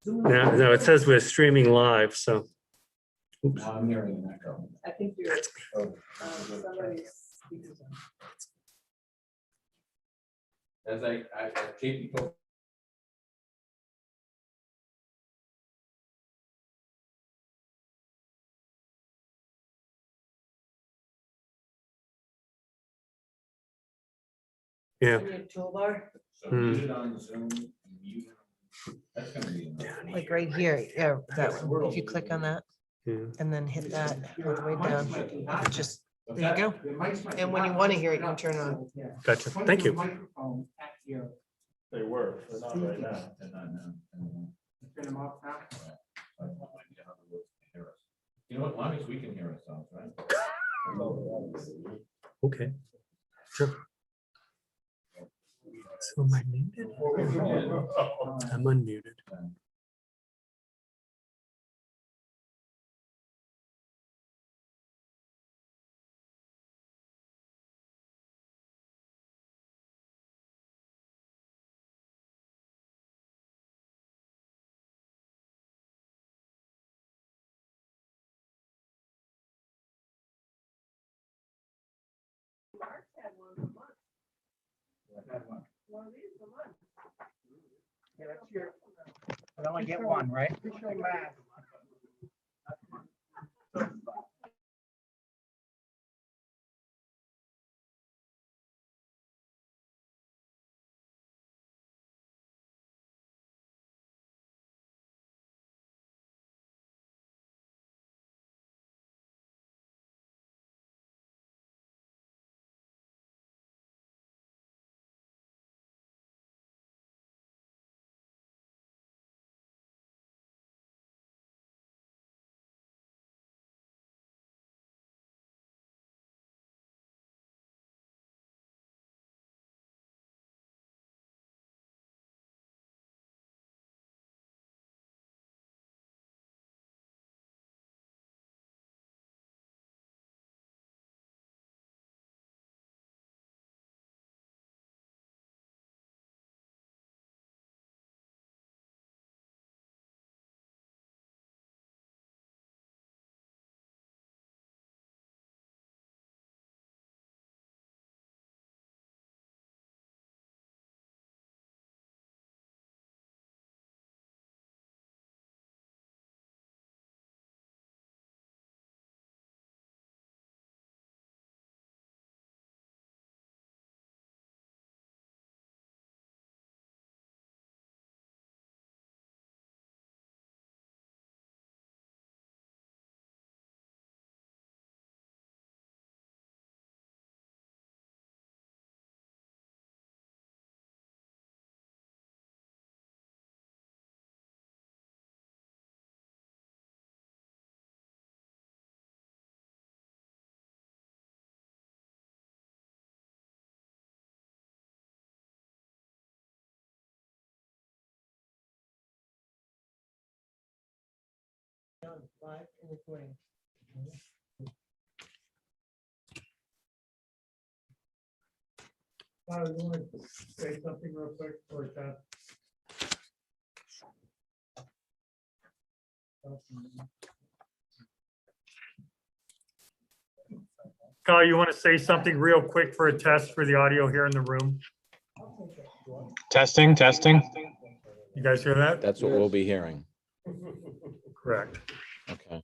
No, it says we're streaming live, so. Oops. I'm hearing an echo. I think you're, That's me. somebody's. As I keep people. Yeah. On your toolbar, So muted on Zoom, muted. That's gonna be. like right here, yeah, that one. If you click on that Yeah. and then hit that all the way down, it just, there you go. And when you want to hear it, you can turn on. Gotcha. Thank you. They were, they're not right now. They're not now. Turn them off now. You know what, long as we can hear ourselves, right? Okay. Sure. So am I muted? I'm unmuted. Yeah, that's your, I only get one, right? Live and recording. I want to say something real quick for that. Kyle, you want to say something real quick for a test for the audio here in the room? Testing, testing. You guys hear that? That's what we'll be hearing. Correct. Okay.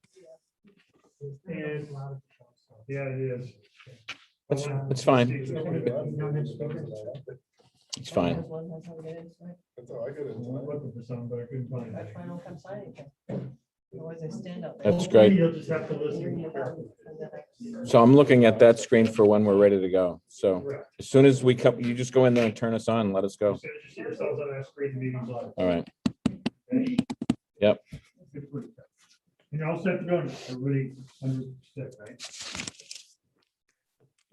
And, yeah, it is. It's fine. It's fine. That's all I got. Looking for something, but I couldn't find That's why I don't come sign it. Otherwise I stand up. That's great. You'll just have to listen. So I'm looking at that screen for when we're ready to go. So as soon as we come, you just go in there and turn us on and let us go. As soon as you see yourselves on that screen, the meeting's live. All right. Okay? Yep. And you're all set to go. Everybody understood, right?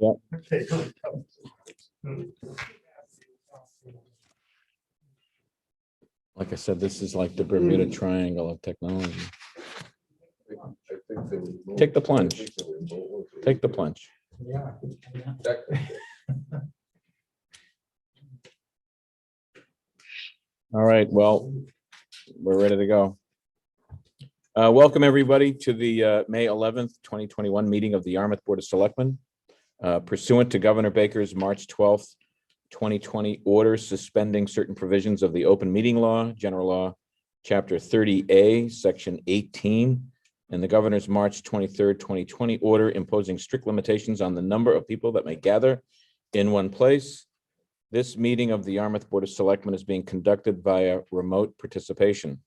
Yep. Okay, go. Like I said, this is like the Bermuda Triangle of technology. Take the plunge. Take the plunge. All right, well, we're ready to go. Welcome, everybody, to the May 11th, 2021 meeting of the Yarmouth Board of Selectmen. Pursuant to Governor Baker's March 12th, 2020 order suspending certain provisions of the open meeting law, general law, chapter 30A, section 18, and the governor's March 23rd, 2020 order imposing strict limitations on the number of people that may gather in one place. This meeting of the Yarmouth Board of Selectmen is being conducted via remote participation.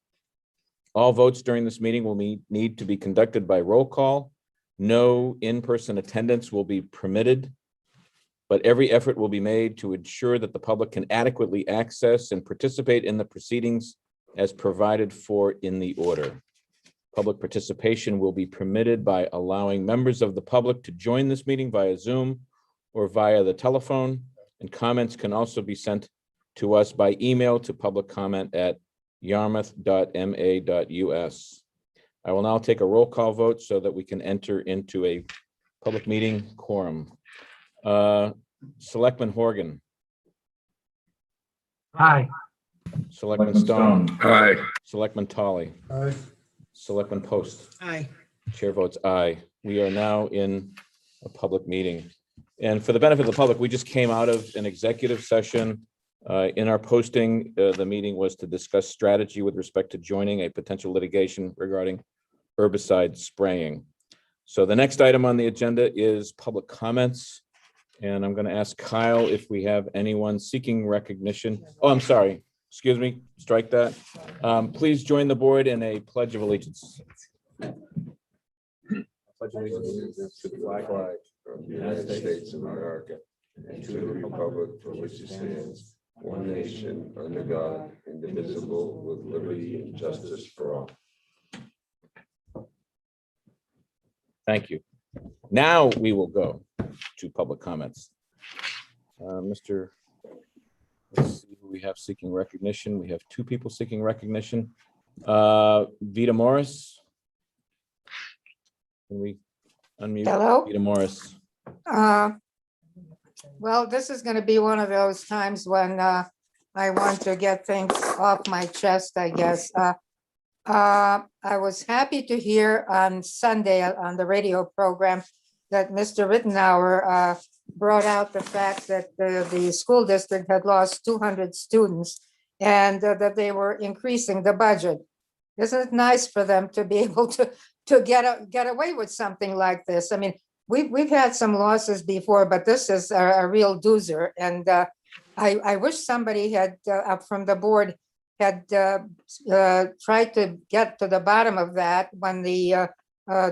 All votes during this meeting will need to be conducted by roll call. No in-person attendance will be permitted, but every effort will be made to ensure that the public can adequately access and participate in the proceedings as provided for in the order. Public participation will be permitted by allowing members of the public to join this meeting via Zoom or via the telephone, and comments can also be sent to us by email to publiccomment@yarmouth.ma.us. I will now take a roll call vote so that we can enter into a public meeting quorum. Selectman Horgan. Aye. Selectman Stone. Aye. Selectman Tully. Aye. Selectman Post. Aye. Chair votes aye. We are now in a public meeting. And for the benefit of the public, we just came out of an executive session. In our posting, the meeting was to discuss strategy with respect to joining a potential litigation regarding herbicide spraying. So the next item on the agenda is public comments. And I'm going to ask Kyle if we have anyone seeking recognition. Oh, I'm sorry. Excuse me. Strike that. Please join the board in a pledge of allegiance. Pledge allegiance to the flag of the United States of America and to the republic for which it stands, one nation, under God, indivisible, with liberty and justice for all. Thank you. Now we will go to public comments. Let's see who we have seeking recognition. We have two people seeking recognition. Vita Morris. Can we unmute Hello. Vita Morris? Well, this is going to be one of those times when I want to get things off my chest, I guess. I was happy to hear on Sunday on the radio program that Mr. Rittenauer brought out the fact that the school district had lost 200 students and that they were increasing the budget. Isn't it nice for them to be able to get away with something like this? I mean, we've had some losses before, but this is a real doozer. And I wish somebody had up from the board had tried to get to the bottom of that when the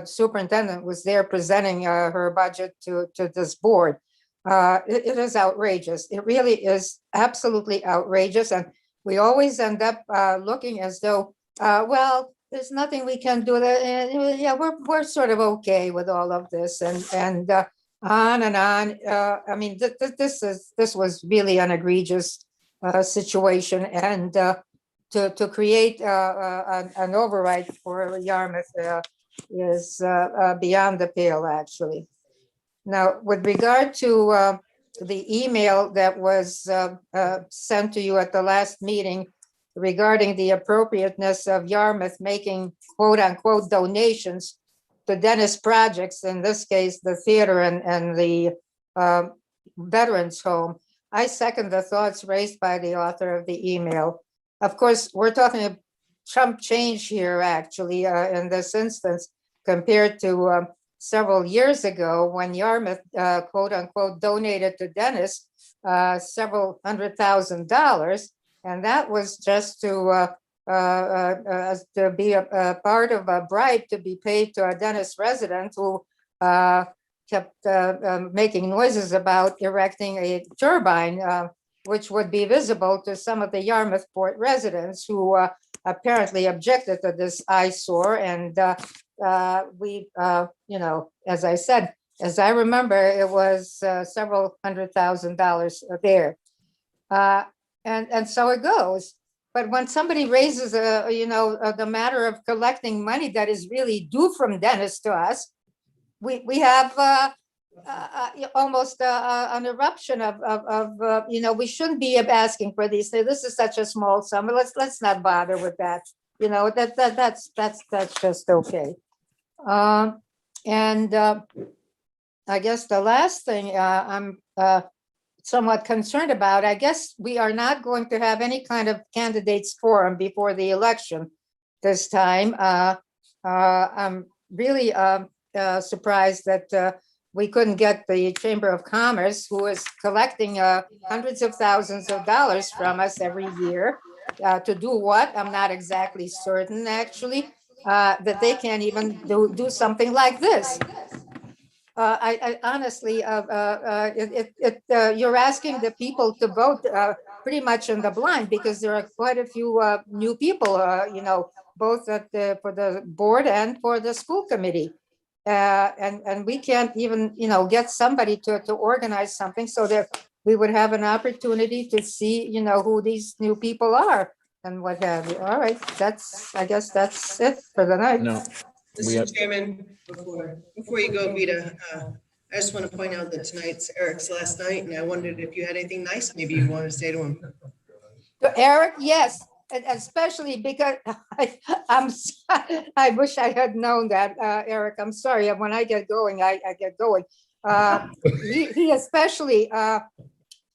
superintendent was there presenting her budget to this board. It is outrageous. It really is absolutely outrageous. And we always end up looking as though, well, there's nothing we can do. Yeah, we're sort of okay with all of this, and on and on. I mean, this was really an egregious situation, and to create an override for Yarmouth is beyond the pale, actually. Now, with regard to the email that was sent to you at the last meeting regarding the appropriateness of Yarmouth making quote unquote donations to Dennis projects, in this case, the theater and the veterans home, I second the thoughts raised by the author of the email. Of course, we're talking a chump change here, actually, in this instance, compared to several years ago when Yarmouth, quote unquote, donated to Dennis several $100,000. And that was just to be a part of a bribe to be paid to a Dennis resident who kept making noises about erecting a turbine, which would be visible to some of the Yarmouth Port residents who apparently objected to this eyesore. And we, as I said, as I remember, it was several $100,000 there. And so it goes. But when somebody raises the matter of collecting money that is really due from Dennis to us, we have almost an eruption of, we shouldn't be asking for these things. This is such a small sum. Let's not bother with that. That's just okay. And I guess the last thing I'm somewhat concerned about, I guess we are not going to have any kind of candidates forum before the election this time. I'm really surprised that we couldn't get the Chamber of Commerce, who is collecting hundreds of thousands of dollars from us every year, to do what? I'm not exactly certain, actually, that they can't even do something like this. I honestly, you're asking the people to vote pretty much in the blind, because there are quite a few new people, both for the board and for the school committee. And we can't even, get somebody to organize something so that we would have an opportunity to see, who these new people are and what have you. All right, I guess that's it for the night. No, we have, Mr. Chairman, before you go, Vita, I just want to point out that tonight's Eric's last night, and I wondered if you had anything nice maybe you want to say to him. To Eric, yes, and especially because I wish I had known that, Eric. I'm sorry. When I get going, I get going. He especially,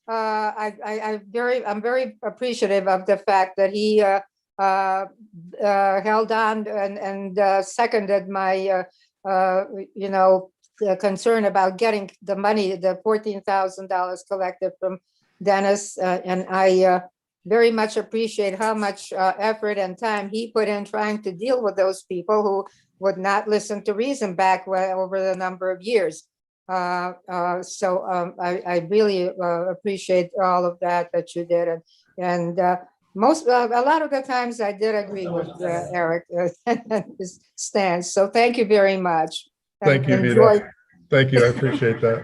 I'm very appreciative of the fact that he held on and seconded my, concern about getting the money, the $14,000 collected from Dennis, and I very much appreciate how much effort and time he put in trying to deal with those people who would not listen to reason back over the number of years. So I really appreciate all of that you did, and a lot of the times I did agree with Eric and his stance. So thank you very much. Thank you, Vita. Thank you. I appreciate that.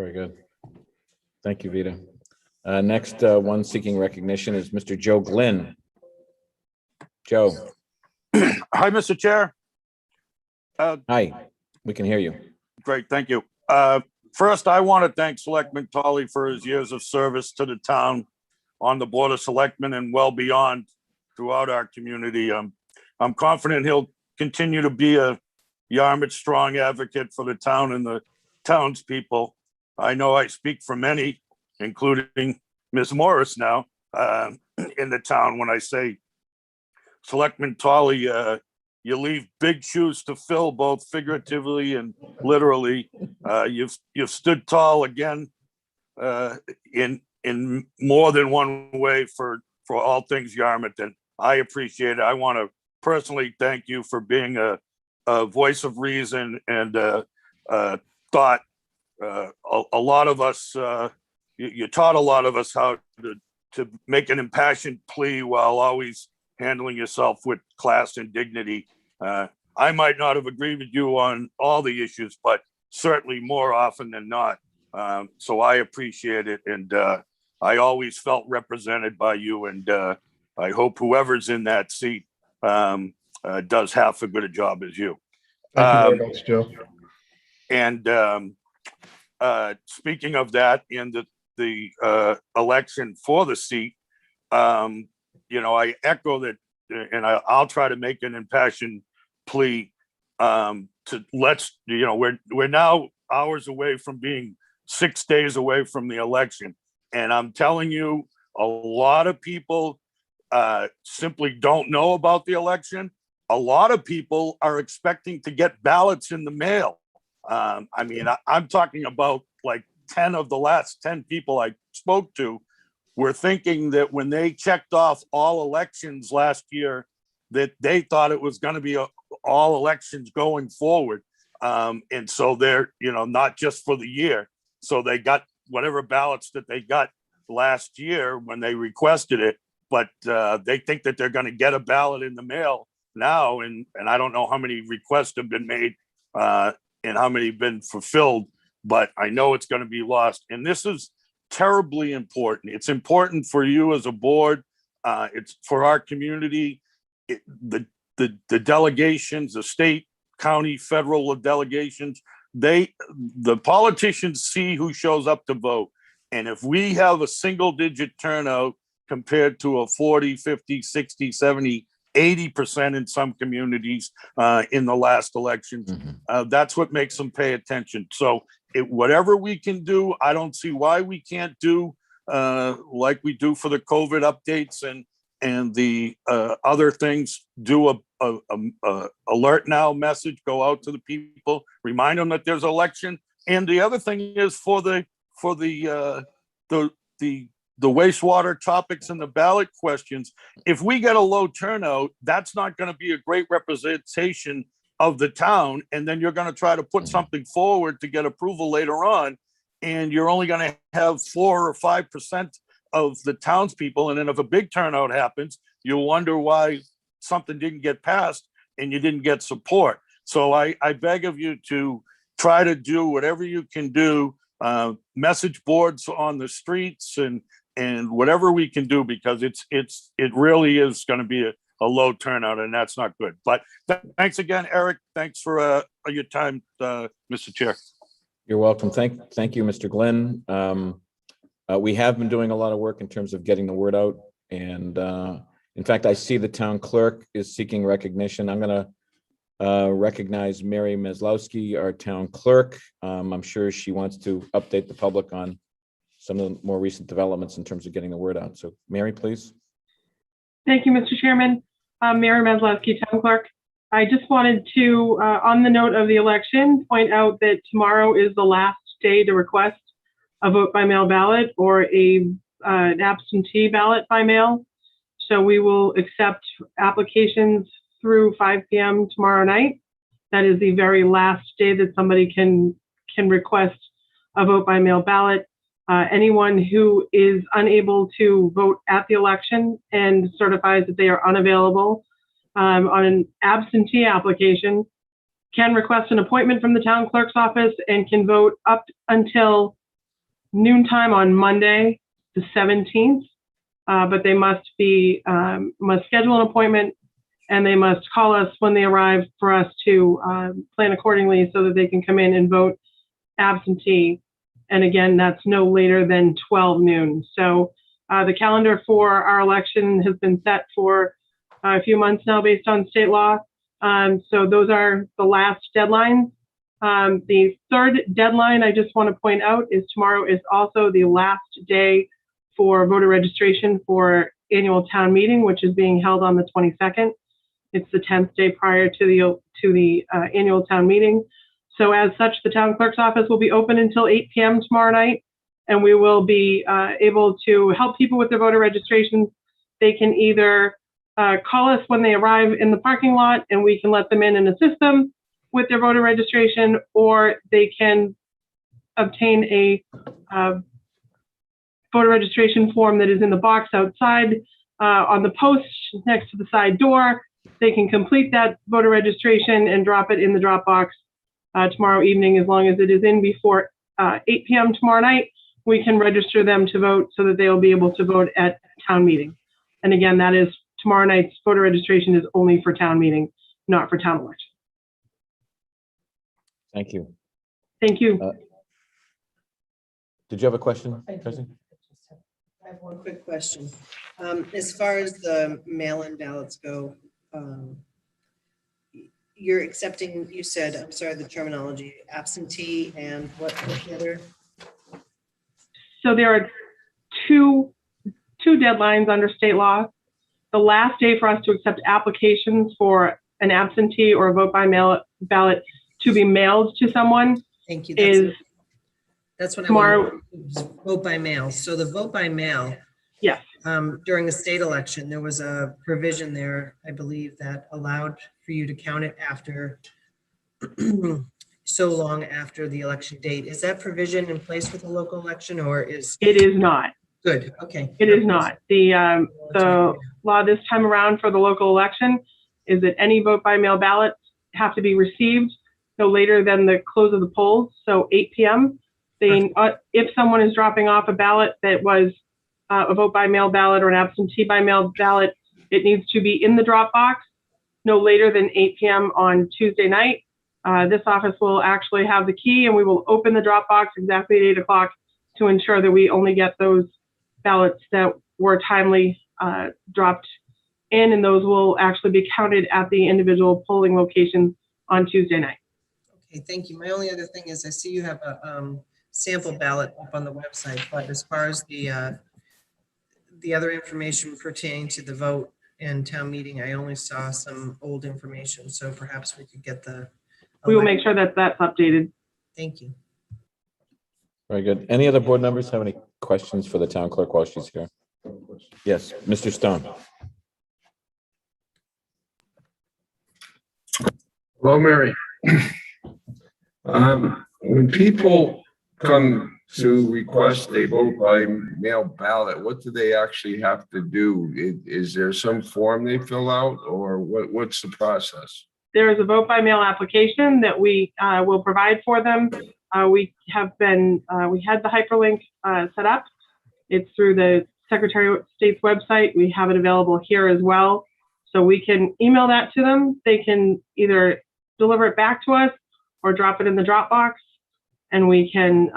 very good. Thank you, Vita. Next one seeking recognition is Mr. Joe Glynn. Joe. Hi, Mr. Chair. Hi, we can hear you. Great, thank you. First, I want to thank Selectman Tully for his years of service to the town on the Board of Selectmen and well beyond throughout our community. I'm confident he'll continue to be a Yarmouth strong advocate for the town and the townspeople. I know I speak for many, including Ms. Morris now, in the town when I say, Selectman Tully, you leave big shoes to fill, both figuratively and literally. You've stood tall again in more than one way for all things Yarmouth, and I appreciate it. I want to personally thank you for being a voice of reason and thought. A lot of us, you taught a lot of us how to make an impassioned plea while always handling yourself with class and dignity. I might not have agreed with you on all the issues, but certainly more often than not. So I appreciate it. And I always felt represented by you. And I hope whoever's in that seat does half as good a job as you. Thank you very much, Joe. And speaking of that, in the election for the seat, I echo that, and I'll try to make an impassioned plea to we're now hours away from being 6 days away from the election. And I'm telling you, a lot of people simply don't know about the election. A lot of people are expecting to get ballots in the mail. I'm talking about like 10 of the last 10 people I spoke to were thinking that when they checked off all elections last year, that they thought it was going to be all elections going forward. And so they're, not just for the year. So they got whatever ballots that they got last year when they requested it, but they think that they're going to get a ballot in the mail now. And I don't know how many requests have been made and how many have been fulfilled, but I know it's going to be lost. And this is terribly important. It's important for you as a board. It's for our community. The delegations, the state, county, federal delegations the politicians see who shows up to vote. And if we have a single digit turnout compared to a 40, 50, 60, 70, 80% in some communities in the last elections, that's what makes them pay attention. So whatever we can do, I don't see why we can't do like we do for the COVID updates and the other things. Do a alert now message, go out to the people, remind them that there's an election. And the other thing is for the wastewater topics and the ballot questions, if we get a low turnout, that's not going to be a great representation of the town. And then you're going to try to put something forward to get approval later on, and you're only going to have 4 or 5% of the townspeople. And then if a big turnout happens, you'll wonder why something didn't get passed and you didn't get support. So I beg of you to try to do whatever you can do, message boards on the streets and whatever we can do, because it really is going to be a low turnout, and that's not good. But thanks again, Eric. Thanks for your time, Mr. Chair. You're welcome. Thank you, Mr. Glenn. We have been doing a lot of work in terms of getting the word out. And in fact, I see the town clerk is seeking recognition. I'm going to recognize Mary Meslowski, our town clerk. I'm sure she wants to update the public on some of the more recent developments in terms of getting the word out. So Mary, please. Thank you, Mr. Chairman. Mary Meslowski, town clerk. I just wanted to, on the note of the election, point out that tomorrow is the last day to request a vote by mail ballot or an absentee ballot by mail. So we will accept applications through 5 p.m. tomorrow night. That is the very last day that somebody can request a vote by mail ballot. Anyone who is unable to vote at the election and certifies that they are unavailable on an absentee application can request an appointment from the town clerk's office and can vote up until noontime on Monday, the 17th. But they must schedule an appointment, and they must call us when they arrive for us to plan accordingly so that they can come in and vote absentee. And again, that's no later than 12 noon. So the calendar for our election has been set for a few months now based on state law. So those are the last deadlines. The third deadline I just want to point out is tomorrow is also the last day for voter registration for annual town meeting, which is being held on the 22nd. It's the 10th day prior to the annual town meeting. So as such, the town clerk's office will be open until 8 p.m. tomorrow night, and we will be able to help people with their voter registrations. They can either call us when they arrive in the parking lot and we can let them in and assist them with their voter registration, or they can obtain a voter registration form that is in the box outside on the post next to the side door. They can complete that voter registration and drop it in the drop box tomorrow evening. As long as it is in before 8 p.m. tomorrow night, we can register them to vote so that they will be able to vote at town meeting. And again, that is tomorrow night's voter registration is only for town meeting, not for town election. Thank you. Thank you. Did you have a question, Tracy? I have one quick question. As far as the mail-in ballots go, you're accepting, you said, I'm sorry, the terminology, absentee and what the other? So there are two deadlines under state law. The last day for us to accept applications for an absentee or a vote by mail ballot to be mailed to someone. Thank you. That's what tomorrow. I want. Vote by mail. So the vote by mail. Yes. During the state election, there was a provision there, I believe, that allowed for you to count it after so long after the election date. Is that provision in place with the local election, or is it is not? Good. Okay. It is not. The law this time around for the local election is that any vote by mail ballots have to be received no later than the close of the polls, so 8 p.m. If someone is dropping off a ballot that was a vote by mail ballot or an absentee by mail ballot, it needs to be in the drop box no later than 8 p.m. on Tuesday night. This office will actually have the key, and we will open the drop box exactly at 8 o'clock to ensure that we only get those ballots that were timely dropped in, and those will actually be counted at the individual polling locations on Tuesday night. Okay, thank you. My only other thing is I see you have a sample ballot up on the website, but as far as the other information pertaining to the vote and town meeting, I only saw some old information, so perhaps we could get the. We will make sure that that's updated. Thank you. Very good. Any other board members have any questions for the town clerk while she's here? Yes, Mr. Stone. Hello, Mary. When people come to request a vote by mail ballot, what do they actually have to do? Is there some form they fill out, or what's the process? There is a vote by mail application that we will provide for them. We had the hyperlink set up. It's through the Secretary of State's website. We have it available here as well. So we can email that to them. They can either deliver it back to us or drop it in the drop box. And we can,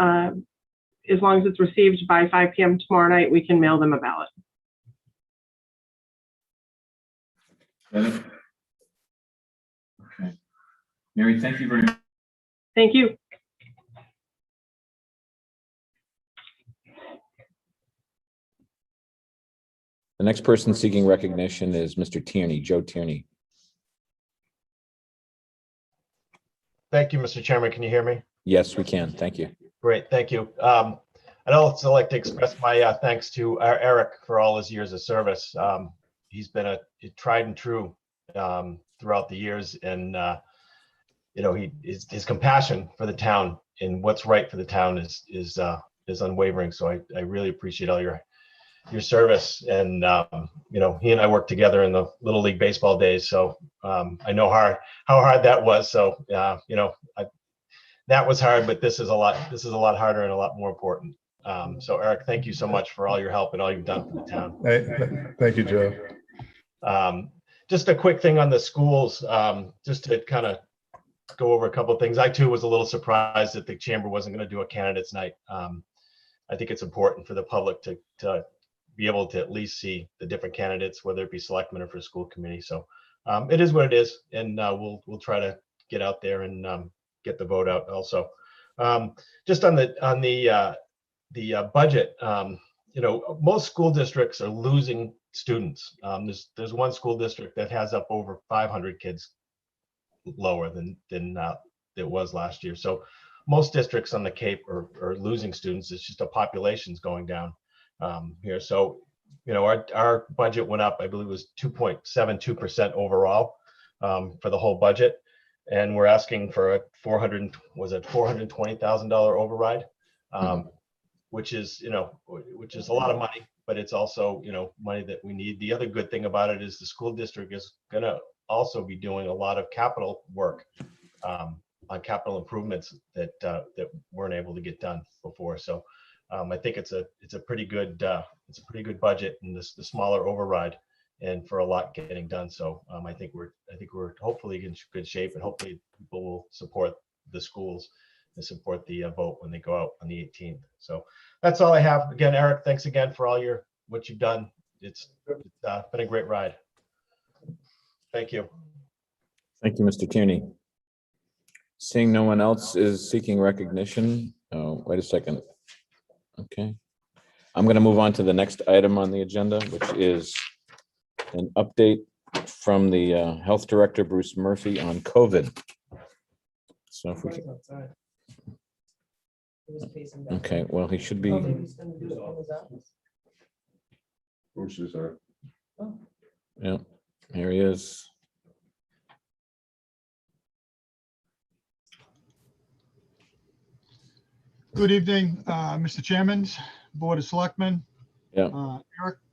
as long as it's received by 5 p.m. tomorrow night, we can mail them a ballot. Okay. Mary, thank you very much. Thank you. The next person seeking recognition is Mr. Tierney, Joe Tierney. Thank you, Mr. Chairman. Can you hear me? Yes, we can. Thank you. Great, thank you. I'd also like to express my thanks to Eric for all his years of service. He's been a tried and true throughout the years, and his compassion for the town and what's right for the town is unwavering. So I really appreciate all your service, and he and I worked together in the Little League baseball days, so I know how hard that was. So that was hard, but this is a lot harder and a lot more important. So Eric, thank you so much for all your help and all you've done for the town. Thank you, Joe. Just a quick thing on the schools, just to kind of go over a couple of things. I too was a little surprised that the chamber wasn't going to do a candidates night. I think it's important for the public to be able to at least see the different candidates, whether it be selectmen or for school committee. So it is what it is, and we'll try to get out there and get the vote out also. Just on the budget, most school districts are losing students. There's one school district that has up over 500 kids lower than it was last year. So most districts on the Cape are losing students. It's just the population's going down here. So, our budget went up, I believe it was 2.72% overall for the whole budget. And we're asking for a $420,000 override, which is a lot of money, but it's also, money that we need. The other good thing about it is the school district is going to also be doing a lot of capital work on capital improvements that weren't able to get done before. So I think it's a pretty good budget, and the smaller override, and for a lot getting done. So I think we're hopefully in good shape, and hopefully people will support the schools and support the vote when they go out on the 18th. So that's all I have. Again, Eric, thanks again for what you've done. It's been a great ride. Thank you. Thank you, Mr. Tierney. Seeing no one else is seeking recognition. Oh, wait a second. Okay. I'm going to move on to the next item on the agenda, which is an update from the Health Director, Bruce Murphy, on COVID. So if we can. Okay, well, he should be. Bruce is there. Yeah, here he is. Good evening, Mr. Chairman, Board of Selectmen. Yeah.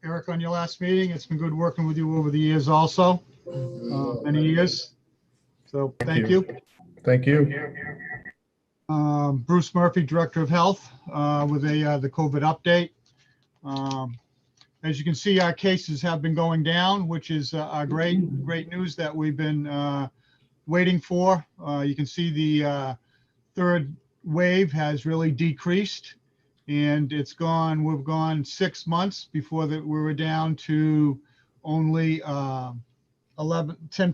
Eric, on your last meeting, it's been good working with you over the years also, many years. So thank you. Thank you. Bruce Murphy, Director of Health, with the COVID update. As you can see, our cases have been going down, which is great news that we've been waiting for. You can see the third wave has really decreased, and we've gone 6 months before that we were down to only 10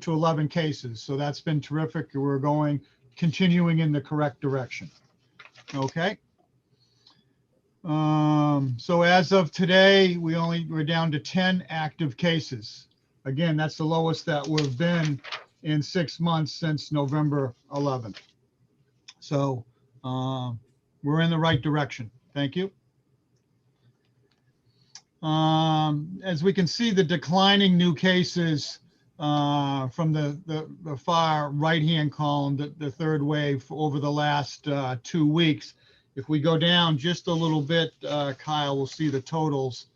to 11 cases. So that's been terrific. We're continuing in the correct direction. Okay. So as of today, we're down to 10 active cases. Again, that's the lowest that we've been in 6 months since November 11th. So we're in the right direction. Thank you. As we can see, the declining new cases from the far right-hand column, the third wave over the last 2 weeks. If we go down just a little bit, Kyle, we'll see the totals.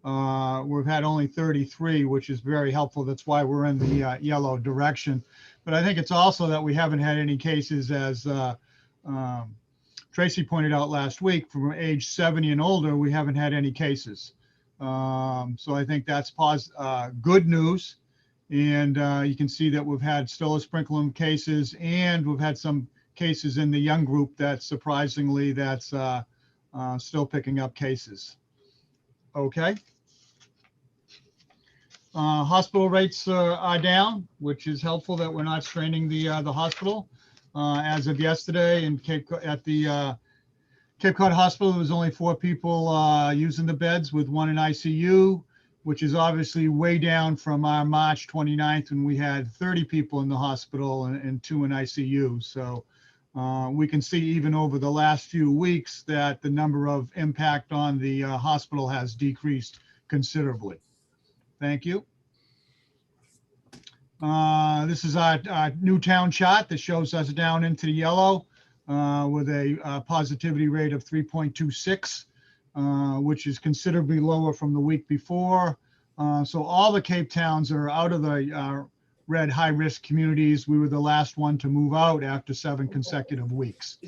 We've had only 33, which is very helpful. That's why we're in the yellow direction. But I think it's also that we haven't had any cases, as Tracy pointed out last week, from age 70 and older, we haven't had any cases. So I think that's good news. And you can see that we've had still a sprinkle of cases, and we've had some cases in the young group that surprisingly that's still picking up cases. Okay. Hospital rates are down, which is helpful that we're not straining the hospital. As of yesterday at the Cape Cod Hospital, there was only 4 people using the beds, with 1 in ICU, which is obviously way down from our March 29th when we had 30 people in the hospital and 2 in ICU. So we can see even over the last few weeks that the number of impact on the hospital has decreased considerably. Thank you. This is our new town chart that shows us down into the yellow with a positivity rate of 3.26, which is considerably lower from the week before. So all the Cape towns are out of the red high-risk communities. We were the last one to move out after 7 consecutive weeks.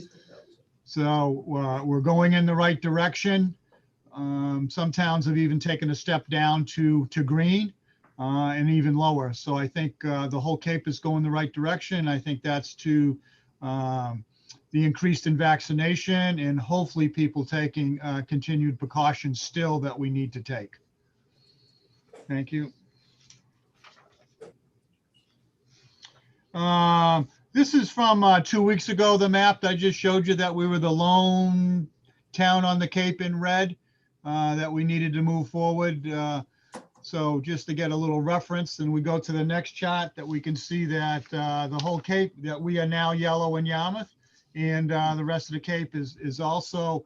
So we're going in the right direction. Some towns have even taken a step down to green and even lower. So I think the whole Cape is going the right direction. I think that's to the increased in vaccination and hopefully people taking continued precautions still that we need to take. Thank you. This is from 2 weeks ago, the map that I just showed you, that we were the lone town on the Cape in red, that we needed to move forward. So just to get a little reference, and we go to the next chart, that we can see that the whole Cape, that we are now yellow in Yarmouth, and the rest of the Cape is also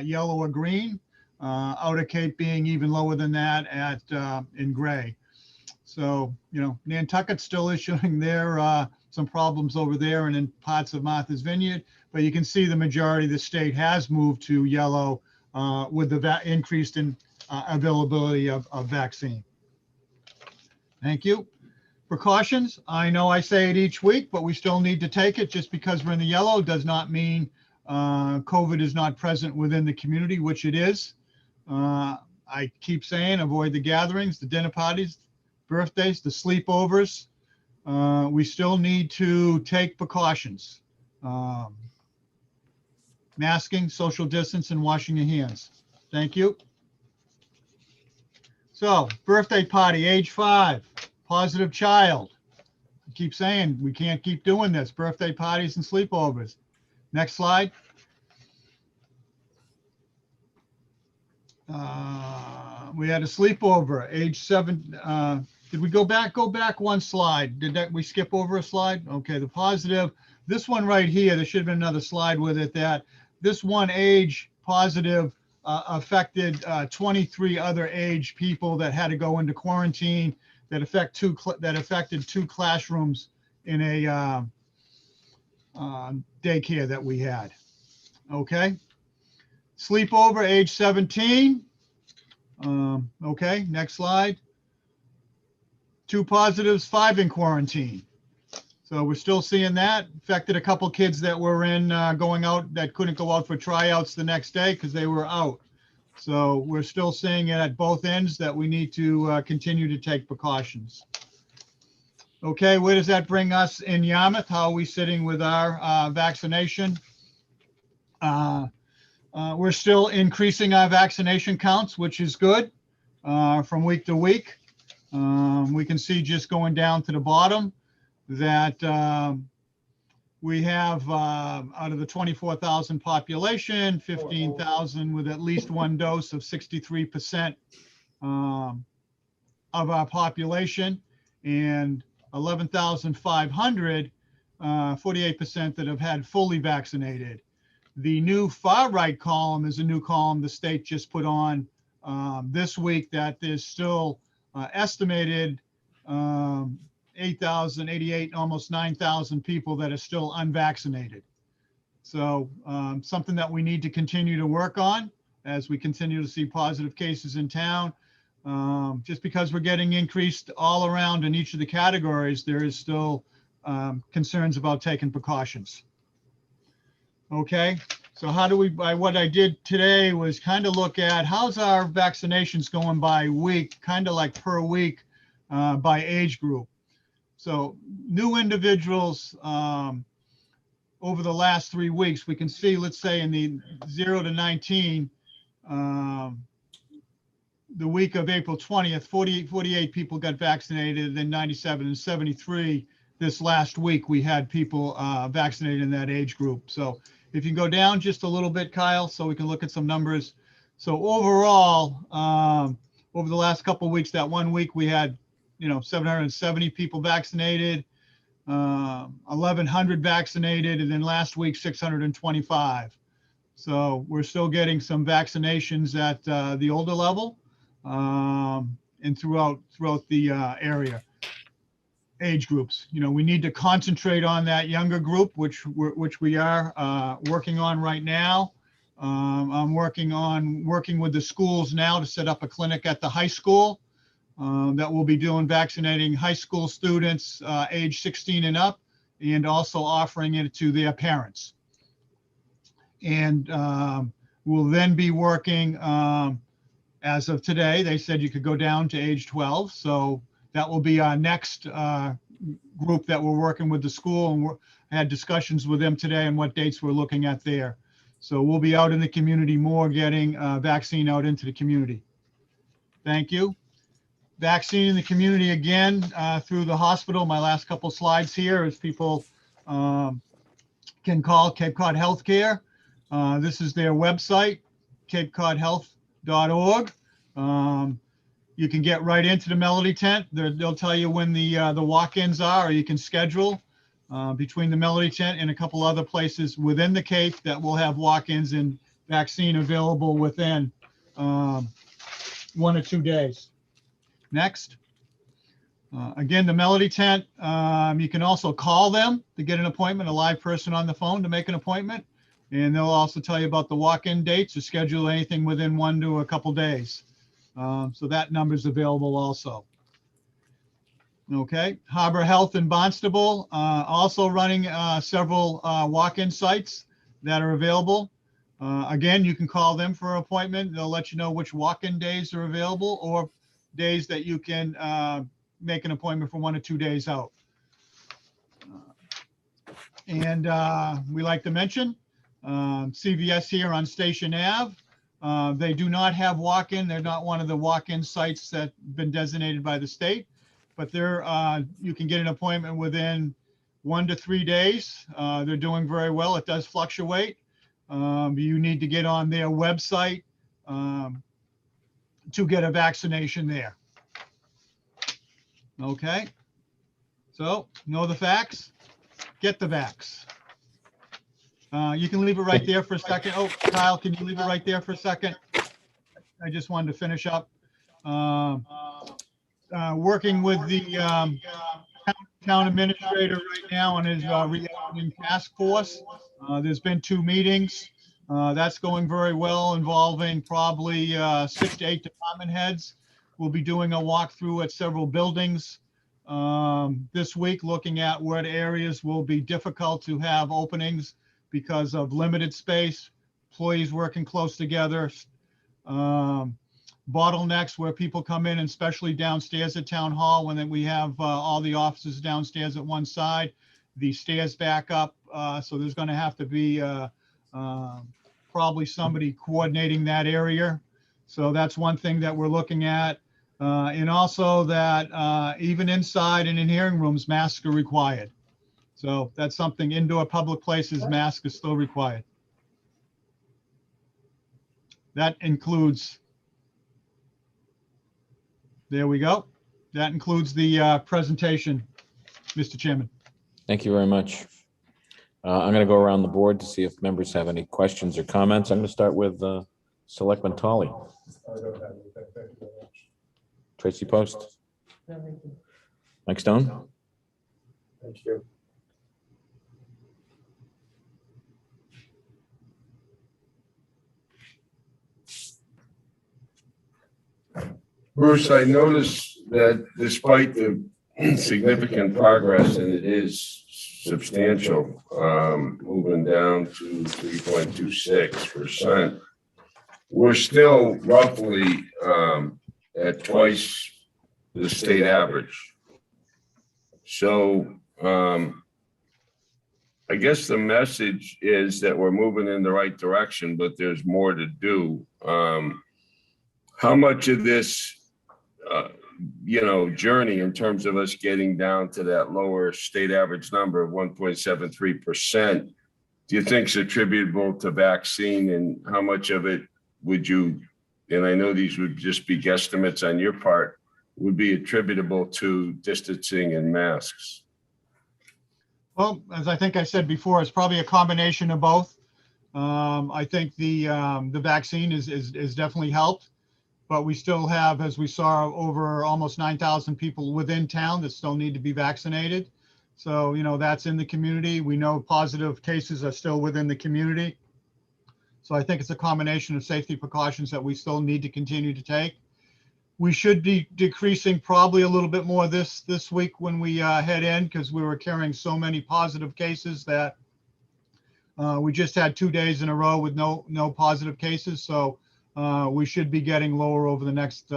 yellow or green. Outer Cape being even lower than that in gray. So, you know, Nantucket's still issuing their some problems over there and in parts of Martha's Vineyard, but you can see the majority of the state has moved to yellow with the increased in availability of vaccine. Thank you. Precautions. I know I say it each week, but we still need to take it. Just because we're in the yellow does not mean COVID is not present within the community, which it is. I keep saying avoid the gatherings, the dinner parties, birthdays, the sleepovers. We still need to take precautions. Masking, social distance, and washing your hands. Thank you. So, birthday party, age 5, positive child. I keep saying we can't keep doing this, birthday parties and sleepovers. Next slide. We had a sleepover, age 7. Did we go back one slide? Did we skip over a slide? Okay, the positive. This one right here, there should have been another slide with it, that this one age positive affected 23 other age people that had to go into quarantine, that affected 2 classrooms in a daycare that we had. Okay. Sleepover, age 17. Okay, next slide. 2 positives, 5 in quarantine. So we're still seeing that. Affected a couple kids that were in going out, that couldn't go out for tryouts the next day because they were out. So we're still seeing it at both ends, that we need to continue to take precautions. Okay, where does that bring us in Yarmouth? How are we sitting with our vaccination? We're still increasing our vaccination counts, which is good from week to week. We can see just going down to the bottom that we have out of the 24,000 population, 15,000 with at least one dose of 63% of our population, and 11,500, 48% that have had fully vaccinated. The new far right column is a new column the state just put on this week, that there's still estimated 8,088, almost 9,000 people that are still unvaccinated. So something that we need to continue to work on as we continue to see positive cases in town. Just because we're getting increased all around in each of the categories, there is still concerns about taking precautions. Okay, so how do we, what I did today was kind of look at how's our vaccinations going by week, kind of like per week by age group. So new individuals over the last 3 weeks, we can see, let's say in the 0 to 19, the week of April 20th, 48 people got vaccinated, then 97 and 73. This last week, we had people vaccinated in that age group. So if you go down just a little bit, Kyle, so we can look at some numbers. So overall, over the last couple of weeks, that 1 week we had, 770 people vaccinated, 1,100 vaccinated, and then last week 625. So we're still getting some vaccinations at the older level and throughout the area. Age groups, we need to concentrate on that younger group, which we are working on right now. I'm working with the schools now to set up a clinic at the high school that will be doing vaccinating high school students age 16 and up, and also offering it to their parents. And we'll then be working, as of today, they said you could go down to age 12. So that will be our next group that we're working with the school, and I had discussions with them today on what dates we're looking at there. So we'll be out in the community more, getting vaccine out into the community. Thank you. Vaccine in the community again through the hospital. My last couple slides here is people can call Cape Cod Healthcare. This is their website, capecodhealth.org. You can get right into the Melody tent. They'll tell you when the walk-ins are, or you can schedule between the Melody tent and a couple other places within the Cape that will have walk-ins and vaccine available within 1 or 2 days. Next. Again, the Melody tent, you can also call them to get an appointment, a live person on the phone to make an appointment. And they'll also tell you about the walk-in dates or schedule anything within 1 to a couple days. So that number is available also. Okay, Harbor Health in Barnstable, also running several walk-in sites that are available. Again, you can call them for an appointment. They'll let you know which walk-in days are available, or days that you can make an appointment for 1 or 2 days out. And we like to mention CVS here on Station Ave. They do not have walk-in. They're not one of the walk-in sites that have been designated by the state, but they're you can get an appointment within 1 to 3 days. They're doing very well. It does fluctuate. You need to get on their website to get a vaccination there. Okay. So know the facts, get the vax. You can leave it right there for a second. Oh, Kyle, can you leave it right there for a second? I just wanted to finish up. Working with the town administrator right now on his reopening task force. There's been 2 meetings. That's going very well, involving probably 6 to 8 department heads. We'll be doing a walkthrough at several buildings this week, looking at what areas will be difficult to have openings because of limited space, employees working close together, bottlenecks where people come in, and especially downstairs at Town Hall, when we have all the offices downstairs at one side, the stairs back up. So there's going to have to be probably somebody coordinating that area. So that's one thing that we're looking at. And also that even inside and in hearing rooms, masks are required. So that's something. Indoor public places, mask is still required. That includes, there we go. That includes the presentation, Mr. Chairman. Thank you very much. I'm going to go around the board to see if members have any questions or comments. I'm going to start with Selectman Tully. Tracy Post. Mike Stone. Thank you. Bruce, I noticed that despite the significant progress, and it is substantial, moving down to 3.26%, we're still roughly at twice the state average. So I guess the message is that we're moving in the right direction, but there's more to do. How much of this journey in terms of us getting down to that lower state average number of 1.73%, do you think is attributable to vaccine, and how much of it would you, and I know these would just be guesstimates on your part, would be attributable to distancing and masks? Well, as I think I said before, it's probably a combination of both. I think the vaccine is definitely helped. But we still have, as we saw, over almost 9,000 people within town that still need to be vaccinated. So, that's in the community. We know positive cases are still within the community. So I think it's a combination of safety precautions that we still need to continue to take. We should be decreasing probably a little bit more this week when we head in, because we were carrying so many positive cases that we just had 2 days in a row with no positive cases. So we should be getting lower over the next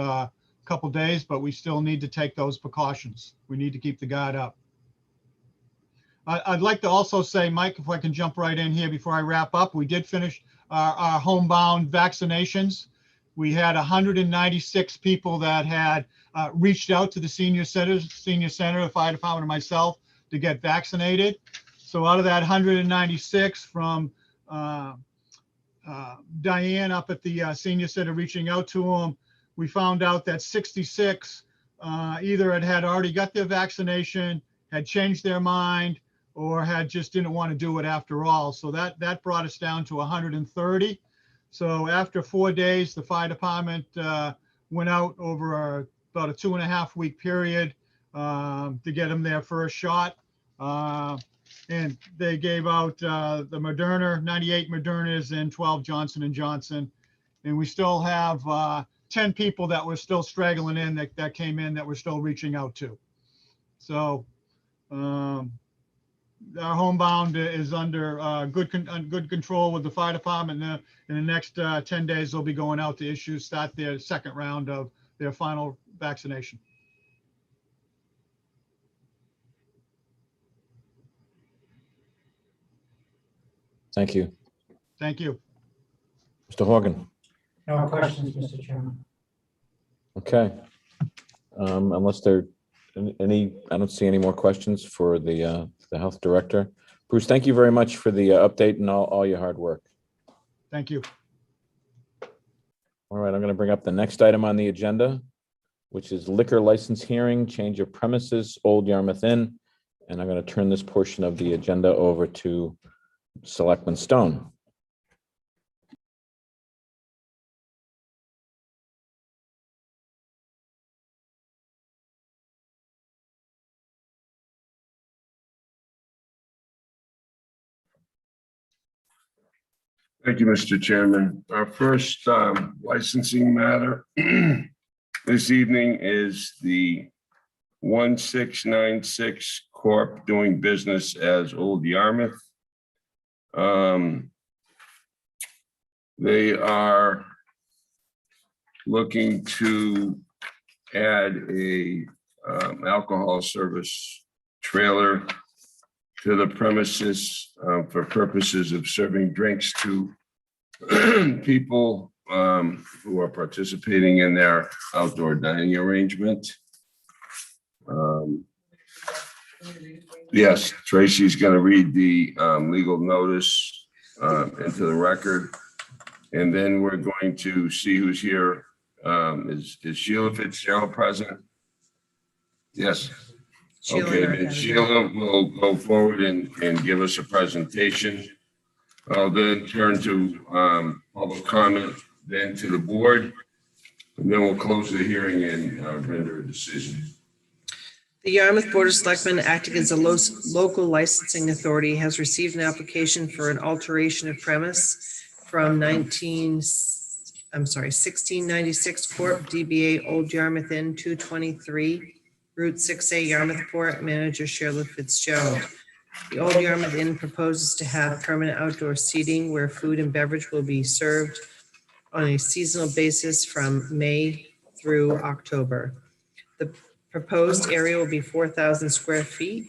couple days, but we still need to take those precautions. We need to keep the guard up. I'd like to also say, Mike, if I can jump right in here before I wrap up, we did finish our homebound vaccinations. We had 196 people that had reached out to the senior center, the fire department, and myself to get vaccinated. So out of that 196, from Diane up at the senior center reaching out to them, we found out that 66 either had already got their vaccination, had changed their mind, or had just didn't want to do it after all. So that brought us down to 130. So after 4 days, the fire department went out over about a 2.5 week period to get them their first shot. And they gave out the Moderna, 98 Modernas and 12 Johnson & Johnson. And we still have 10 people that were still straggling in that came in that we're still reaching out to. So our homebound is under good control with the fire department. In the next 10 days, they'll be going out to start their second round of their final vaccination. Thank you. Thank you. Mr. Horgan. No questions, Mr. Chairman. Okay. Unless there any, I don't see any more questions for the health director. Bruce, thank you very much for the update and all your hard work. Thank you. All right, I'm going to bring up the next item on the agenda, which is liquor license hearing, change of premises, Old Yarmouth Inn. And I'm going to turn this portion of the agenda over to Selectman Stone. Thank you, Mr. Chairman. Our first licensing matter this evening is the 1696 Corp. Doing business as Old Yarmouth. They are looking to add a alcohol service trailer to the premises for purposes of serving drinks to people who are participating in their outdoor dining arrangement. Yes, Tracy's going to read the legal notice into the record. And then we're going to see who's here. Is Sheila Fitzgerald present? Yes. Sheila Okay, and I then have it. Sheila will go forward and give us a presentation. I'll then turn to public comment, then to the board, and then we'll close the hearing and render a decision. The Yarmouth Board of Selectmen, acting as a local licensing authority, has received an application for an alteration of premise from 1696 Corp. DBA Old Yarmouth Inn, 223 Route 6A, Yarmouthport. Manager Sheila Fitzgerald. The Old Yarmouth Inn proposes to have permanent outdoor seating where food and beverage will be served on a seasonal basis from May through October. The proposed area will be 4,000 square feet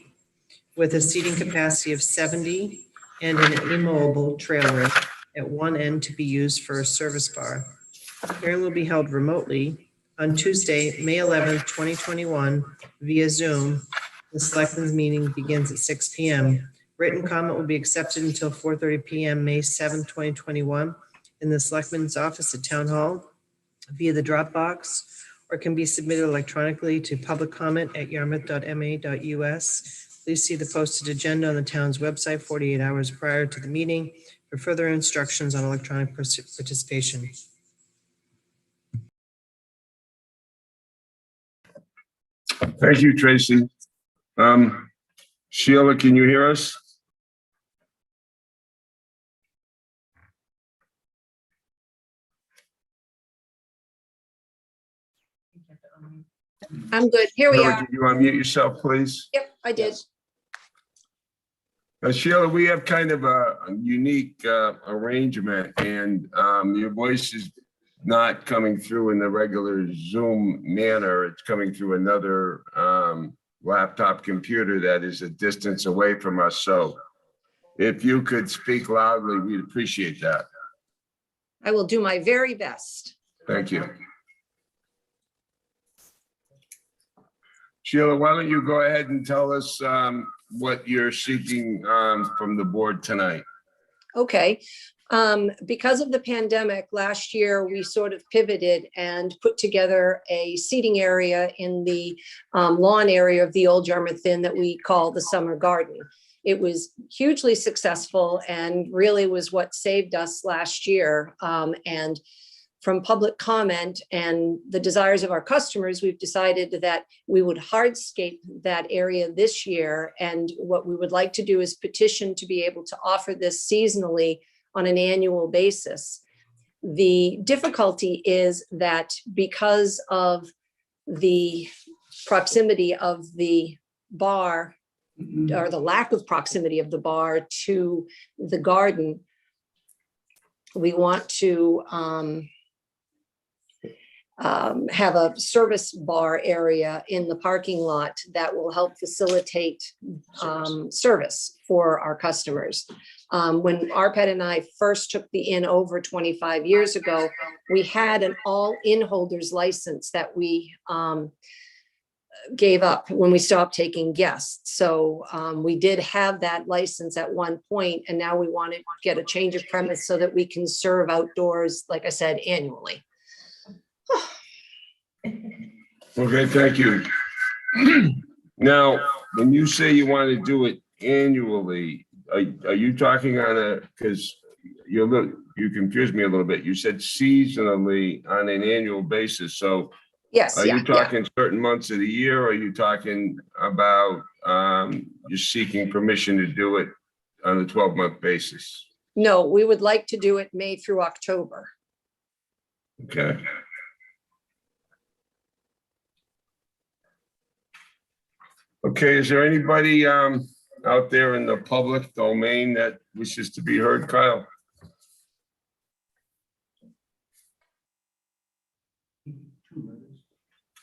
with a seating capacity of 70 and an immobile trailer at one end to be used for a service bar. The hearing will be held remotely on Tuesday, May 11th, 2021 via Zoom. The Selectmen's meeting begins at 6 p.m. Written comment will be accepted until 4:30 p.m. May 7th, 2021 in the Selectmen's office at Town Hall via the Dropbox, or can be submitted electronically to public comment at yarmouth.ma.us. Please see the posted agenda on the town's website 48 hours prior to the meeting for further instructions on electronic participation. Thank you, Tracy. Sheila, can you hear us? I'm good. Here we Sheila, are. can you unmute yourself, please? Yep, I did. Sheila, we have kind of a unique arrangement, and your voice is not coming through in the regular Zoom manner. It's coming through another laptop computer that is a distance away from us. So if you could speak loudly, we'd appreciate that. I will do my very best. Thank you. Sheila, why don't you go ahead and tell us what you're seeking from the board tonight? Okay. Because of the pandemic, last year we sort of pivoted and put together a seating area in the lawn area of the Old Yarmouth Inn that we call the Summer Garden. It was hugely successful and really was what saved us last year. And from public comment and the desires of our customers, we've decided that we would hardscape that area this year. And what we would like to do is petition to be able to offer this seasonally on an annual basis. The difficulty is that because of the proximity of the bar, or the lack of proximity of the bar to the garden, we want to have a service bar area in the parking lot that will help facilitate service for our customers. When Arpad and I first took the inn over 25 years ago, we had an all-in holders license that we gave up when we stopped taking guests. So we did have that license at one point, and now we want to get a change of premise so that we can serve outdoors, like I said, annually. Okay, thank you. Now, when you say you want to do it annually, are you talking on a, because you confused me a little bit. You said seasonally on an annual basis. So yes, are you talking certain months of the year? Or are you talking about just seeking permission to do it on a 12-month basis? No, we would like to do it May through October. Okay. Okay, is there anybody out there in the public domain that wishes to be heard, Kyle?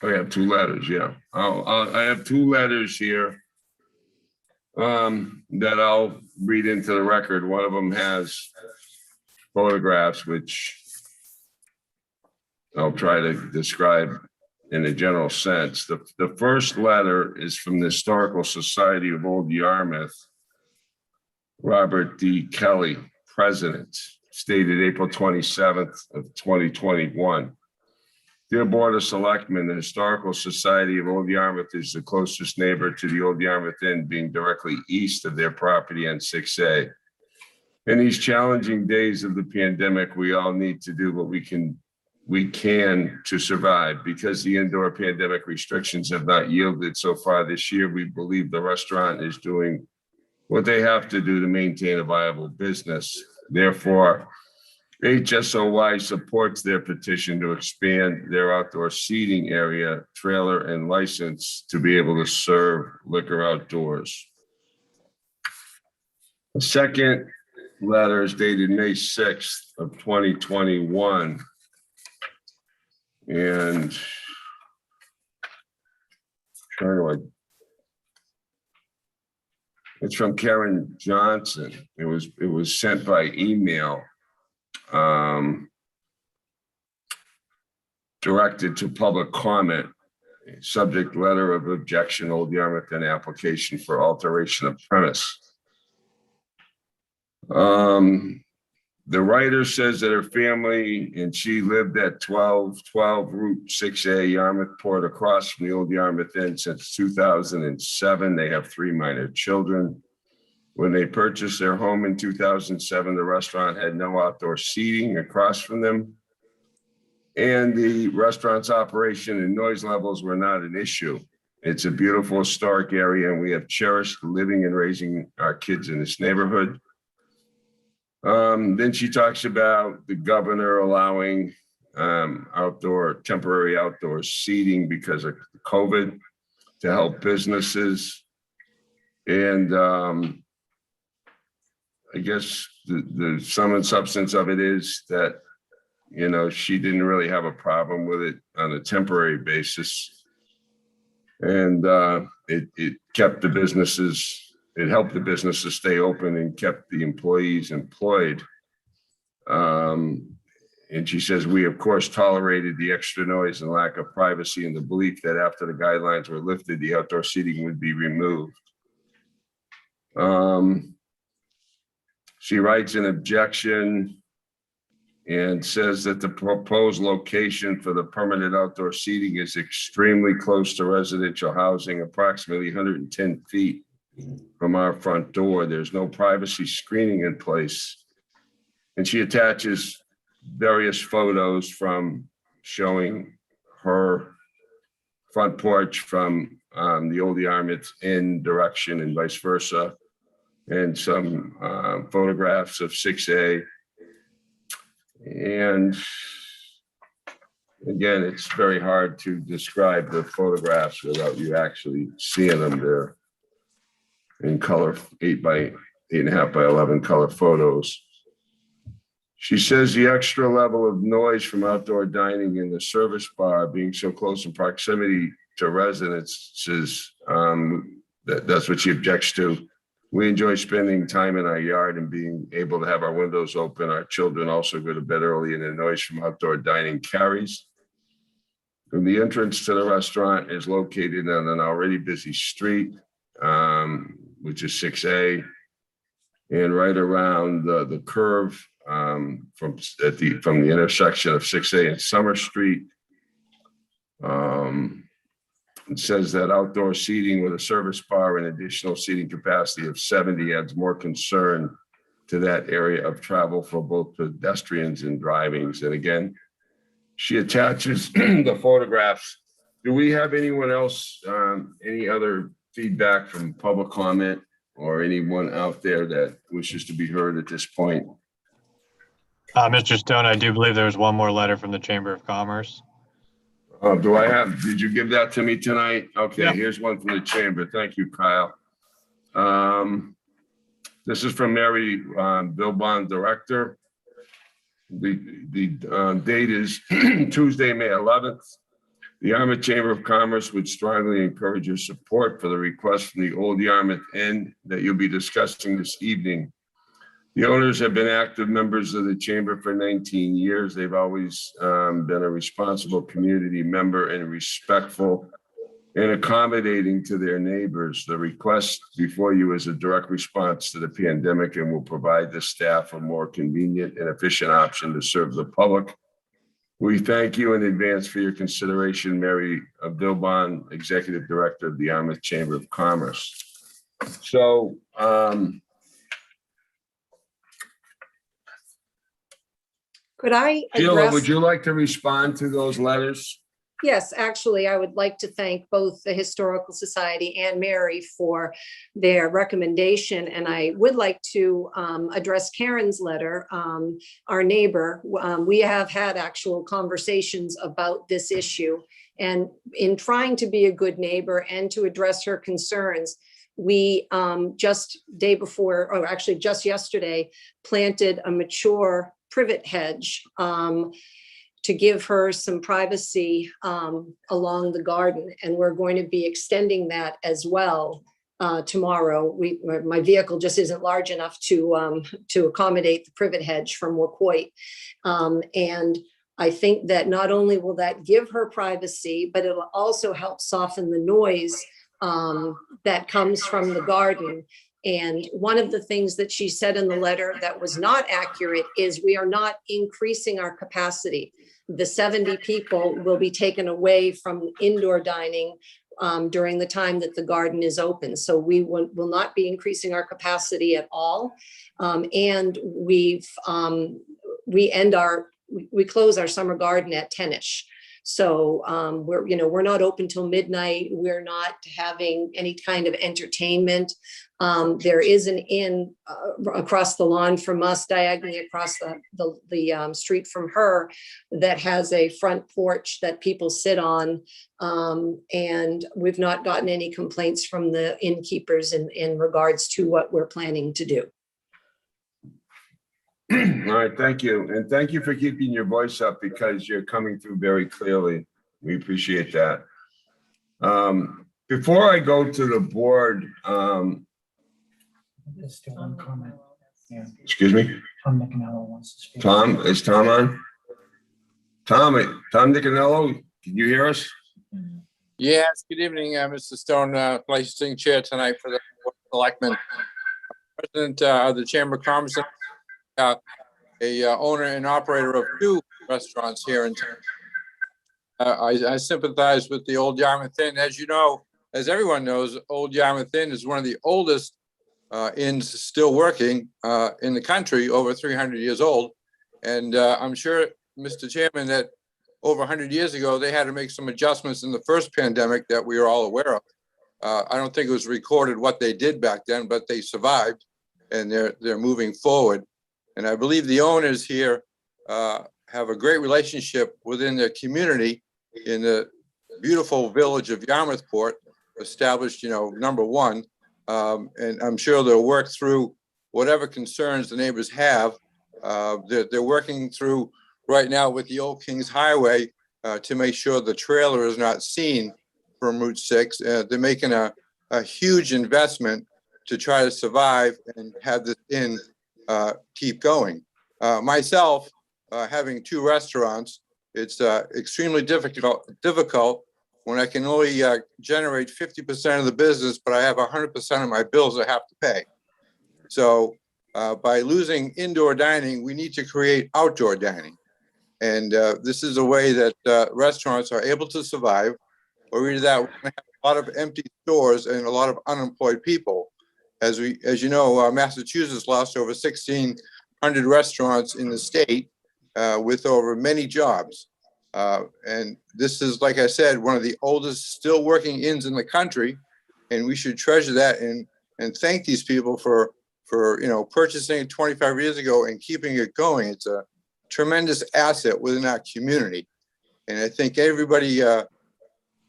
I have two letters, yeah. I have two letters here that I'll read into the record. One of them has photographs, which I'll try to describe in a general sense. The first letter is from the Historical Society of Old Yarmouth, Robert D. Kelly, President, stated April 27th of 2021. Dear Board of Selectmen, the Historical Society of Old Yarmouth is the closest neighbor to the Old Yarmouth Inn, being directly east of their property on 6A. In these challenging days of the pandemic, we all need to do what we can to survive. Because the indoor pandemic restrictions have not yielded so far this year, we believe the restaurant is doing what they have to do to maintain a viable business. Therefore, HSOY supports their petition to expand their outdoor seating area, trailer, and license to be able to serve liquor outdoors. The second letter is dated May 6th of 2021. And it's from Karen Johnson. It was sent by email, directed to public comment. Subject letter of objection, Old Yarmouth Inn application for alteration of premise. The writer says that her family and she lived at 1212 Route 6A, Yarmouthport, across from the Old Yarmouth Inn since 2007. They have 3 minor children. When they purchased their home in 2007, the restaurant had no outdoor seating across from them, and the restaurant's operation and noise levels were not an issue. It's a beautiful historic area, and we have cherished living and raising our kids in this neighborhood. Then she talks about the governor allowing temporary outdoor seating because of COVID to help businesses. And I guess the sum and substance of it is that, you know, she didn't really have a problem with it on a temporary basis. And it kept the businesses, it helped the businesses stay open and kept the employees employed. And she says, we of course tolerated the extra noise and lack of privacy in the belief that after the guidelines were lifted, the outdoor seating would be removed. She writes an objection and says that the proposed location for the permanent outdoor seating is extremely close to residential housing, approximately 110 feet from our front door. There's no privacy screening in place. And she attaches various photos from showing her front porch from the Old Yarmouth Inn direction and vice versa, and some photographs of 6A. And again, it's very hard to describe the photographs without you actually seeing them. They're in color, 8.5 by 11 color photos. She says the extra level of noise from outdoor dining in the service bar being so close in proximity to residences, that's what she objects to. We enjoy spending time in our yard and being able to have our windows open. Our children also go to bed early, and the noise from outdoor dining carries. And the entrance to the restaurant is located on an already busy street, which is 6A, and right around the curve from the intersection of 6A and Summer Street. It says that outdoor seating with a service bar and additional seating capacity of 70 adds more concern to that area of travel for both pedestrians and drivings. And again, she attaches the photographs. Do we have anyone else, any other feedback from public comment or anyone out there that wishes to be heard at this point? Mr. Stone, I do believe there was one more letter from the Chamber of Commerce. Oh, did you give that to me tonight? Okay, yeah. Here's one from the chamber. Thank you, Kyle. This is from Mary Bilbon, Director. The date is Tuesday, May 11th. The Yarmouth Chamber of Commerce would strongly encourage your support for the request from the Old Yarmouth Inn that you'll be discussing this evening. The owners have been active members of the chamber for 19 years. They've always been a responsible community member and respectful and accommodating to their neighbors. The request before you is a direct response to the pandemic and will provide the staff a more convenient and efficient option to serve the public. We thank you in advance for your consideration, Mary Abdilban, Executive Director of the Yarmouth Chamber of Commerce. So, Could I Sheila, address? would you like to respond to those letters? Yes, actually, I would like to thank both the Historical Society and Mary for their recommendation. And I would like to address Karen's letter, our neighbor. We have had actual conversations about this issue. And in trying to be a good neighbor and to address her concerns, we just day before, or actually just yesterday, planted a mature privet hedge to give her some privacy along the garden. And we're going to be extending that as well tomorrow. My vehicle just isn't large enough to accommodate the privet hedge from Wacoit. And I think that not only will that give her privacy, but it'll also help soften the noise that comes from the garden. And one of the things that she said in the letter that was not accurate is we are not increasing our capacity. The 70 people will be taken away from indoor dining during the time that the garden is open. So we will not be increasing our capacity at all. And we close our summer garden at 10ish. So we're not open till midnight. We're not having any kind of entertainment. There is an inn across the lawn from us, diagonally across the street from her, that has a front porch that people sit on. And we've not gotten any complaints from the innkeepers in regards to what we're planning to do. All right, thank you. And thank you for keeping your voice up because you're coming through very clearly. We appreciate that. Before I go to the board, There's still one comment. Yeah. excuse me, Tom Nicanello wants to speak. Tom, is Tom on? Tom Nicanello, can you hear us? Yes, good evening, Mr. Stone, licensing chair tonight for the Selectmen. President of the Chamber of Commerce, a owner and operator of 2 restaurants here in town. I sympathize with the Old Yarmouth Inn. As you know, as everyone knows, Old Yarmouth Inn is one of the oldest inns still working in the country, over 300 years old. And I'm sure, Mr. Chairman, that over 100 years ago, they had to make some adjustments in the first pandemic that we are all aware of. I don't think it was recorded what they did back then, but they survived and they're moving forward. And I believe the owners here have a great relationship within their community in the beautiful village of Yarmouthport, established, number 1. And I'm sure they'll work through whatever concerns the neighbors have. They're working through right now with the Old Kings Highway to make sure the trailer is not seen from Route 6. They're making a huge investment to try to survive and have this inn keep going. Myself, having 2 restaurants, it's extremely difficult when I can only generate 50% of the business, but I have 100% of my bills I have to pay. So by losing indoor dining, we need to create outdoor dining. And this is a way that restaurants are able to survive, or either that we're going to have a lot of empty stores and a lot of unemployed people. As you know, Massachusetts lost over 1,600 restaurants in the state with over many jobs. And this is, like I said, one of the oldest still working inns in the country. And we should treasure that and thank these people for purchasing it 25 years ago and keeping it going. It's a tremendous asset within our community. And I think everybody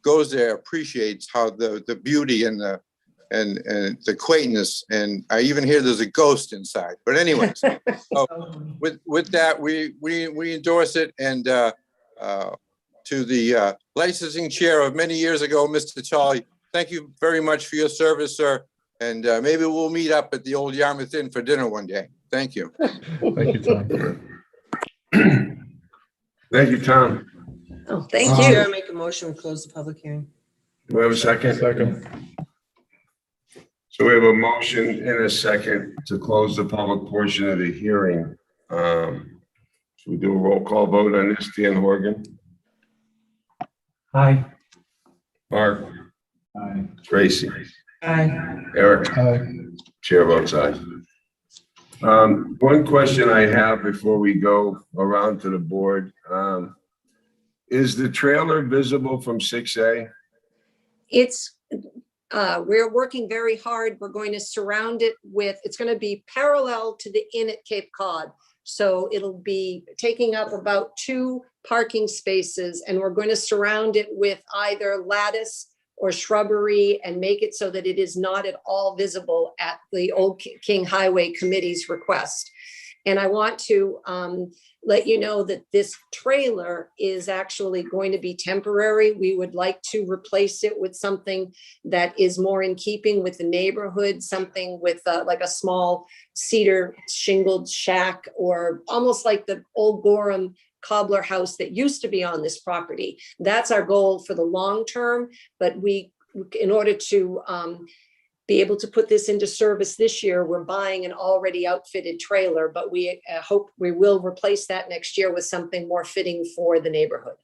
goes there, appreciates how the beauty and the quaintness, and I even hear there's a ghost inside. But anyways, so with that, we endorse it, and to the licensing chair of many years ago, Mr. Charlie. Thank you very much for your service, sir. And maybe we'll meet up at the old Yarmouth Inn for dinner one day. Thank you. Thank you, Tom. Thank you, Tom. Oh, thank Mr. Chair, I you. make a motion to close the public hearing. Do we have a second? Second. So we have a motion and a second to close the public portion of the hearing. Should we do a roll call vote on this, Dan Horgan? Aye. Mark? Aye. Tracy? Aye. Eric? Aye. Chair votes aye. One question I have before we go around to the board, is the trailer visible from 6A? It's, we're working very hard. We're going to surround it with, it's going to be parallel to the inn at Cape Cod. So it'll be taking up about 2 parking spaces, and we're going to surround it with either lattice or shrubbery and make it so that it is not at all visible at the Old King Highway Committee's request. And I want to let you know that this trailer is actually going to be temporary. We would like to replace it with something that is more in keeping with the neighborhood, something with like a small cedar shingled shack, or almost like the old Gorham cobbler house that used to be on this property. That's our goal for the long term, but in order to be able to put this into service this year, we're buying an already outfitted trailer, but we hope we will replace that next year with something more fitting for the neighborhood.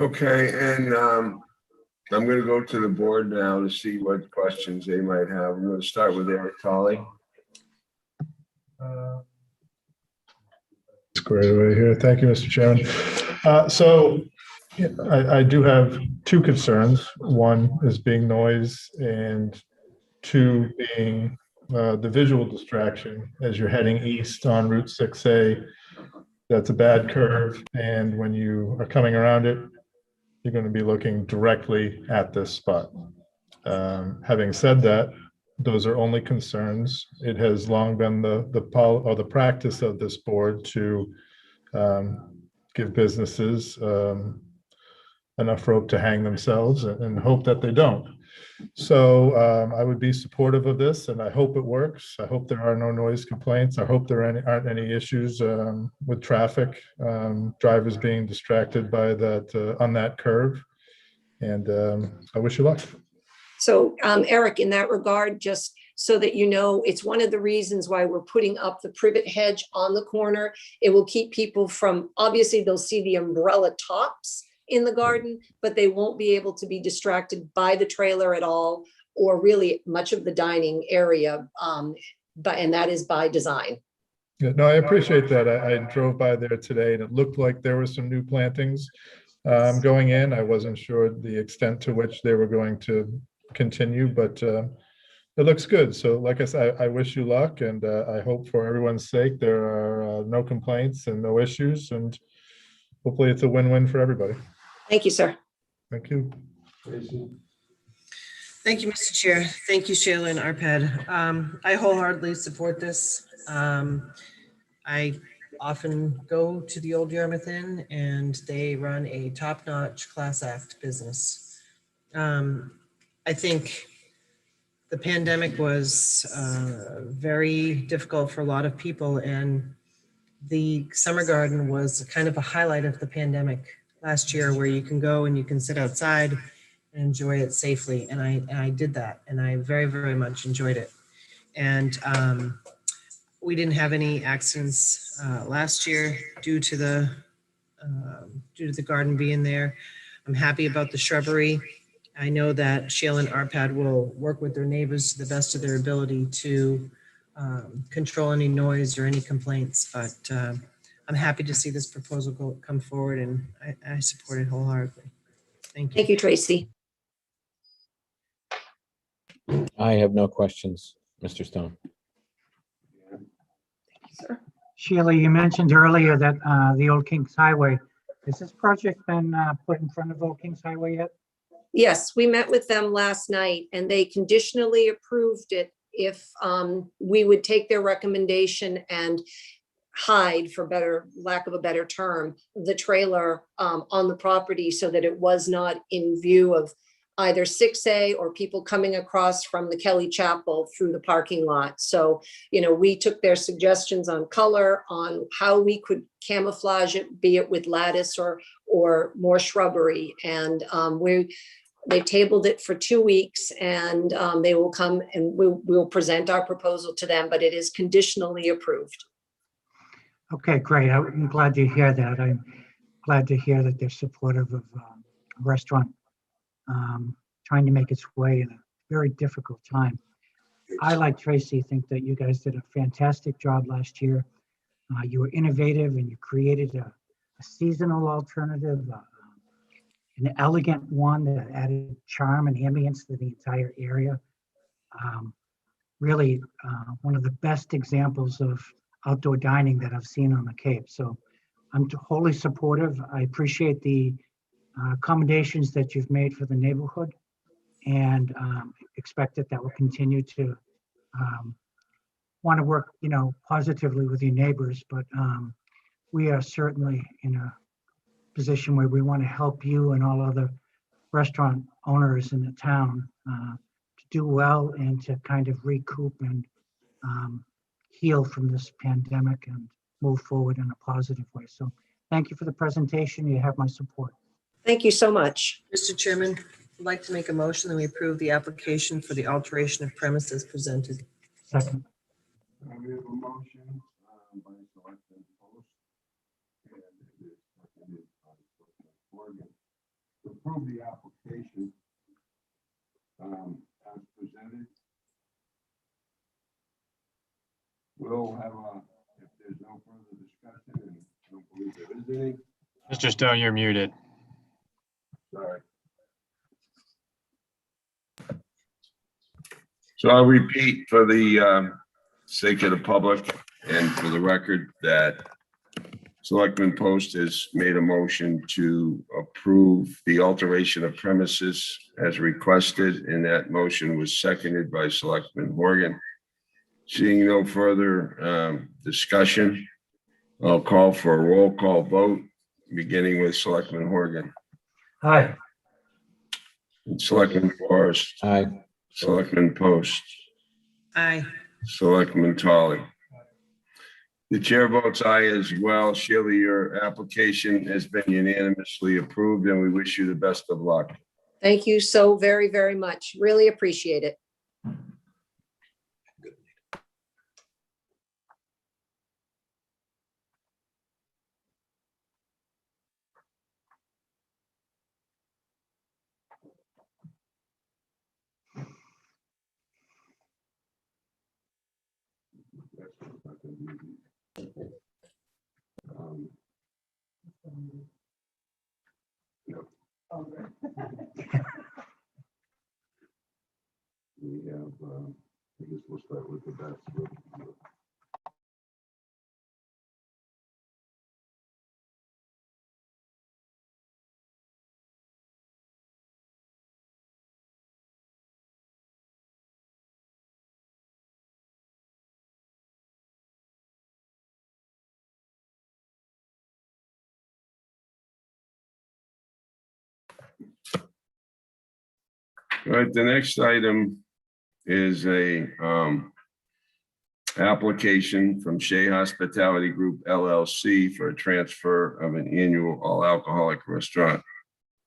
Okay, and I'm going to go to the board now to see what questions they might have. I'm going to start with Eric Tolley. Squared away here. Thank you, Mr. Chairman. So yeah, I do have 2 concerns. One is being noise, and 2 being the visual distraction as you're heading east on Route 6A. That's a bad curve, and when you are coming around it, you're going to be looking directly at this spot. Having said that, those are only concerns. It has long been the practice of this board to give businesses enough rope to hang themselves and hope that they don't. So I would be supportive of this, and I hope it works. I hope there are no noise complaints. I hope there aren't any issues with traffic, drivers being distracted by that on that curve. And I wish you luck. So Eric, in that regard, just so that you know, it's one of the reasons why we're putting up the privet hedge on the corner. It will keep people from, obviously they'll see the umbrella tops in the garden, but they won't be able to be distracted by the trailer at all, or really much of the dining area. And that is by design. Yeah, no, I appreciate that. I drove by there today, and it looked like there were some new plantings going in. I wasn't sure the extent to which they were going to continue, but it looks good. So like I said, I wish you luck, and I hope for everyone's sake there are no complaints and no issues, and hopefully it's a win-win for everybody. Thank you, sir. Thank you. Thank you, Mr. Chair. Thank you, Shayla and Arpad. I wholeheartedly support this. I often go to the old Yarmouth Inn, and they run a top-notch class act business. I think the pandemic was very difficult for a lot of people, and the summer garden was kind of a highlight of the pandemic last year, where you can go and you can sit outside and enjoy it safely. And I did that, and I very, very much enjoyed it. And we didn't have any accidents last year due to the garden being there. I'm happy about the shrubbery. I know that Shale and Arpad will work with their neighbors to the best of their ability to control any noise or any complaints, but I'm happy to see this proposal come forward, and I support it wholeheartedly. Thank you. Thank you, Tracy. I have no questions, Mr. Stone. Sheila, you mentioned earlier that the Old Kings Highway, has this project been put in front of Old Kings Highway yet? Yes, we met with them last night, and they conditionally approved it if we would take their recommendation and hide, for lack of a better term, the trailer on the property so that it was not in view of either 6A or people coming across from the Kelly Chapel through the parking lot. So, we took their suggestions on color, on how we could camouflage it, be it with lattice or more shrubbery. And they tabled it for 2 weeks, and they will come and we'll present our proposal to them, but it is conditionally approved. Okay, great. I'm glad to hear that. I'm glad to hear that they're supportive of a restaurant trying to make its way in a very difficult time. I, like Tracy, think that you guys did a fantastic job last year. You were innovative and you created a seasonal alternative, an elegant one that added charm and ambience to the entire area. Really one of the best examples of outdoor dining that I've seen on the Cape. So I'm wholly supportive. I appreciate the accommodations that you've made for the neighborhood, and expect that will continue to want to work, positively with your neighbors. But we are certainly in a position where we want to help you and all other restaurant owners in the town to do well and to kind of recoup and heal from this pandemic and move forward in a positive way. So thank you for the presentation. You have my support. Thank you so much. Mr. Chairman, I'd like to make a motion that we approve the application for the alteration of premises presented. Second. We have a motion by Selectman Post, and it is seconded by Selectman Morgan to approve the application as presented. We'll have if there's no further discussion, and I don't believe there is any. Mr. Stone, you're muted. Sorry. So I'll repeat for the sake of the public and for the record that Selectman Post has made a motion to approve the alteration of premises as requested, and that motion was seconded by Selectman Morgan. Seeing no further discussion, I'll call for a roll call vote, beginning with Selectman Horgan. Aye. Selectman Forrest. Aye. Selectman Post. Aye. Selectman Tully. The chair votes aye as well. Sheila, your application has been unanimously approved, and we wish you the best of luck. Thank you so very, very much. Really appreciate it. We have, I guess we'll start with the best. All right, the next item is a application from Shea Hospitality Group LLC for a transfer of an annual all alcoholic restaurant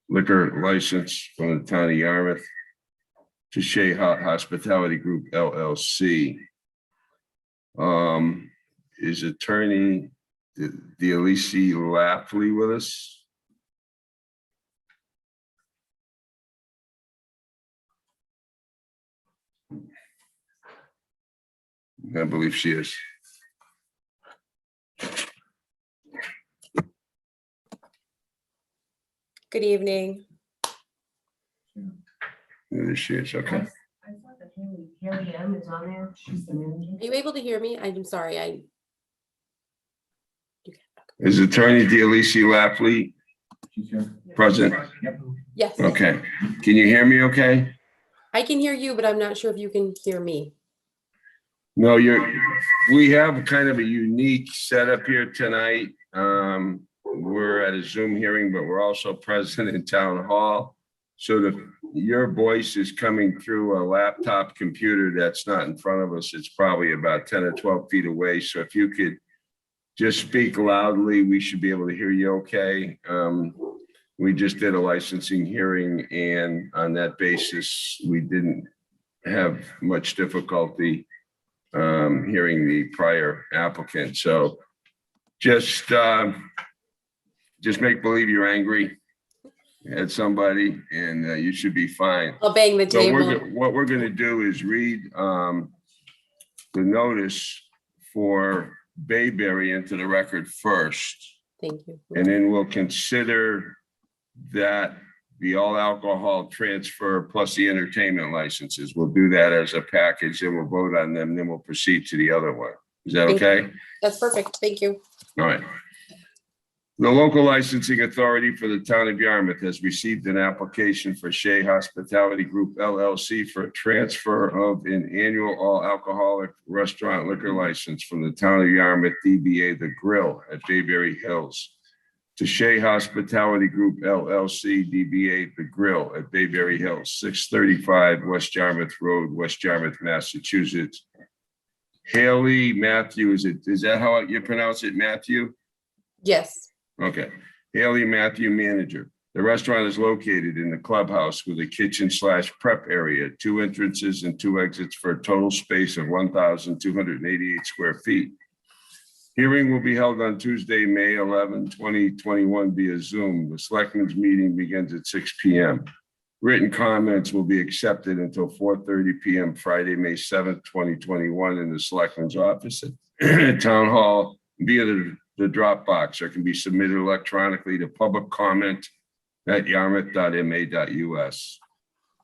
liquor license from the town of Yarmouth to Shea Hospitality Group LLC. Is attorney Delisi Lafley with us? I believe she is. Good evening. There she is, okay. I saw that Haley M is on there. She's the manager. Are you able to hear me? I'm sorry. Is attorney Delisi Lafley present? Yes. Okay. Can you hear me okay? I can hear you, but I'm not sure if you can hear me. No, we have kind of a unique setup here tonight. We're at a Zoom hearing, but we're also present in town hall. So your voice is coming through a laptop computer that's not in front of us. It's probably about 10 or 12 feet away. So if you could just speak loudly, we should be able to hear you okay. We just did a licensing hearing, and on that basis, we didn't have much difficulty hearing the prior applicant. So just make believe you're angry at somebody, and you should be fine. I'll bang the But table. what we're going to do is read the notice for Bayberry into the record first, Thank you. and then we'll consider that the all alcohol transfer plus the entertainment licenses. We'll do that as a package, and we'll vote on them, then we'll proceed to the other one. Is that Thank you. okay? That's perfect. Thank you. All right. The local licensing authority for the town of Yarmouth has received an application for Shea Hospitality Group LLC for a transfer of an annual all alcoholic restaurant liquor license from the town of Yarmouth DBA The Grill at Bayberry Hills to Shea Hospitality Group LLC DBA The Grill at Bayberry Hills, 635 West Yarmouth Road, West Yarmouth, Massachusetts. Haley Matthew, is that how you pronounce it, Matthew? Yes. Okay. Haley Matthew, manager. The restaurant is located in the clubhouse with a kitchen / prep area, 2 entrances and 2 exits for a total space of 1,288 square feet. Hearing will be held on Tuesday, May 11, 2021 via Zoom. The Selectmen's meeting begins at 6 p.m. Written comments will be accepted until 4:30 p.m. Friday, May 7th, 2021 in the Selectmen's office at Town Hall via the Dropbox, or can be submitted electronically to public comment at yarmouth.ma.us.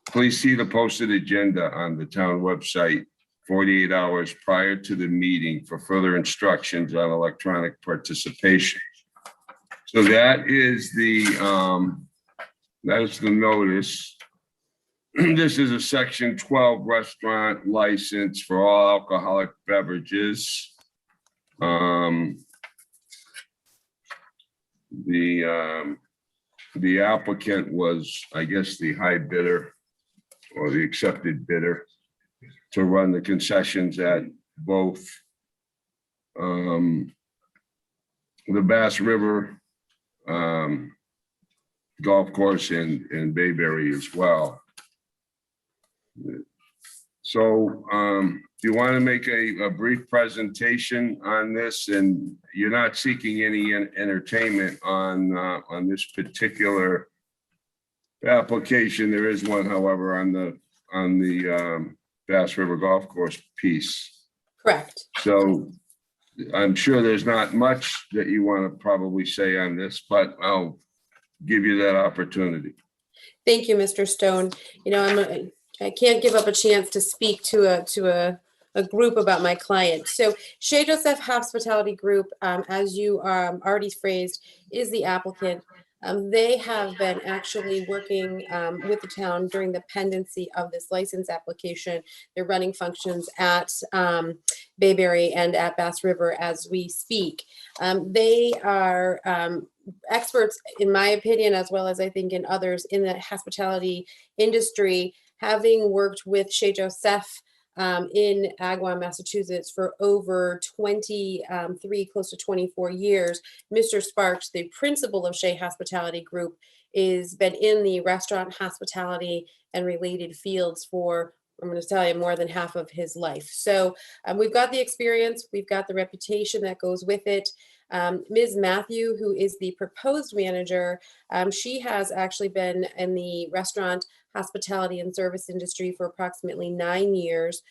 Please see the posted agenda on the town website 48 hours prior to the meeting for further instructions on electronic participation. So that is the notice. This is a Section 12 restaurant license for all alcoholic beverages. The applicant was, I guess, the high bidder or the accepted bidder to run the concessions at both the Bass River golf course and Bayberry as well. So you want to make a brief presentation on this, and you're not seeking any entertainment on this particular application. There is one, however, on the Bass River Golf Course piece. Correct. So I'm sure there's not much that you want to probably say on this, but I'll give you that opportunity. Thank you, Mr. Stone. You know, I can't give up a chance to speak to a group about my client. So Shea Joseph Hospitality Group, as you already phrased, is the applicant. They have been actually working with the town during the pendency of this license application. They're running functions at Bayberry and at Bass River as we speak. They are experts, in my opinion, as well as I think in others in the hospitality industry, having worked with Shea Joseph in Agawam, Massachusetts for over 23, close to 24 years. Mr. Sparks, the principal of Shea Hospitality Group, is been in the restaurant, hospitality, and related fields for, I'm going to tell you, more than half of his life. So we've got the experience, we've got the reputation that goes with it. Ms. Matthew, who is the proposed manager, she has actually been in the restaurant, hospitality, and service industry for approximately 9 years,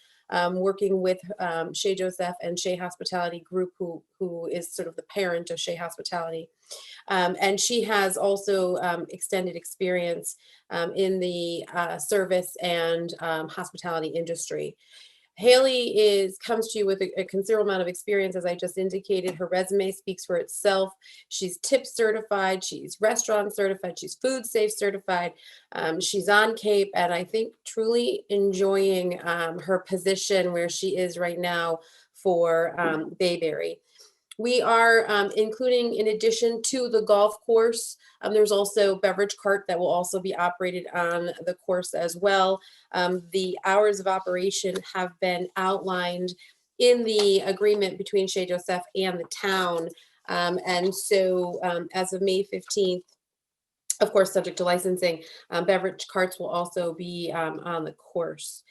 working with Shea Joseph and Shea Hospitality Group, who is sort of the parent of Shea Hospitality. And she has also extended experience in the service and hospitality industry. Haley comes to you with a considerable amount of experience, as I just indicated. Her resume speaks for itself. She's tip certified, she's restaurant certified, she's food safe certified. She's on Cape, and I think truly enjoying her position where she is right now for Bayberry. We are including, in addition to the golf course, there's also beverage cart that will also be operated on the course as well. The hours of operation have been outlined in the agreement between Shea Joseph and the town. And so as of May 15th, of course, subject to licensing, beverage carts will also be on the course.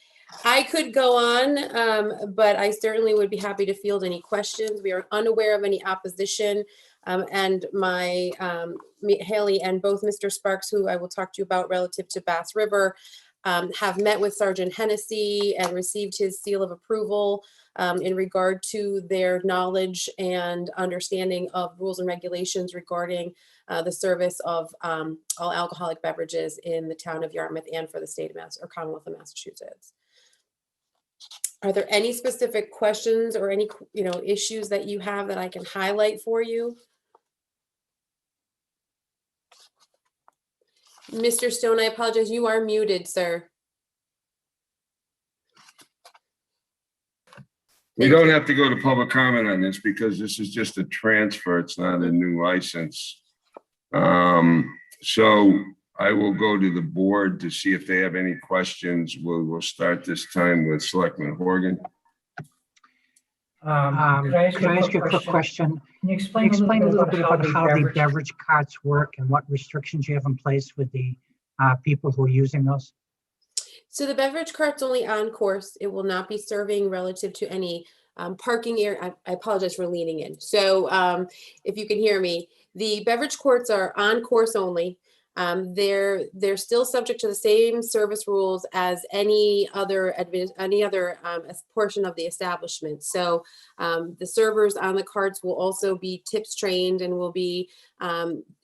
I could go on, but I certainly would be happy to field any questions. We are unaware of any opposition, and my Haley and both Mr. Sparks, who I will talk to you about relative to Bass River, have met with Sergeant Hennessy and received his seal of approval in regard to their knowledge and understanding of rules and regulations regarding the service of all alcoholic beverages in the town of Yarmouth and for the state of or Commonwealth of Massachusetts. Are there any specific questions or any issues that you have that I can highlight for you? Mr. Stone, I apologize. You are muted, sir. We don't have to go to public comment on this because this is just a transfer. It's not a new license. So I will go to the board to see if they have any questions. We'll start this time with Selectman Horgan. Could I ask you a quick question? Can you explain a little bit about how the beverage carts work and what restrictions you have in place with the people who are using those? So the beverage cart's only on course. It will not be serving relative to any parking area. I apologize for leaning in. So if you can hear me, the beverage carts are on course only. They're still subject to the same service rules as any other portion of the establishment. So the servers on the carts will also be tips trained and will be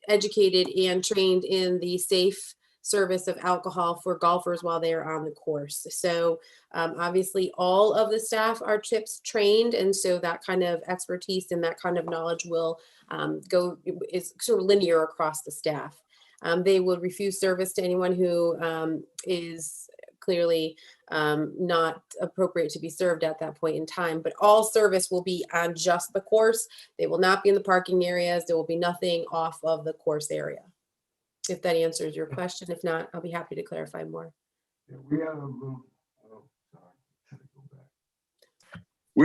educated and trained in the safe service of alcohol for golfers while they are on the course. So obviously all of the staff are tips trained, and so that kind of expertise and that kind of knowledge will is sort of linear across the staff. They will refuse service to anyone who is clearly not appropriate to be served at that point in time, but all service will be on just the course. They will not be in the parking areas. There will be nothing off of the course area. If that answers your question. If not, I'll be happy to clarify more. We had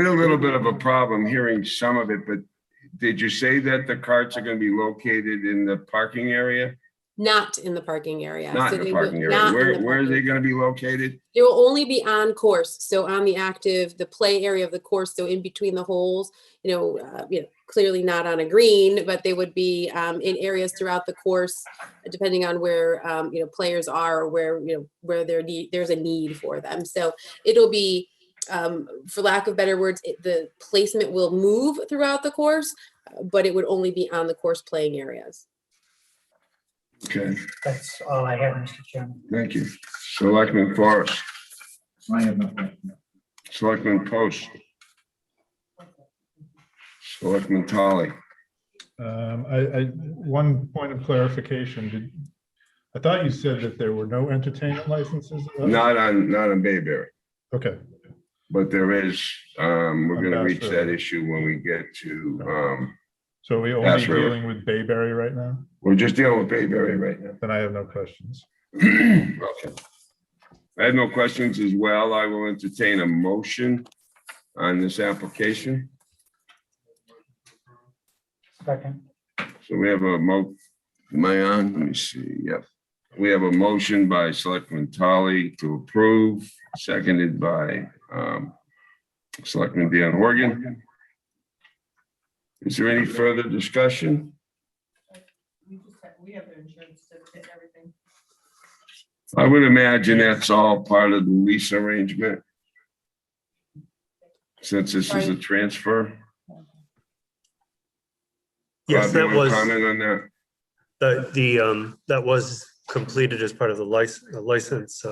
a little bit of a problem hearing some of it, but did you say that the carts are going to be located in the parking area? Not in the parking area. Not in the parking area. Where are they going to be located? They will only be on course. So on the active, the play area of the course. So in between the holes, clearly not on a green, but they would be in areas throughout the course, depending on where, players are or where there's a need for them. So it'll be, for lack of better words, the placement will move throughout the course, but it would only be on the course playing areas. Okay. That's all I have, Mr. Chairman. Thank you. Selectman Forrest. I have no question. Selectman Post. Selectman Tully. One point of clarification. I thought you said that there were no entertainment licenses? Not on Bayberry. Okay. But there is, we're going to reach that issue when we get to. So we only dealing with Bayberry right now? We're just dealing with Bayberry right now. Then I have no questions. Okay. I have no questions as well. I will entertain a motion on this application. Second. So we have a am I on? Let me see. Yep. We have a motion by Selectman Tully to approve, seconded by Selectman Dan Horgan. Is there any further discussion? We have their insurance certificate and everything. I would imagine that's all part of the lease arrangement. Since this is a transfer. Yes, Bob, you that wanna was comment on that. that was completed as part of the license.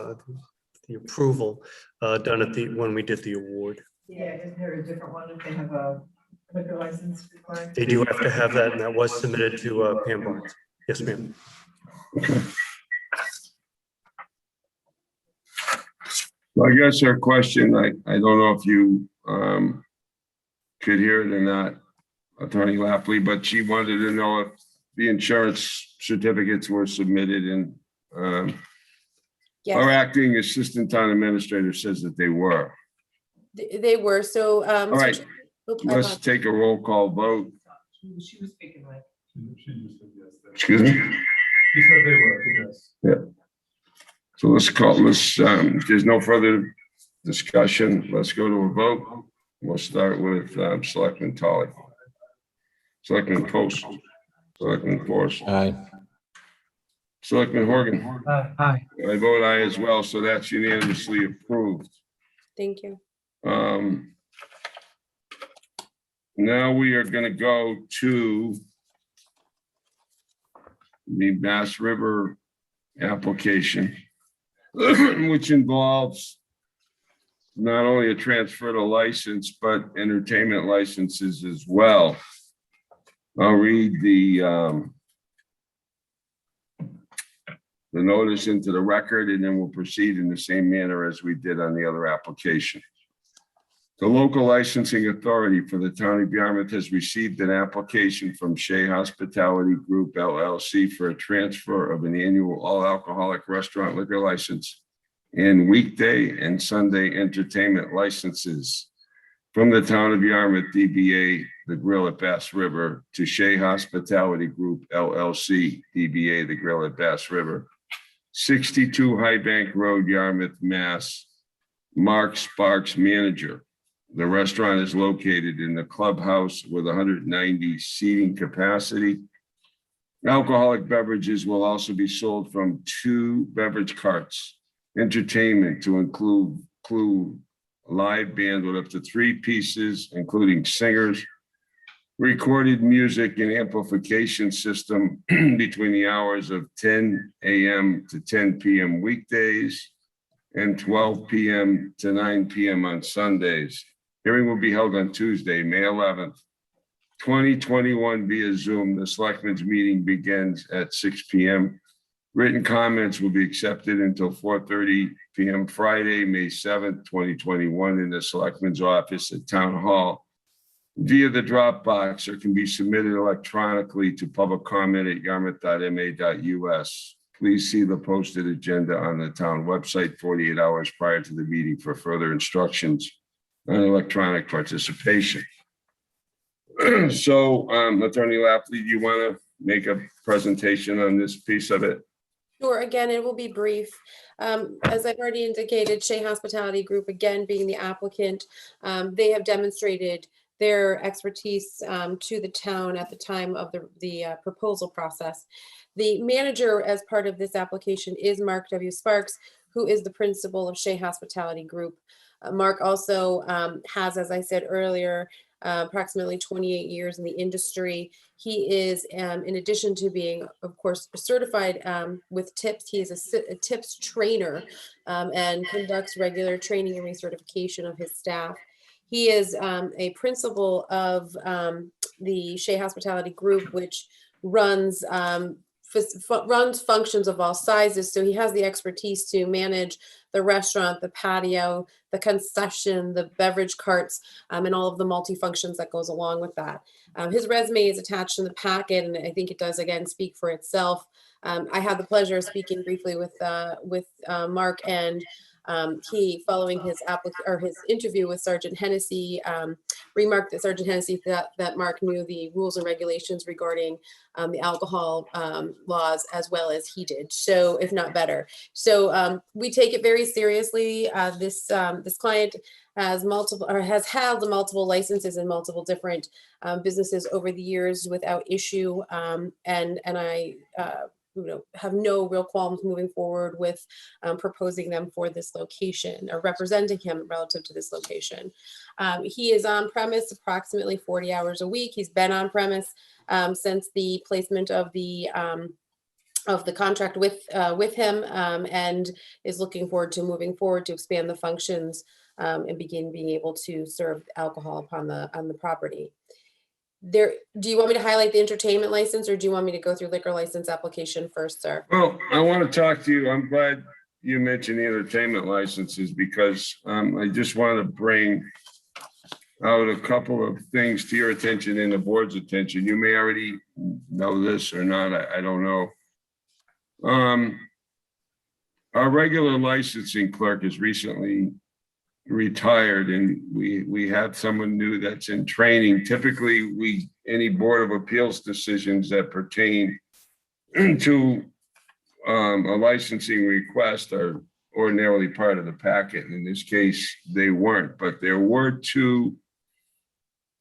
the approval done at when we did the award. Yeah, isn't there a different one if they have a liquor license required? They do have to have that, and that was submitted to Pam Barnes. Yes, ma'am. Well, I guess her question, I don't know if you could hear it or not, Attorney Lafley, but she wanted to know if the insurance certificates were submitted, and Yes. our acting assistant town administrator says that they were. They were, so. All right, Oops, I let's apologize. take a roll call vote. She was speaking like. Excuse me? He said they were, yes. Yeah. So let's there's no further discussion. Let's go to a vote. We'll start with Selectman Tully. Selectman Post. Selectman Forrest. Aye. Selectman Horgan. Aye. I vote aye as well, so that's unanimously approved. Thank you. Now we are going to go to the Bass River application, which involves not only a transfer to license, but entertainment licenses as well. I'll read the notice into the record, and then we'll proceed in the same manner as we did on the other application. The local licensing authority for the town of Yarmouth has received an application from Shea Hospitality Group LLC for a transfer of an annual all alcoholic restaurant liquor license and weekday and Sunday entertainment licenses from the town of Yarmouth, DBA The Grill at Bass River, to Shea Hospitality Group LLC, DBA The Grill at Bass River, 62 High Bank Road, Yarmouth, Mass. Mark Sparks, manager. The restaurant is located in the clubhouse with 190 seating capacity. Alcoholic beverages will also be sold from 2 beverage carts. Entertainment to include live band with up to 3 pieces, including singers, recorded music and amplification system between the hours of 10 a.m. to 10 p.m. weekdays and 12 p.m. to 9 p.m. on Sundays. Hearing will be held on Tuesday, May 11th, 2021 via Zoom. The Selectmen's meeting begins at 6 p.m. Written comments will be accepted until 4:30 p.m. Friday, May 7th, 2021 in the Selectmen's office at Town Hall via the Dropbox, or can be submitted electronically to public comment at yarmouth.ma.us. Please see the posted agenda on the town website 48 hours prior to the meeting for further instructions on electronic participation. So, Attorney Lafley, do you want to make a presentation on this piece of it? Sure, again, it will be brief. As I've already indicated, Shea Hospitality Group, again, being the applicant, they have demonstrated their expertise to the town at the time of the proposal process. The manager as part of this application is Mark W. Sparks, who is the principal of Shea Hospitality Group. Mark also has, as I said earlier, approximately 28 years in the industry. He is, in addition to being, of course, certified with TIPS, he is a TIPS trainer and conducts regular training and recertification of his staff. He is a principal of the Shea Hospitality Group, which runs functions of all sizes. So he has the expertise to manage the restaurant, the patio, the concession, the beverage carts, and all of the multi-functions that goes along with that. His resume is attached in the packet, and I think it does, again, speak for itself. I had the pleasure of speaking briefly with Mark, and he, following his interview with Sergeant Hennessy, remarked that Sergeant Hennessy thought that Mark knew the rules and regulations regarding the alcohol laws as well as he did, so if not better. So we take it very seriously. This client has held multiple licenses in multiple different businesses over the years without issue, and I have no real qualms moving forward with proposing them for this location or representing him relative to this location. He is on premise approximately 40 hours a week. He's been on premise since the placement of the the contract with him, and is looking forward to moving forward to expand the functions and begin being able to serve alcohol on the property. Do you want me to highlight the entertainment license, or do you want me to go through liquor license application first, sir? Well, I want to talk to you. I'm glad you mentioned the entertainment licenses because I just want to bring out a couple of things to your attention and the board's attention. You may already know this or not, I don't know. Our regular licensing clerk is recently retired, and we have someone new that's in training. Typically, any Board of Appeals decisions that pertain to a licensing request are ordinarily part of the packet. In this case, they weren't, but there were two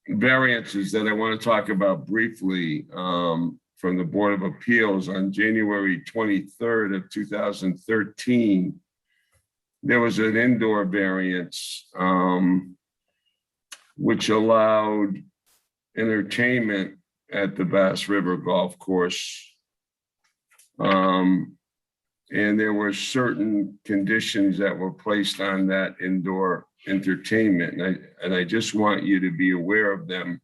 variances that I want to talk about briefly from the Board of Appeals on January 23rd of 2013. There was an indoor variance which allowed entertainment at the Bass River Golf Course. And there were certain conditions that were placed on that indoor entertainment. And I just want you to be aware of them.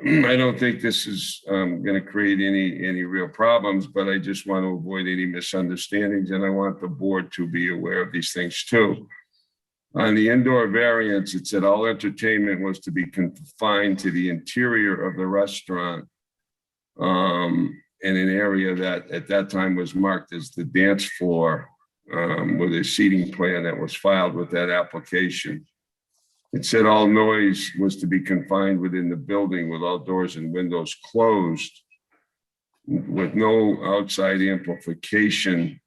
I don't think this is going to create any real problems, but I just want to avoid any misunderstandings, and I want the board to be aware of these things too. On the indoor variance, it said all entertainment was to be confined to the interior of the restaurant in an area that at that time was marked as the dance floor with a seating plan that was filed with that application. It said all noise was to be confined within the building with all doors and windows closed with no outside amplification.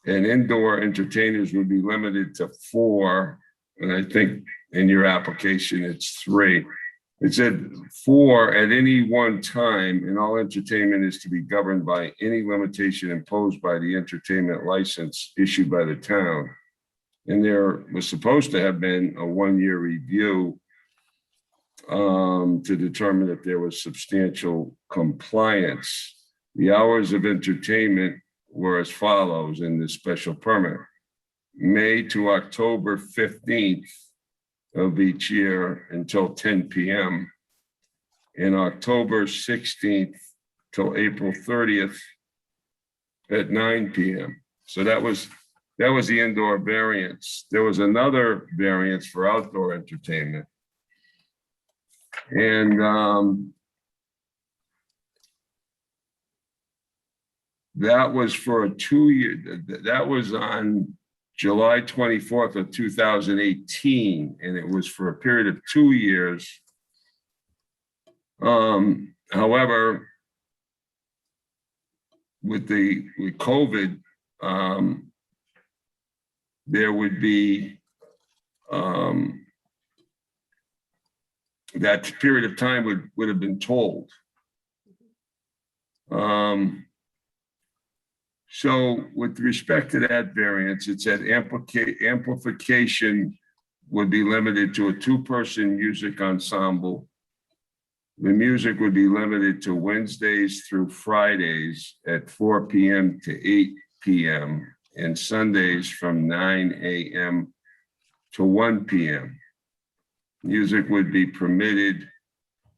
And indoor entertainers would be limited to 4. And I think in your application, it's 3. It said 4 at any one time, and all entertainment is to be governed by any limitation imposed by the entertainment license issued by the town. And there was supposed to have been a 1-year review to determine if there was substantial compliance. The hours of entertainment were as follows in this special permit: May to October 15th of each year until 10 p.m. and October 16th till April 30th at 9 p.m. So that was the indoor variance. There was another variance for outdoor entertainment. And that was for a 2-year, that was on July 24th of 2018, and it was for a period of 2 years. However, with COVID, there would be that period of time would have been told. So with respect to that variance, it said amplification would be limited to a 2-person music ensemble. The music would be limited to Wednesdays through Fridays at 4 p.m. to 8 p.m. and Sundays from 9 a.m. to 1 p.m. Music would be permitted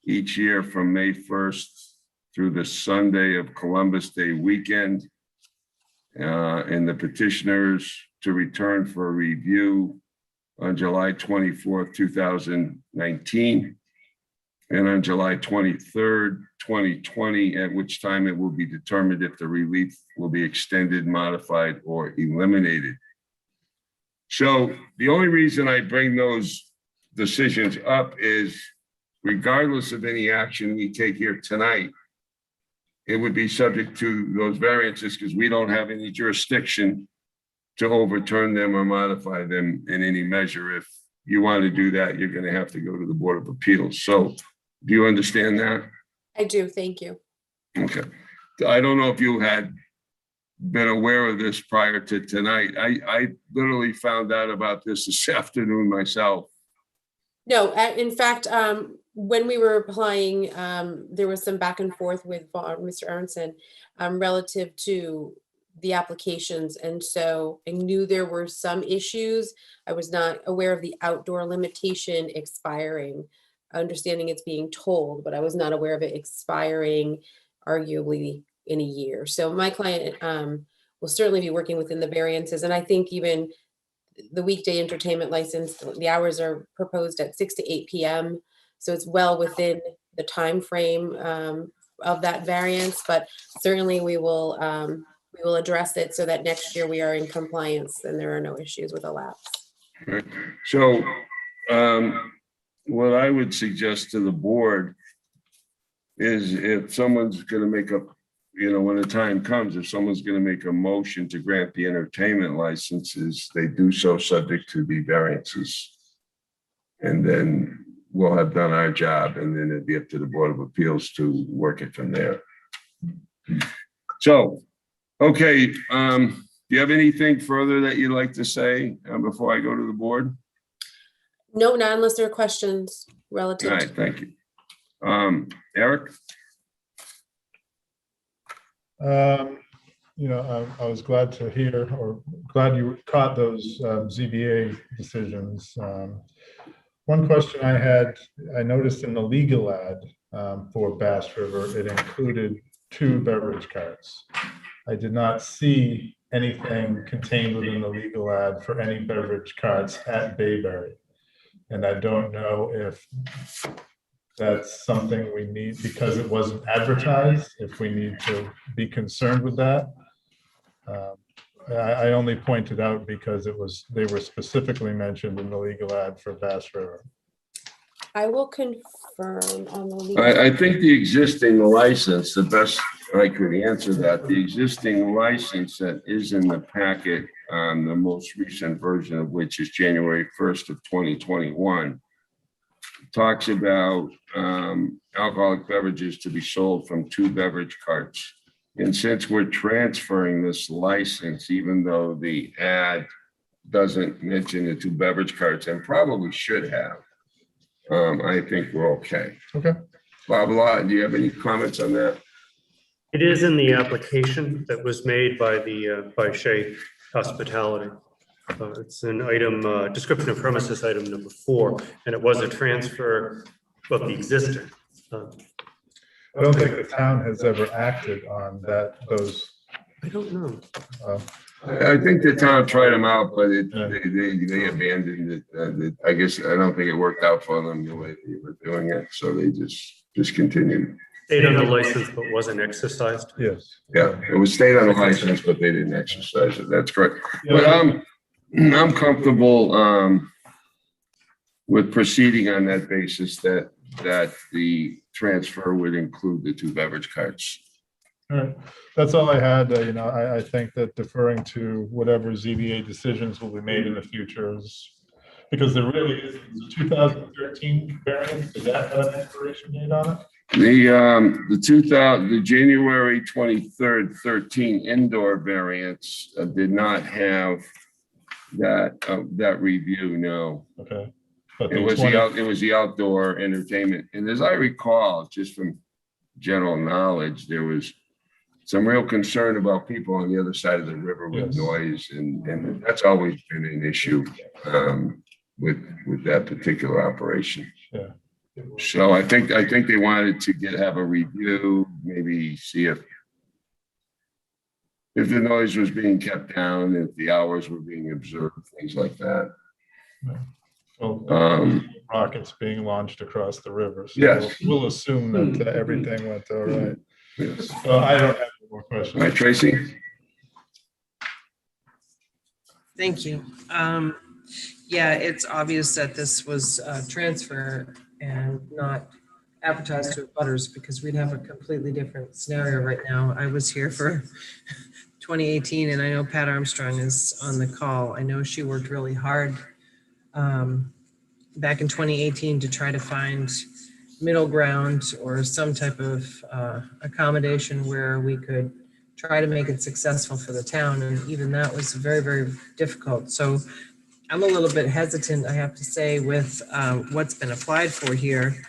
each year from May 1st through the Sunday of Columbus Day weekend, and the petitioners to return for a review on July 24th, 2019, and on July 23rd, 2020, at which time it will be determined if the relief will be extended, modified, or eliminated. So the only reason I bring those decisions up is, regardless of any action we take here tonight, it would be subject to those variances because we don't have any jurisdiction to overturn them or modify them in any measure. If you want to do that, you're going to have to go to the Board of Appeals. So do you understand that? I do, thank you. Okay. I don't know if you had been aware of this prior to tonight. I literally found out about this afternoon myself. No, in fact, when we were applying, there was some back and forth with Mr. Aronson relative to the applications. And so I knew there were some issues. I was not aware of the outdoor limitation expiring, understanding it's being told, but I was not aware of it expiring arguably in a year. So my client will certainly be working within the variances. And I think even the weekday entertainment license, the hours are proposed at 6 to 8 p.m. So it's well within the time frame of that variance, but certainly we will address it so that next year we are in compliance and there are no issues with a lapse. Right. So what I would suggest to the board is if someone's going to make up, when the time comes, if someone's going to make a motion to grant the entertainment licenses, they do so subject to the variances. And then we'll have done our job, and then it'd be up to the Board of Appeals to work it from there. So, okay, do you have anything further that you'd like to say before I go to the board? No, not unless there are questions relative. All right, thank you. Eric? I was glad to hear, or glad you caught those ZBA decisions. One question I had, I noticed in the legal ad for Bass River, it included 2 beverage carts. I did not see anything contained within the legal ad for any beverage carts at Bayberry. And I don't know if that's something we need, because it wasn't advertised, if we need to be concerned with that. I only pointed out because they were specifically mentioned in the legal ad for Bass River. I will confirm on the legal. I think the existing license, the best I could answer that, the existing license that is in the packet, the most recent version of which is January 1st of 2021, talks about alcoholic beverages to be sold from 2 beverage carts. And since we're transferring this license, even though the ad doesn't mention the 2 beverage carts, and probably should have, I think we're okay. Okay. Ballot, do you have any comments on that? It is in the application that was made by by Shea Hospitality. It's an item, description of premises item number 4, and it was a transfer of the existing. I don't think the town has ever acted on those. I don't know. I think the town tried them out, but they abandoned it. I guess, I don't think it worked out for them the way they were doing it, so they just discontinued. Stayed on the license, but wasn't exercised. Yes. Yeah, it was stayed on the license, but they didn't exercise it. That's correct. But I'm comfortable with proceeding on that basis that the transfer would include the 2 beverage carts. All right, that's all I had. I think that deferring to whatever ZBA decisions will be made in the future is, because there really is a 2013 variance. Does that have an expiration date on it? The January 23rd, 13 indoor variance did not have that review. No. Okay. But it was the outdoor entertainment, and as I recall, just from general knowledge, there was some real concern about people on the other side of the river with noise, and that's always been an issue with that particular operation. Yeah. So I think they wanted to have a review, maybe see if the noise was being kept down, if the hours were being observed, things like that. Well, rockets being launched across the river. So yes. We'll assume that everything went all right. Yes. So I don't have any more questions. All right, Tracy. Thank you. Yeah, it's obvious that this was a transfer and not advertised to butters, because we'd have a completely different scenario right now. I was here for 2018, and I know Pat Armstrong is on the call. I know she worked really hard back in 2018 to try to find middle ground or some type of accommodation where we could try to make it successful for the town. And even that was very, very difficult. So I'm a little bit hesitant, I have to say, with what's been applied for here.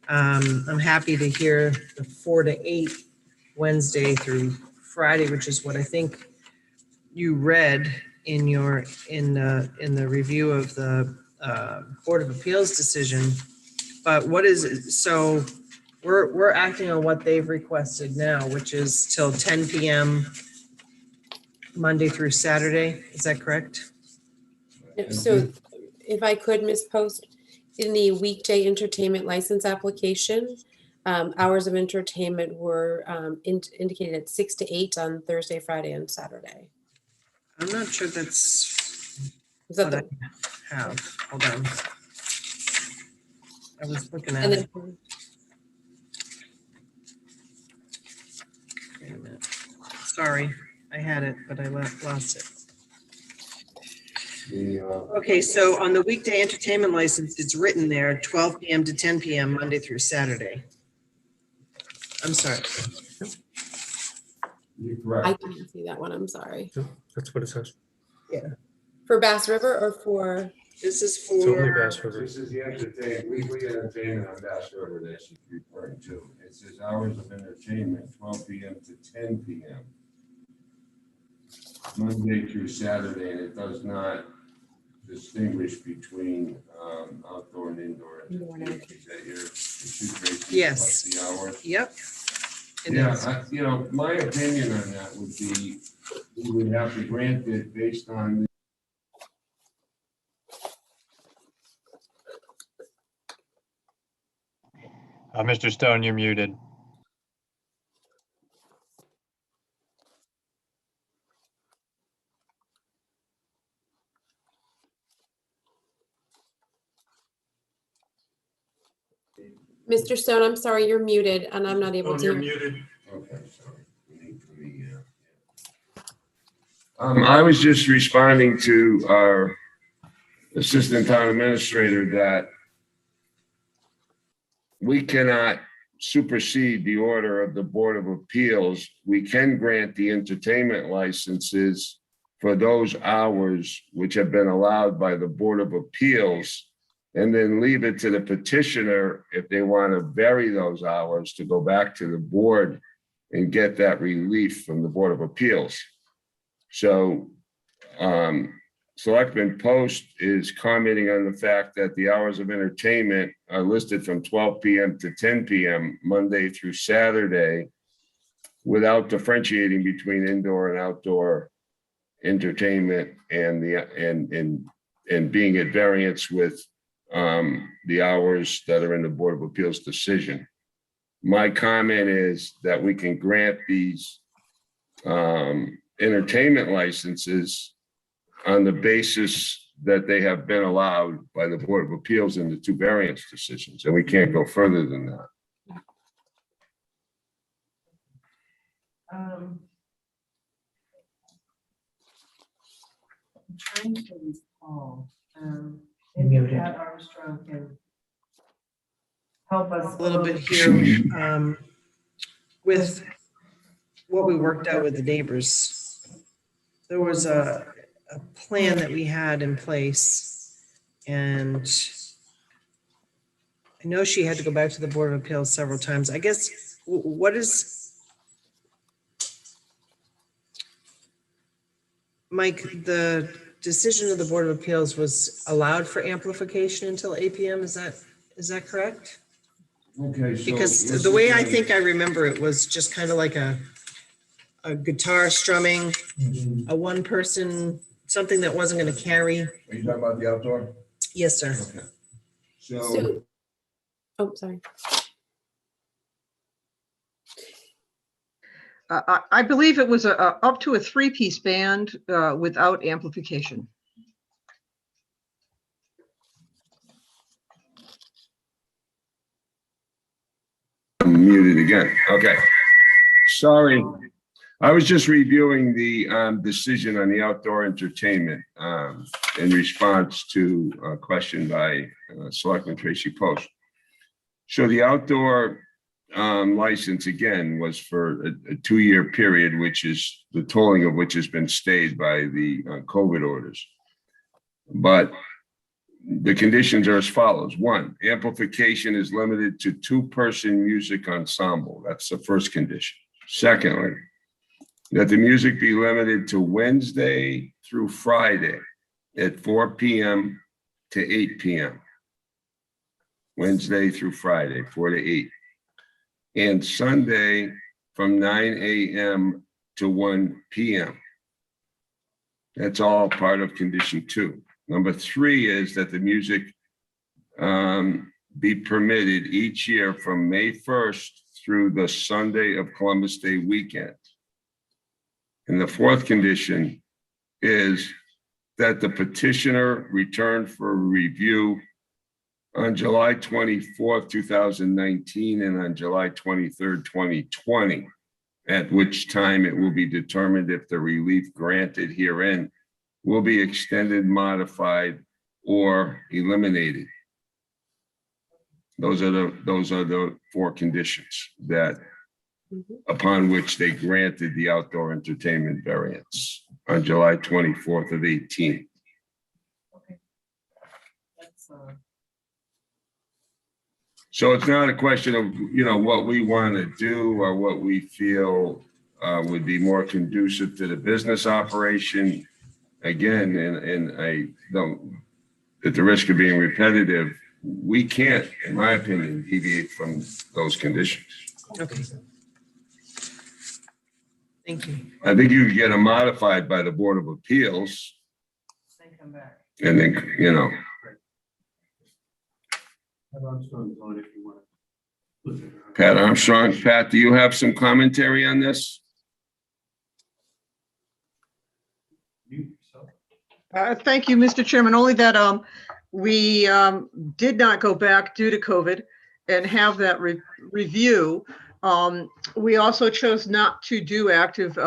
I'm happy to hear the 4 to 8 Wednesday through Friday, which is what I think you read in your, in the review of the Board of Appeals decision. But what is it? So we're acting on what they've requested now, which is till 10 p.m. Monday through Saturday. Is that correct? So if I could, Ms. Post, in the weekday entertainment license application, hours of entertainment were indicated at 6 to 8 on Thursday, Friday, and Saturday. I'm not sure that's Is that what the, I have. Hold on. I was looking at and it. then, Wait a minute. Sorry, I had it, but I lost it. Okay, so on the weekday entertainment license, it's written there 12 p.m. to 10 p.m. Monday through Saturday. I'm sorry. You're I correct. can't see that one, I'm sorry. That's what it says. Yeah, For Bass River or for, this is It's only for, Bass River. This is the weekly entertainment on Bass River that she's referring to. It says hours of entertainment, 12 p.m. to 10 p.m. Monday through Saturday, and it does not distinguish between outdoor and indoor entertainment. Is that your issue, Tracy? Yes. Plus the hours? Yep. It Yeah, is. my opinion on that would be, we would have to grant it based on Mr. Stone, you're muted. Mr. Stone, I'm sorry, you're muted and I'm not able Oh, to you're hear. muted. Okay, sorry. I was just responding to our assistant town administrator that we cannot supersede the order of the Board of Appeals. We can grant the entertainment licenses for those hours which have been allowed by the Board of Appeals, and then leave it to the petitioner if they want to vary those hours to go back to the board and get that relief from the Board of Appeals. So Selectman Post is commenting on the fact that the hours of entertainment are listed from 12 p.m. to 10 p.m. Monday through Saturday, without differentiating between indoor and outdoor entertainment and being at variance with the hours that are in the Board of Appeals decision. My comment is that we can grant these entertainment licenses on the basis that they have been allowed by the Board of Appeals in the 2 variance decisions, and we can't go further than that. I'm trying to recall. Maybe Pat Armstrong can help us a little bit here with what we worked out with the neighbors. There was a plan that we had in place, and I know she had to go back to the Board of Appeals several times. I guess, what is, Mike, the decision of the Board of Appeals was allowed for amplification until 8 p.m. Is that correct? Okay. So Because the way I think I remember it was just kind of like a guitar strumming, a one person, something that wasn't going to carry. Are you talking about the outdoor? Yes, sir. Okay. So, oh, sorry. I believe it was up to a 3-piece band without amplification. I'm muted again. Okay. Sorry. I was just reviewing the decision on the outdoor entertainment in response to a question by Selectman Tracy Post. So the outdoor license, again, was for a 2-year period, which is the tolling of which has been stayed by the COVID orders. But the conditions are as follows. 1, amplification is limited to 2-person music ensemble. That's the first condition. Secondly, that the music be limited to Wednesday through Friday at 4 p.m. to 8 p.m. Wednesday through Friday, 4 to 8. And Sunday from 9 a.m. to 1 p.m. That's all part of condition 2. Number 3 is that the music be permitted each year from May 1st through the Sunday of Columbus Day weekend. And the 4th condition is that the petitioner return for review on July 24th, 2019, and on July 23rd, 2020, at which time it will be determined if the relief granted herein will be extended, modified, or eliminated. Those are the 4 conditions that upon which they granted the outdoor entertainment variance on July 24th of 18. So it's not a question of, what we want to do or what we feel would be more conducive to the business operation. Again, and I don't, at the risk of being repetitive, we can't, in my opinion, deviate from those conditions. Okay. Thank you. I think you could get them modified by the Board of Appeals. And then, Pat Armstrong. Pat, do you have some commentary on this? Thank you, Mr. Chairman. Only that we did not go back due to COVID and have that review. We also chose not to do active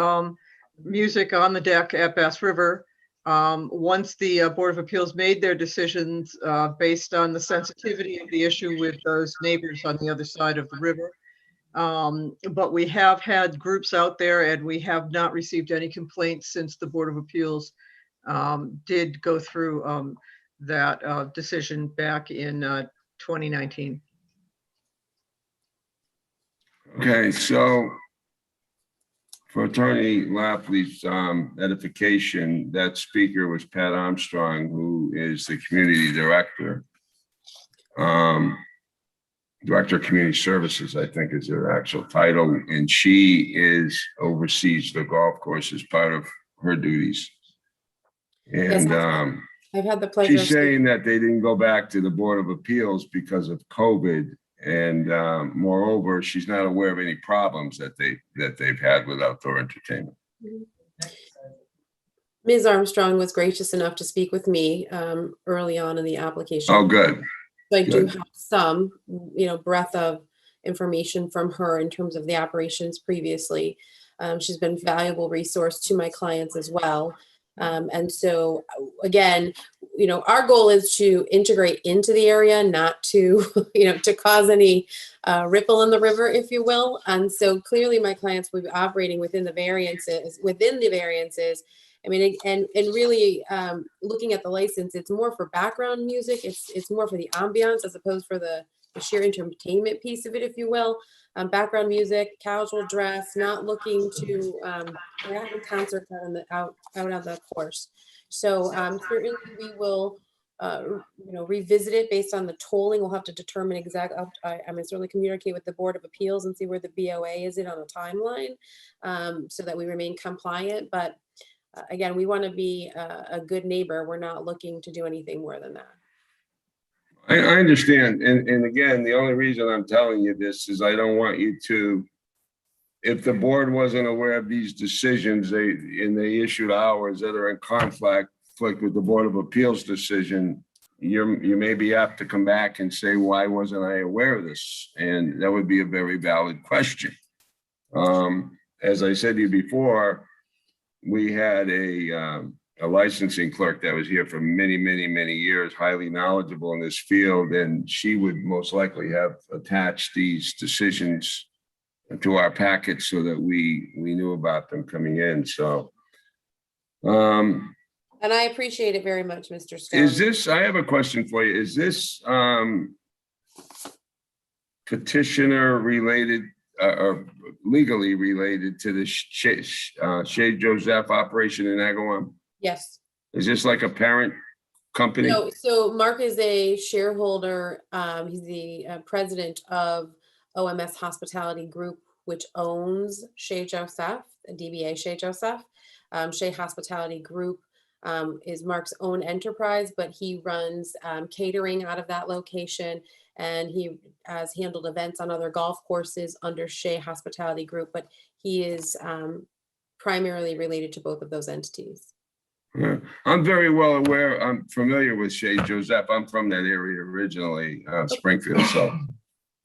music on the deck at Bass River. Once the Board of Appeals made their decisions based on the sensitivity of the issue with those neighbors on the other side of the river. But we have had groups out there and we have not received any complaints since the Board of Appeals did go through that decision back in 2019. Okay, so for Attorney Lafley's edification, that speaker was Pat Armstrong, who is the community director. Director of Community Services, I think is her actual title, and she oversees the golf course as part of her duties. And I've had the pleasure. she's saying that they didn't go back to the Board of Appeals because of COVID. And moreover, she's not aware of any problems that they've had with outdoor entertainment. Ms. Armstrong was gracious enough to speak with me early on in the application. Oh, good. So I do have some, breadth of information from her in terms of the operations previously. She's been a valuable resource to my clients as well. And so again, our goal is to integrate into the area, not to, to cause any ripple in the river, if you will. And so clearly my clients will be operating within the variances. I mean, and really looking at the license, it's more for background music. It's more for the ambiance as opposed for the sheer entertainment piece of it, if you will. Background music, casual dress, not looking to have a concert out on the course. So certainly we will, revisit it based on the tolling. We'll have to determine exactly. I mean, certainly communicate with the Board of Appeals and see where the BOA is on a timeline, so that we remain compliant. But again, we want to be a good neighbor. We're not looking to do anything more than that. I understand. And again, the only reason I'm telling you this is I don't want you to, if the board wasn't aware of these decisions, they issued hours that are in conflict with the Board of Appeals decision, you may be apt to come back and say, why wasn't I aware of this? And that would be a very valid question. As I said to you before, we had a licensing clerk that was here for many, many, many years, highly knowledgeable in this field, and she would most likely have attached these decisions to our packets so that we knew about them coming in. So And I appreciate it very much, Mr. Stone. Is this, I have a question for you. Is this petitioner related or legally related to the Shea Joseph operation in Agawam? Yes. Is this like a parent company? No, so Mark is a shareholder. He's the president of OMS Hospitality Group, which owns Shea Joseph, DBA Shea Joseph. Shea Hospitality Group is Mark's own enterprise, but he runs catering out of that location, and he has handled events on other golf courses under Shea Hospitality Group, but he is primarily related to both of those entities. Yeah. I'm very well aware. I'm familiar with Shea Joseph. I'm from that area originally, Springfield. So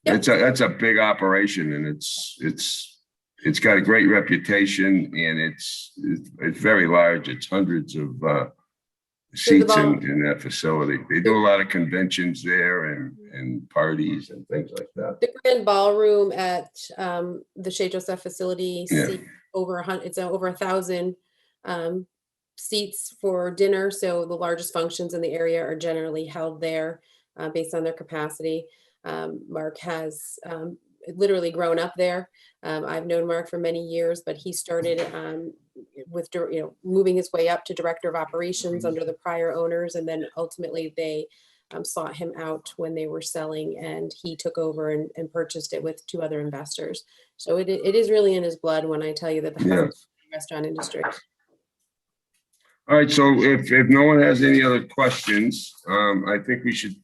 that's a big operation, and it's got a great reputation, and it's very large. It's hundreds of seats in that facility. They do a lot of conventions there and parties and things like that. The grand ballroom at the Shea Joseph facility, seats over it's over 1,000 seats for dinner. So the largest functions in the area are generally held there based on their capacity. Mark has literally grown up there. I've known Mark for many years, but he started with, moving his way up to director of operations under the prior owners. And then ultimately they sought him out when they were selling, and he took over and purchased it with 2 other investors. So it is really in his blood when I tell you that the restaurant industry. All right, so if no one has any other questions, I think we should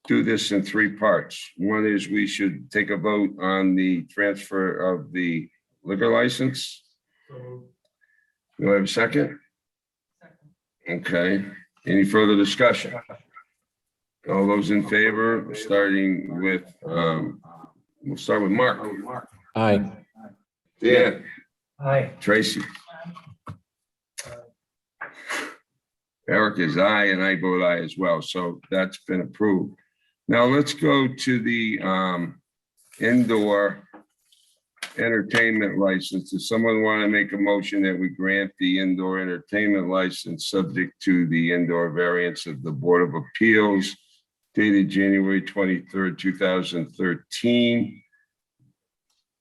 do this in 3 parts. One is we should take a vote on the transfer of the liquor license. Do I have a second? Okay, any further discussion? All those in favor, starting with, we'll start with Mark. Aye. Dan. Aye. Tracy. Eric is aye, and I vote aye as well. So that's been approved. Now let's go to the indoor entertainment license. Does someone want to make a motion that we grant the indoor entertainment license subject to the indoor variance of the Board of Appeals dated January 23rd, 2013,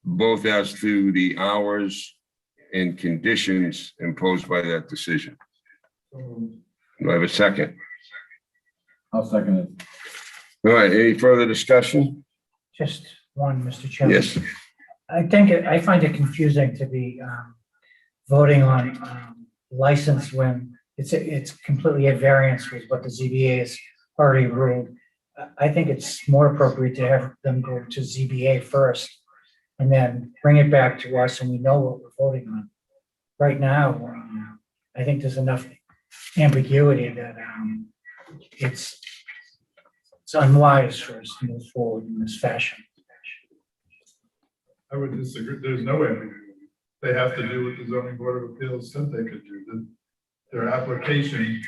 both as to the hours and conditions imposed by that decision? Do I have a second? I'll second it. All right, any further discussion? Just one, Mr. Chairman. Yes. I find it confusing to be voting on license when it's completely at variance with what the ZBA has already ruled. I think it's more appropriate to have them go to ZBA first and then bring it back to us, and we know what we're voting on. Right now, I think there's enough ambiguity that it's unwise for us to move forward in this fashion. I would disagree. There's no ambiguity. They have to do what the zoning board of appeals said they could do. Their application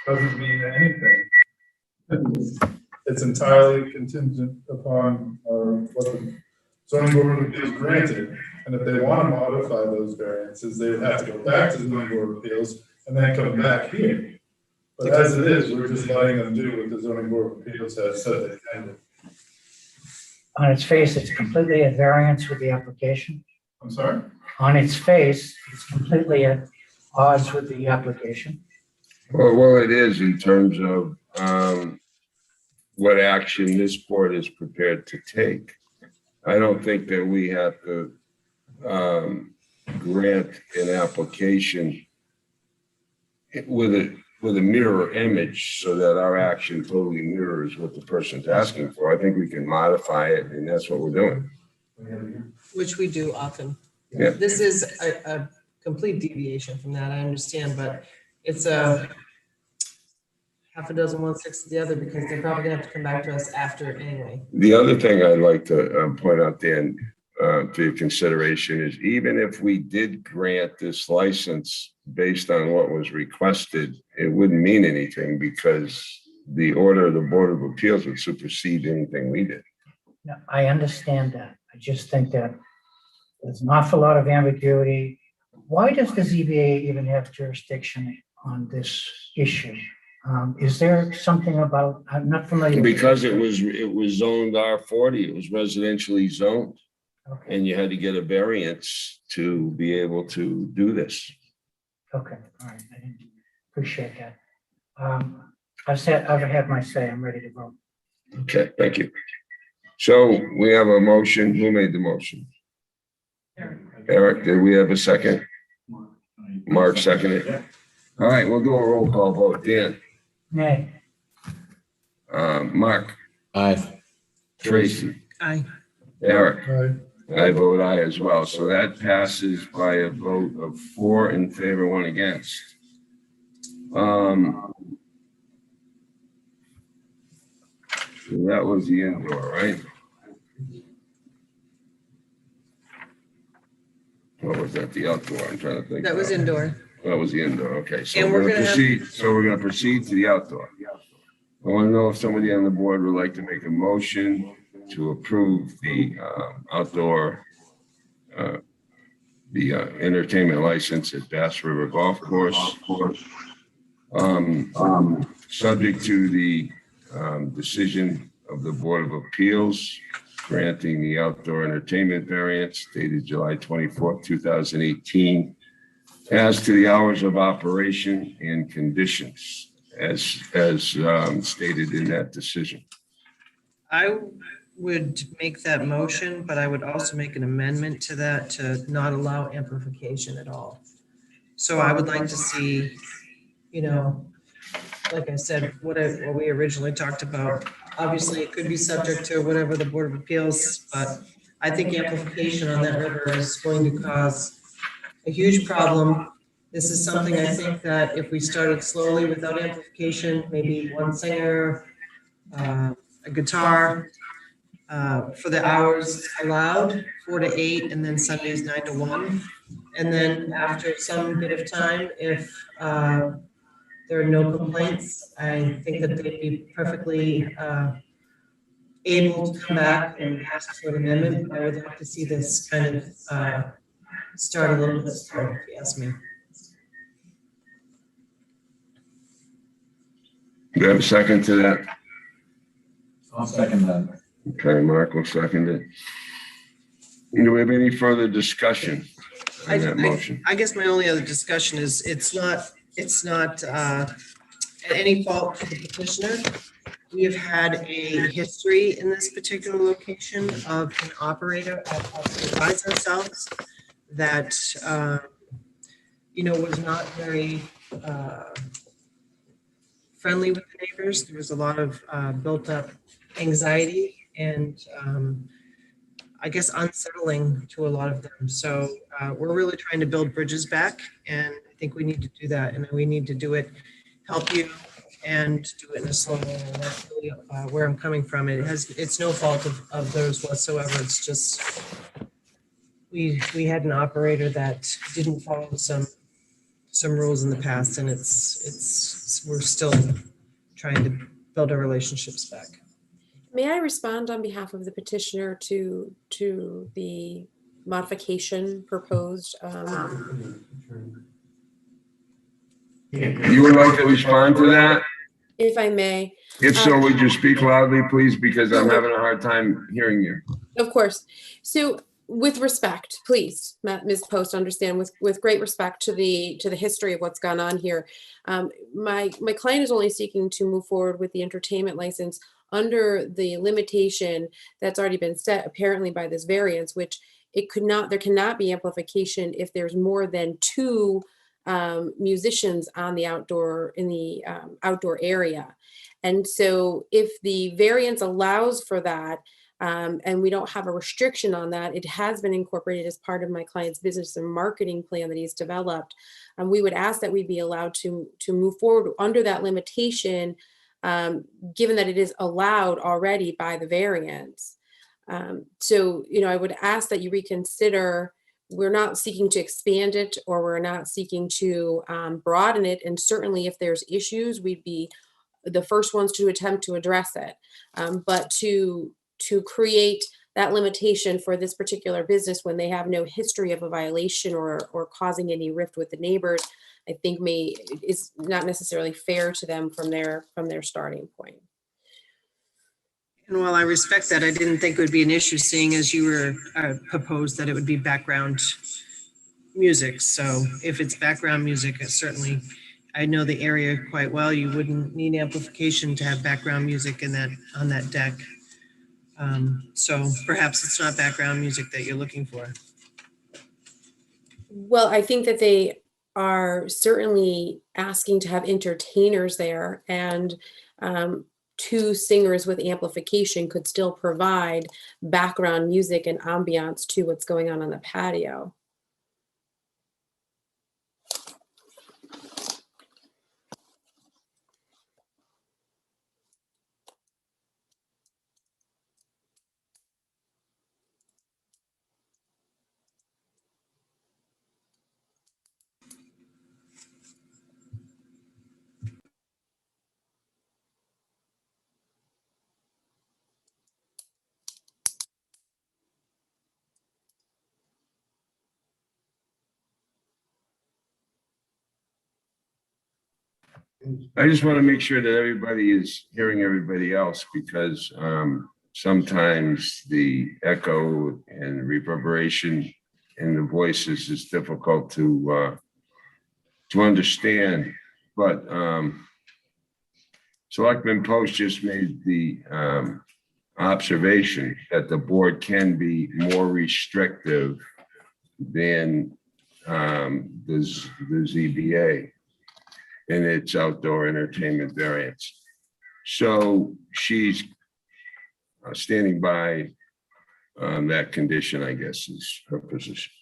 doesn't mean anything. It's entirely contingent upon what the zoning board of appeals granted. And if they want to modify those variances, they would have to go back to the zoning board of appeals and then come back here. But as it is, we're just letting them do what the zoning board of appeals has said they can do. On its face, it's completely at variance with the application. I'm sorry? On its face, it's completely at odds with the application. Well, it is in terms of what action this board is prepared to take. I don't think that we have to grant an application with a mirror image so that our action totally mirrors what the person's asking for. I think we can modify it, and that's what we're doing. Which we do often. Yeah. This is a complete deviation from that, I understand, but it's a half a dozen, 1/6 of the other, because they're probably gonna have to come back to us after anyway. The other thing I'd like to point out, Dan, to your consideration is even if we did grant this license based on what was requested, it wouldn't mean anything because the order of the Board of Appeals would supersede anything we did. No, I understand that. I just think that there's an awful lot of ambiguity. Why does the ZBA even have jurisdiction on this issue. Is there something about, I'm not familiar. Because it was zoned R40, it was residentially zoned. Okay, And you had to get a variance to be able to do this. okay, all right, I didn't appreciate that. I've had my say, I'm ready to vote. Okay, thank you. So we have a motion. Who made the motion? Eric, did we have a second? Mark seconded. All right, we'll do a roll call vote. Dan? Nay. Mark? Aye. Tracy? Aye. Eric? Aye. I vote aye as well. So that passes by a vote of 4 in favor, 1 against. So that was the indoor, right? What was that? The outdoor? I'm trying to think. That was indoor. That was the indoor. Okay, so And we're we're gonna gonna have- proceed. So we're gonna proceed to the outdoor. I want to know if somebody on the board would like to make a motion to approve the outdoor entertainment license at Bass River Golf Course. Subject to the decision of the Board of Appeals granting the outdoor entertainment variance dated July 24th, 2018, as to the hours of operation and conditions as stated in that decision. I would make that motion, but I would also make an amendment to that to not allow amplification at all. So I would like to see, you know, like I said, what we originally talked about. Obviously, it could be subject to whatever the Board of Appeals, but I think amplification on that river is going to cause a huge problem. This is something I think that if we started slowly without amplification, maybe one singer, a guitar, for the hours allowed, 4 to 8, and then Sundays 9 to 1. And then after some bit of time, if there are no complaints, I think that they'd be perfectly able to come back and ask for an amendment. I would like to see this kind of start a little bit slow, if you ask me. Do you have a second to that? I'll second that. Okay, Mark will second it. Do we have any further discussion on that motion? I guess my only other discussion is it's not at any fault of the petitioner. We have had a history in this particular location of an operator at Beverages ourselves that was not very friendly with the neighbors. There was a lot of built up anxiety and I guess unsettling to a lot of them. So we're really trying to build bridges back, and I think we need to do that, and we need to do it, help you, and do it in a slow way. And that's really where I'm coming from. It's no fault of theirs whatsoever. It's just we had an operator that didn't follow some rules in the past, and we're still trying to build our relationships back. May I respond on behalf of the petitioner to the modification proposed? You would like to respond to that? If I may. If so, would you speak loudly, please, because I'm having a hard time hearing you. Of course. So with respect, please, Ms. Post, understand with great respect to the history of what's gone on here. My client is only seeking to move forward with the entertainment license under the limitation that's already been set apparently by this variance, which there cannot be amplification if there's more than 2 musicians on the outdoor area. And so if the variance allows for that, and we don't have a restriction on that, it has been incorporated as part of my client's business and marketing plan that he's developed. We would ask that we be allowed to move forward under that limitation, given that it is allowed already by the variance. So, I would ask that you reconsider. We're not seeking to expand it, or we're not seeking to broaden it. And certainly if there's issues, we'd be the first ones to attempt to address it. But to create that limitation for this particular business when they have no history of a violation or causing any rift with the neighbors, I think is not necessarily fair to them from their starting point. And while I respect that, I didn't think it would be an issue, seeing as you were proposed that it would be background music. So if it's background music, certainly, I know the area quite well. You wouldn't need amplification to have background music on that deck. So perhaps it's not background music that you're looking for. Well, I think that they are certainly asking to have entertainers there, and 2 singers with amplification could still provide background music and ambiance to what's going on the patio. I just want to make sure that everybody is hearing everybody else, because sometimes the echo and reverberation in the voices is difficult to understand. But Selectman Post just made the observation that the board can be more restrictive than the ZBA in its outdoor entertainment variance. So she's standing by that condition, I guess, is her position.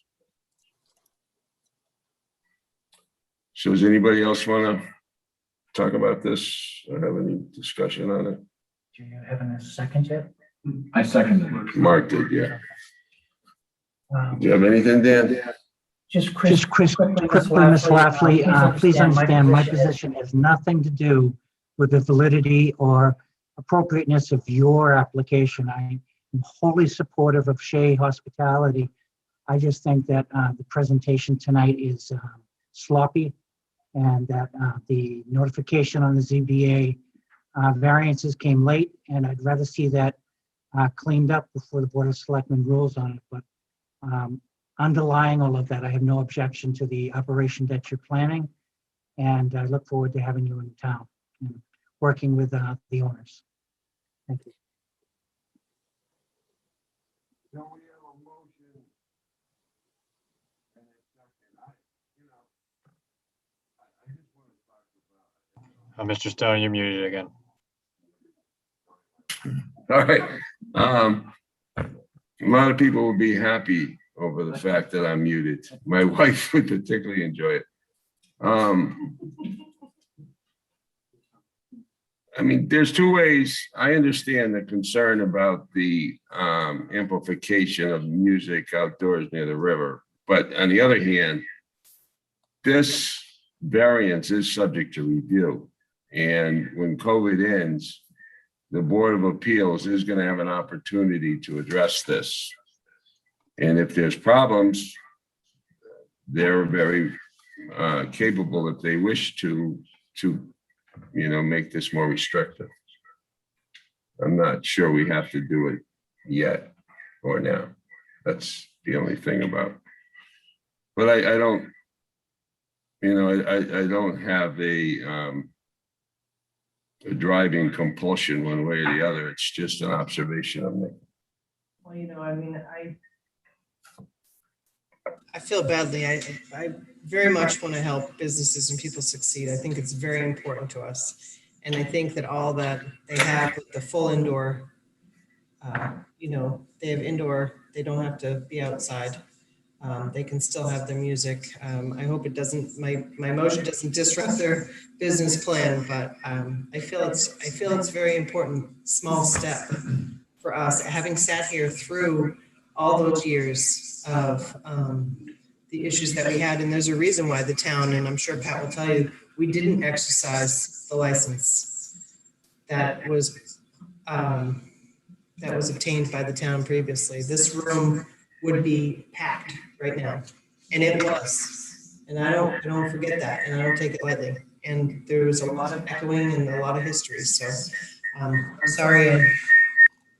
So does anybody else want to talk about this or have any discussion on it? Do you have a second yet? I second it. Mark did, yeah. Do you have anything, Dan? Just quickly, Ms. Lafley, please understand my position has nothing to do with the validity or appropriateness of your application. I am wholly supportive of Shea Hospitality. I just think that the presentation tonight is sloppy, and that the notification on the ZBA variances came late, and I'd rather see that cleaned up before the Board of Selectmen rules on it. But underlying all of that, I have no objection to the operation that you're planning, and I look forward to having you in town and working with the owners. Thank you. Mr. Stone, you're muted again. All right. A lot of people will be happy over the fact that I'm muted. My wife would particularly enjoy it. I mean, there's 2 ways. I understand the concern about the amplification of music outdoors near the river. But on the other hand, this variance is subject to review. And when COVID ends, the Board of Appeals is going to have an opportunity to address this. And if there's problems, they're very capable, if they wish to make this more restrictive. I'm not sure we have to do it yet or now. That's the only thing about it. But I don't, I don't have a driving compulsion one way or the other. It's just an observation I'm making. Well, I mean, I feel badly. I very much want to help businesses and people succeed. I think it's very important to us. And I think that all that they have with the full indoor, they have indoor, they don't have to be outside. They can still have their music. I hope it doesn't, my motion doesn't disrupt their business plan, but I feel it's very important, small step for us, having sat here through all those years of the issues that we had. And there's a reason why the town, and I'm sure Pat will tell you, we didn't exercise the license that was obtained by the town previously. This room would be packed right now, and it was. And I don't forget that, and I don't take it lightly. And there was a lot of echoing and a lot of history, so I'm sorry.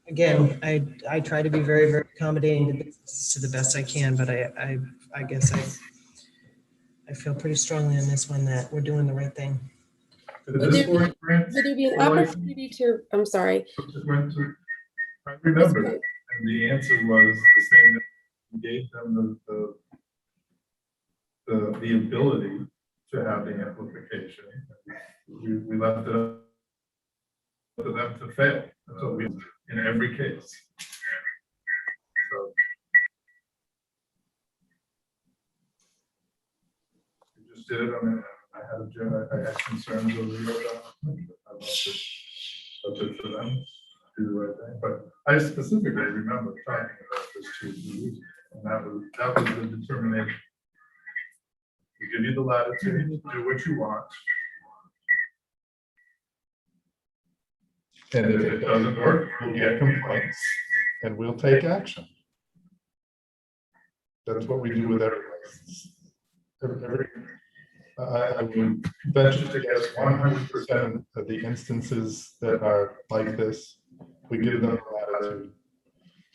Again, I try to be very, very accommodating to the best I can, but I guess I feel pretty strongly on this one that we're doing the right thing. Would there be an opportunity to, I'm sorry. I remember, and the answer was the same. That we gave them the ability to have the amplification. We left it up to them to fail. That's what we, in every case. So we just did it on it. I had concerns over the document. I left it for them to do the right thing. But I specifically remember talking about this to you, and that was the determination. We give you the latitude to do what you want. And if it doesn't work, we'll get complaints and we'll take action. That's what we do with every I would venture to guess 100% of the instances that are like this, we give them the latitude,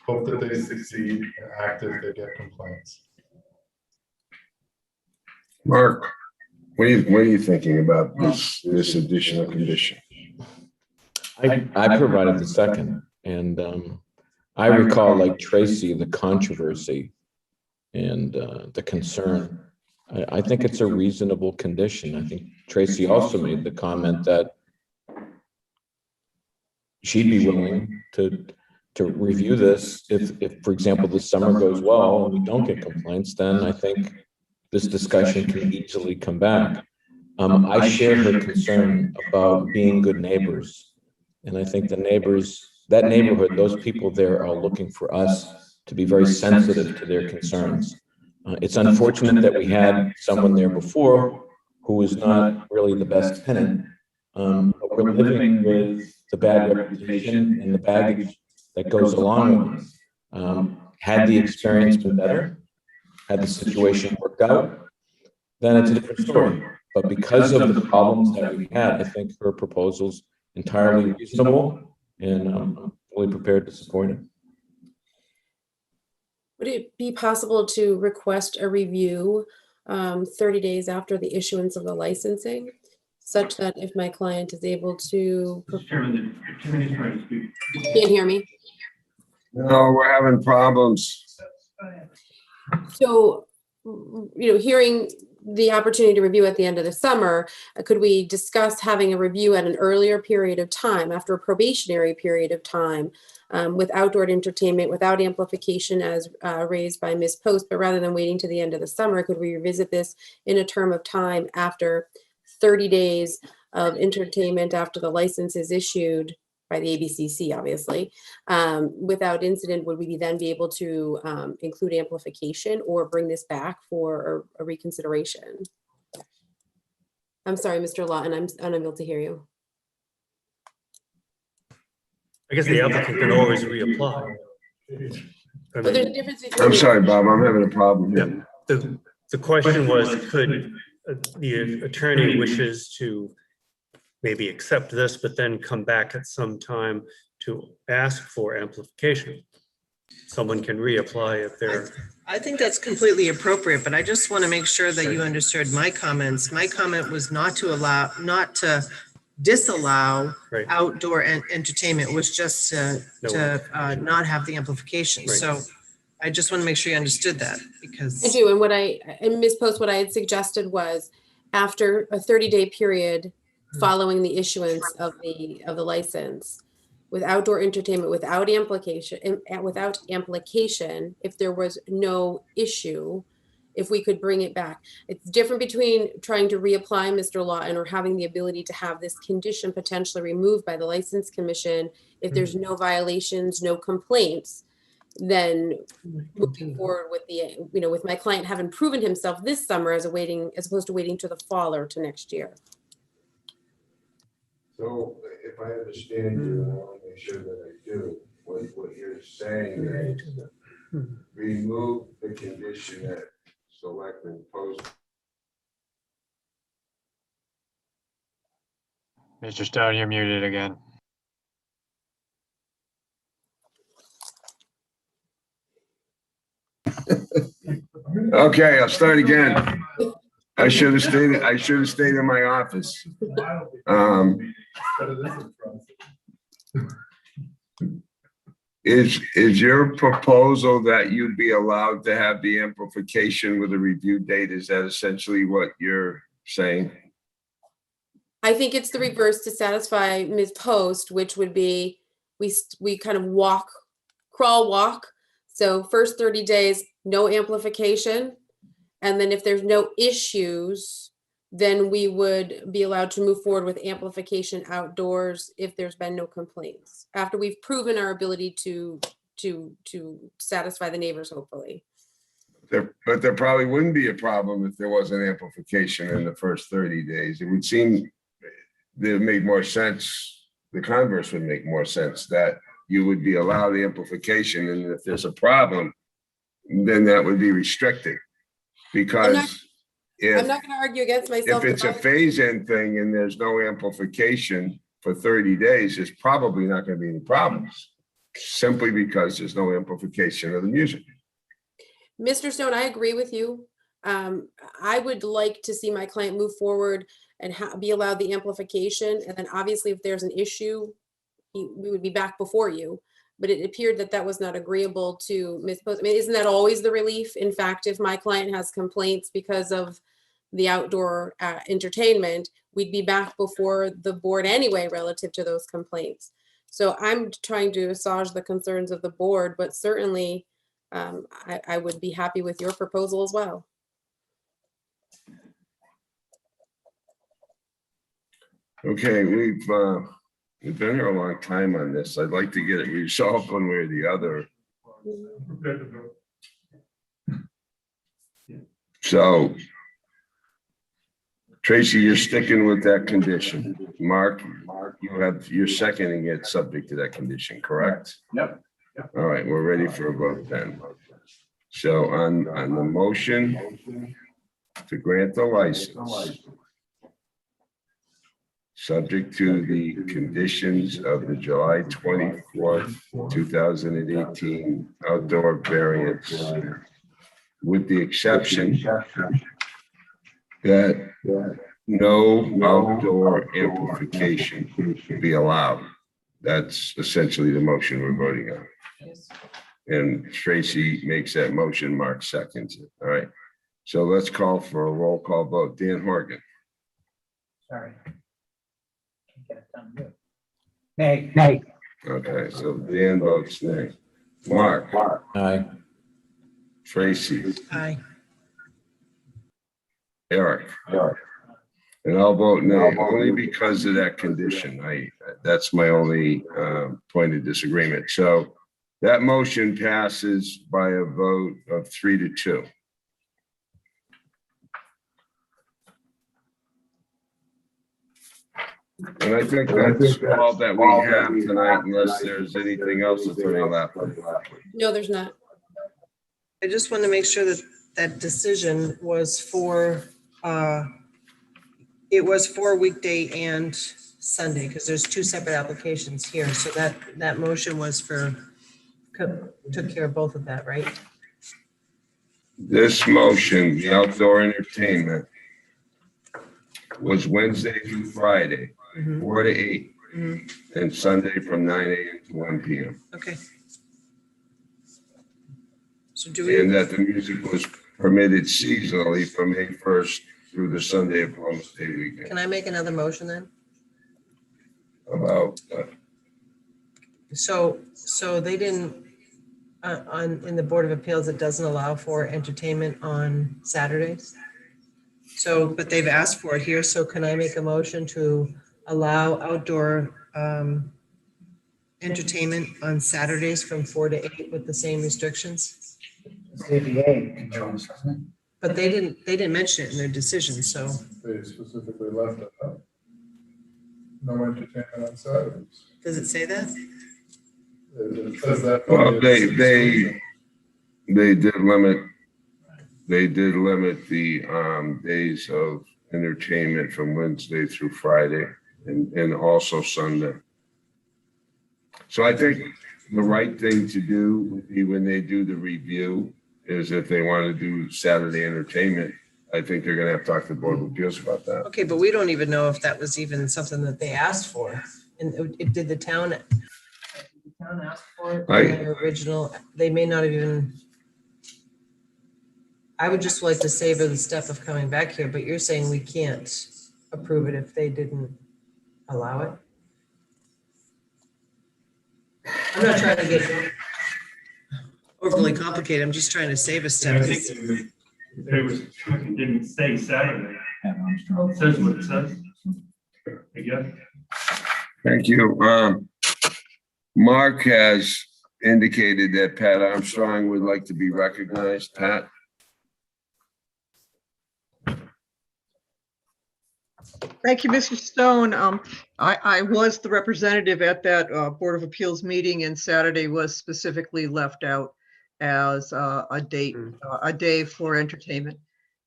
hope that they succeed, and act if they get complaints. Mark, what are you thinking about this additional condition? I provided the second, and I recall, like Tracy, the controversy and the concern. I think it's a reasonable condition. I think Tracy also made the comment that she'd be willing to review this if, for example, this summer goes well and we don't get complaints, then I think this discussion can easily come back. I share her concern about being good neighbors. And I think the neighbors, that neighborhood, those people there are looking for us to be very sensitive to their concerns. It's unfortunate that we had someone there before who was not really the best tenant, but we're living with the bad reputation and the baggage that goes along with it. Had the experience been better, had the situation worked out, then it's a different story. But because of the problems that we had, I think her proposal's entirely reasonable, and I'm fully prepared to support it. Would it be possible to request a review 30 days after the issuance of the licensing, such that if my client is able to... Chairman, the attorney is trying to speak. Can't hear me? No, we're having problems. So, hearing the opportunity to review at the end of the summer, could we discuss having a review at an earlier period of time, after a probationary period of time, with outdoor entertainment, without amplification as raised by Ms. Post, but rather than waiting to the end of the summer, could we revisit this in a term of time after 30 days of entertainment after the license is issued by the ABCC, obviously, without incident? Would we then be able to include amplification or bring this back for a reconsideration? I'm sorry, Mr. Lawton, I'm unable to hear you. I guess the applicant can always reapply. But there's a difference between... I'm sorry, Bob, I'm having a problem here. The question was, could the attorney wishes to maybe accept this, but then come back at some time to ask for amplification? Someone can reapply if they're... I think that's completely appropriate, but I just want to make sure that you understood my comments. My comment was not to disallow outdoor entertainment. It was just to not have the amplification. Right. So I just want to make sure you understood that, because... I do, and Ms. Post, what I had suggested was after a 30-day period following the issuance of the license, with outdoor entertainment, without amplification, if there was no issue, if we could bring it back. It's different between trying to reapply, Mr. Lawton, or having the ability to have this condition potentially removed by the License Commission if there's no violations, no complaints. Then moving forward with the, with my client having proven himself this summer as opposed to waiting to the fall or to next year. So if I understand you, and I want to make sure that I do, what you're saying is remove the condition that Selectmen Post Mr. Stone, you're muted again. Okay, I'll start again. I should have stayed in my office. Is your proposal that you'd be allowed to have the amplification with a review date? Is that essentially what you're saying? I think it's the reverse to satisfy Ms. Post, which would be we kind of crawl, walk. So first 30 days, no amplification. And then if there's no issues, then we would be allowed to move forward with amplification outdoors if there's been no complaints, after we've proven our ability to satisfy the neighbors, hopefully. But there probably wouldn't be a problem if there wasn't amplification in the first 30 days. It would seem that it made more sense. The converse would make more sense, that you would be allowed amplification, and if there's a problem, then that would be restricted. Because I'm not going to argue against myself. If it's a phase-in thing and there's no amplification for 30 days, there's probably not going to be any problems, simply because there's no amplification of the music. Mr. Stone, I agree with you. I would like to see my client move forward and be allowed the amplification. And then obviously if there's an issue, we would be back before you. But it appeared that that was not agreeable to Ms. Post. I mean, isn't that always the relief? In fact, if my client has complaints because of the outdoor entertainment, we'd be back before the board anyway relative to those complaints. So I'm trying to assuage the concerns of the board, but certainly I would be happy with your proposal as well. Okay, we've been here a long time on this. I'd like to get it resolved one way or the other. So, Tracy, you're sticking with that condition. Mark, you're seconding it subject to that condition, correct? Yep. All right, we're ready for a vote then. So on the motion to grant the license, subject to the conditions of the July 24th, 2018 outdoor variance, with the exception that no outdoor amplification be allowed. That's essentially the motion we're voting on. And Tracy makes that motion, Mark seconds it. All right. So let's call for a roll call vote. Dan Horgan. Sorry. Nay. Nay. Okay, so Dan votes nay. Mark. Aye. Tracy. Aye. Eric. And I'll vote nay, only because of that condition. That's my only point of disagreement. So that motion passes by a vote of 3-2. And I think that's all that we have tonight, unless there's anything else that's on the left. No, there's not. I just want to make sure that that decision was for, it was for weekday and Sunday, because there's two separate applications here. So that motion was for, took care of both of that, right? This motion, the outdoor entertainment, was Wednesday through Friday, 4 to 8, and Sunday from 9 a.m. to 1 p.m. Okay. So do we? And that the music was permitted seasonally from May 1st through the Sunday of Columbus Day weekend. Can I make another motion then? About So they didn't, in the Board of Appeals, it doesn't allow for entertainment on Saturdays? So, but they've asked for it here, so can I make a motion to allow outdoor entertainment on Saturdays from 4 to 8 with the same restrictions? But they didn't mention it in their decision, so. They specifically left it up. No entertainment on Saturdays. Does it say that? It says that. well, they did limit the days of entertainment from Wednesday through Friday and also Sunday. So I think the right thing to do would be when they do the review is if they want to do Saturday entertainment, I think they're gonna have to talk to the Board of Appeals about that. Okay, but we don't even know if that was even something that they asked for. And did the town ask for it in their original? They may not have even. I would just like to savor the step of coming back here, but you're saying we can't approve it if they didn't allow it? I'm not trying to get overly complicated. I'm just trying to save a step. I think they was, it didn't say Saturday. It says what it says. I guess. Thank you. Mark has indicated that Pat Armstrong would like to be recognized. Pat? Thank you, Mr. Stone. I was the representative at that Board of Appeals meeting, and Saturday was specifically left out as a day for entertainment.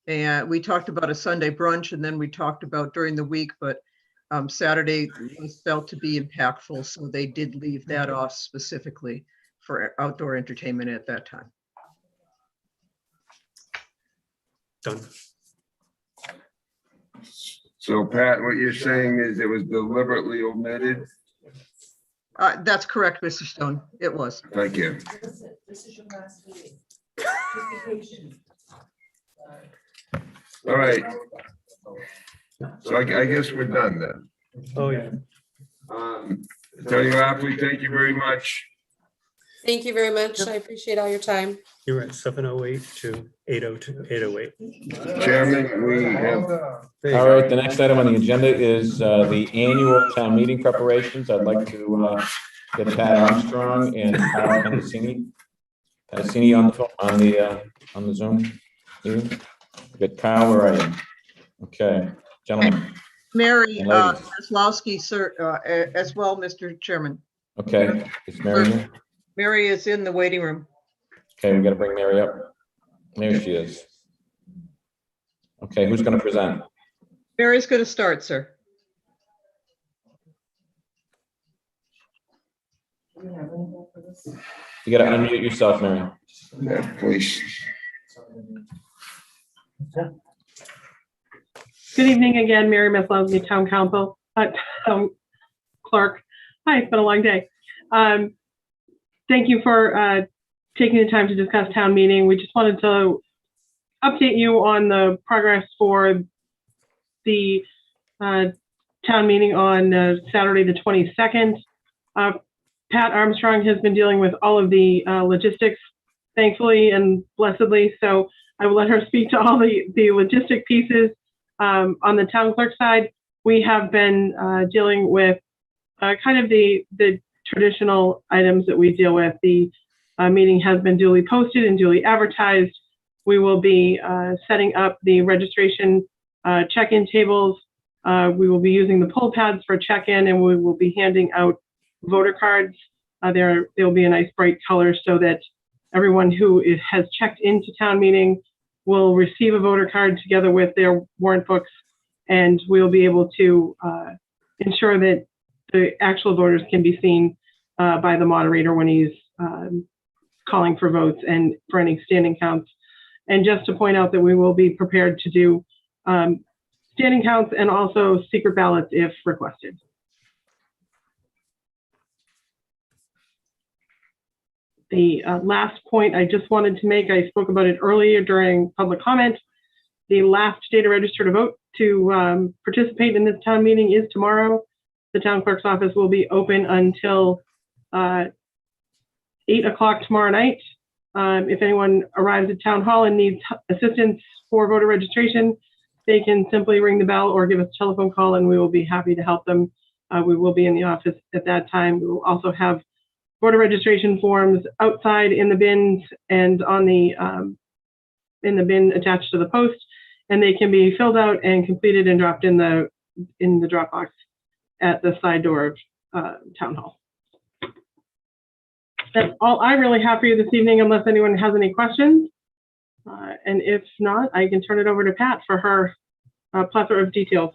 And we talked about a Sunday brunch, and then we talked about during the week, but Saturday was felt to be impactful, so they did leave that off specifically for outdoor entertainment at that time. Done. So Pat, what you're saying is it was deliberately omitted? That's correct, Mr. Stone. It was. Thank you. This is your last meeting. All right. So I guess we're done then. Oh, yeah. Attorney Rapley, thank you very much. Thank you very much. I appreciate all your time. You're at 7:08 to 8:08. Chairman, we have. All right, the next item on the agenda is the annual town meeting preparations. I'd like to get Pat Armstrong and Kyle Pedicini on the Zoom meeting. Get Kyle, where are you? Okay, gentlemen. Mary And ladies. Maslowski, sir, as well, Mr. Chairman. Okay, is Mary here? Mary is in the waiting room. Okay, we gotta bring Mary up. There she is. Okay, who's gonna present? Mary's going to start, sir. You gotta unmute yourself, Mary. Yeah, please. Good evening again, Mary Maslowski, Town Council, Town Clerk. Hi, it's been a long day. Thank you for taking the time to discuss town meeting. We just wanted to update you on the progress for the town meeting on Saturday, the 22nd. Pat Armstrong has been dealing with all of the logistics, thankfully and blessedly. So I will let her speak to all the logistic pieces. On the town clerk side, we have been dealing with kind of the traditional items that we deal with. The meeting has been duly posted and duly advertised. We will be setting up the registration check-in tables. We will be using the poll pads for check-in, and we will be handing out voter cards. They'll be a nice bright color so that everyone who has checked into town meeting will receive a voter card together with their warrant books, and we'll be able to ensure that the actual voters can be seen by the moderator when he's calling for votes and for any standing counts. And just to point out that we will be prepared to do standing counts and also secret ballots if requested. The last point I just wanted to make, I spoke about it earlier during public comment. The last day to register to vote to participate in this town meeting is tomorrow. The town clerk's office will be open until 8 o'clock tomorrow night. If anyone arrives at town hall and needs assistance for voter registration, they can simply ring the bell or give us a telephone call and we will be happy to help them. We will be in the office at that time. We will also have voter registration forms outside in the bins and on the in the bin attached to the post, and they can be filled out and completed and dropped in the drop box at the side door of town hall. That's all I really have for you this evening, unless anyone has any questions. And if not, I can turn it over to Pat for her plethora of details.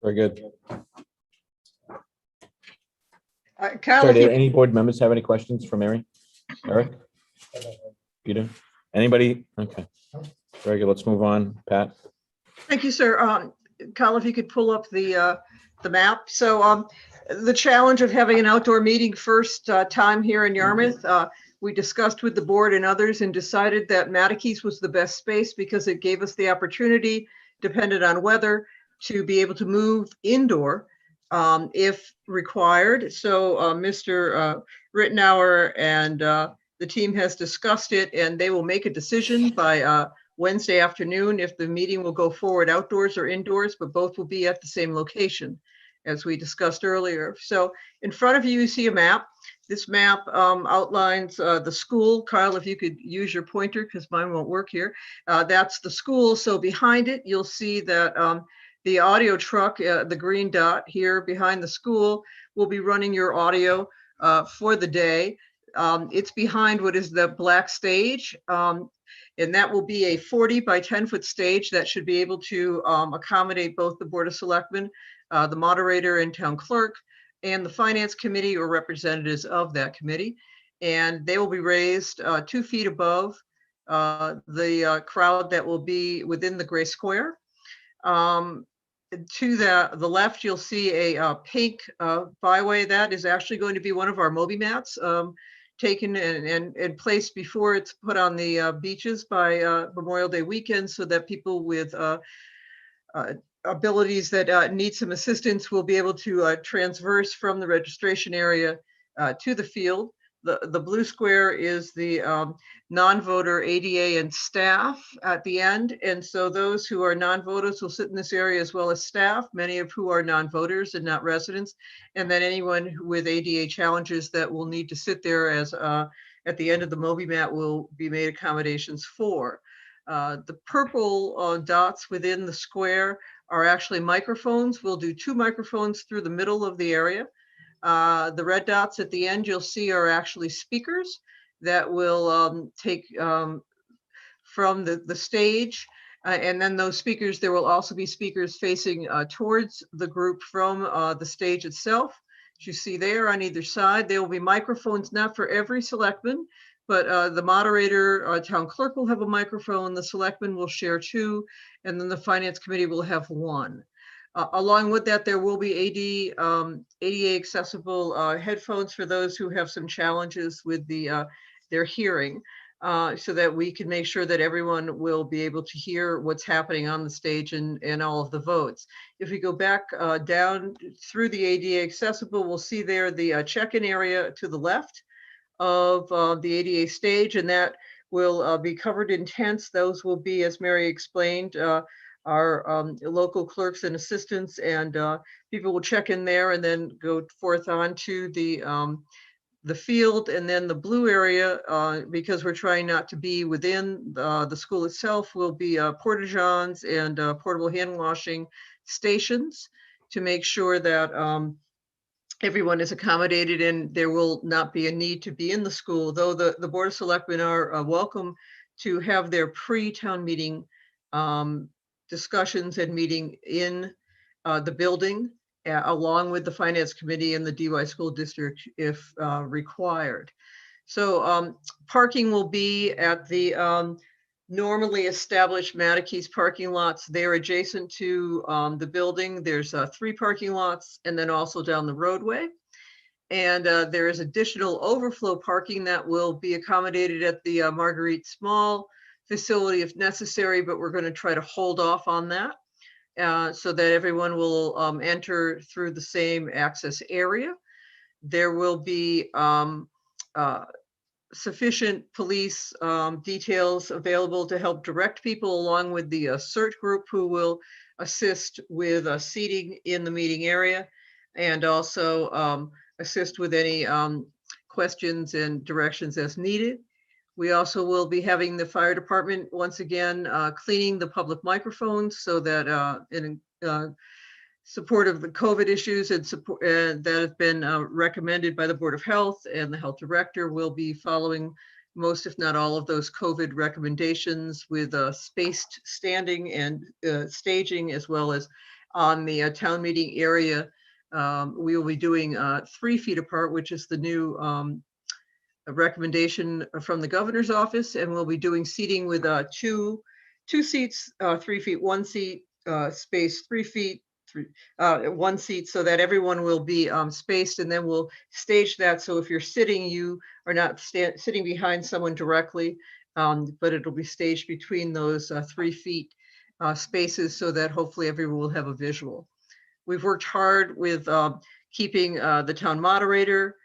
Very good. Kyle, Sorry, if you did any board members have any questions for Mary? Eric? Peter? Anybody? Okay. Very good. Let's move on. Pat? Thank you, sir. Kyle, if you could pull up the map. So the challenge of having an outdoor meeting first time here in Yarmouth, we discussed with the board and others and decided that Matikes was the best space because it gave us the opportunity, dependent on weather, to be able to move indoor if required. So Mr. Rittenauer and the team has discussed it, and they will make a decision by Wednesday afternoon if the meeting will go forward outdoors or indoors, but both will be at the same location, as we discussed earlier. So in front of you, you see a map. This map outlines the school. Kyle, if you could use your pointer, because mine won't work here. That's the school. So behind it, you'll see that the audio truck, the green dot here behind the school, will be running your audio for the day. It's behind what is the black stage. And that will be a 40 by 10 foot stage that should be able to accommodate both the Board of Selectmen, the moderator and town clerk, and the finance committee or representatives of that committee. And they will be raised 2 feet above the crowd that will be within the gray square. To the left, you'll see a pink byway. That is actually going to be one of our Moby mats taken and placed before it's put on the beaches by Memorial Day weekend, so that people with abilities that need some assistance will be able to transverse from the registration area to the field. The blue square is the non-voter ADA and staff at the end. And so those who are non-voters will sit in this area as well as staff, many of who are non-voters and not residents. And then anyone with ADA challenges that will need to sit there as at the end of the Moby mat will be made accommodations for. The purple dots within the square are actually microphones. We'll do 2 microphones through the middle of the area. The red dots at the end you'll see are actually speakers that will take from the stage. And then those speakers, there will also be speakers facing towards the group from the stage itself. As you see there on either side, there will be microphones, not for every selectman, but the moderator, town clerk will have a microphone, the selectmen will share 2, and then the finance committee will have 1. Along with that, there will be ADA accessible headphones for those who have some challenges with their hearing, so that we can make sure that everyone will be able to hear what's happening on the stage and all of the votes. If we go back down through the ADA accessible, we'll see there the check-in area to the left of the ADA stage, and that will be covered in tents. Those will be, as Mary explained, our local clerks and assistants, and people will check in there and then go forth onto the field. And then the blue area, because we're trying not to be within the school itself, will be porta-johns and portable hand washing stations to make sure that everyone is accommodated and there will not be a need to be in the school, though the Board of Selectmen are welcome to have their pre-town meeting discussions and meeting in the building, along with the finance committee and the DY school district if required. So parking will be at the normally established Matikes parking lots. They're adjacent to the building. There's 3 parking lots, and then also down the roadway. And there is additional overflow parking that will be accommodated at the Marguerite Small facility if necessary, but we're going to try to hold off on that so that everyone will enter through the same access area. There will be sufficient police details available to help direct people, along with the CERT group who will assist with seating in the meeting area, and also assist with any questions and directions as needed. We also will be having the fire department once again cleaning the public microphones, so that in support of the COVID issues and support that have been recommended by the Board of Health, and the health director will be following most, if not all of those COVID recommendations with spaced standing and staging, as well as on the town meeting area. We will be doing 3 feet apart, which is the new recommendation from the governor's office, and we'll be doing seating with two seats, 3 feet, 1 seat, space 3 feet, 1 seat, so that everyone will be spaced, and then we'll stage that. So if you're sitting, you are not sitting behind someone directly, but it'll be staged between those 3 feet spaces, so that hopefully everyone will have a visual. We've worked hard with keeping the town moderator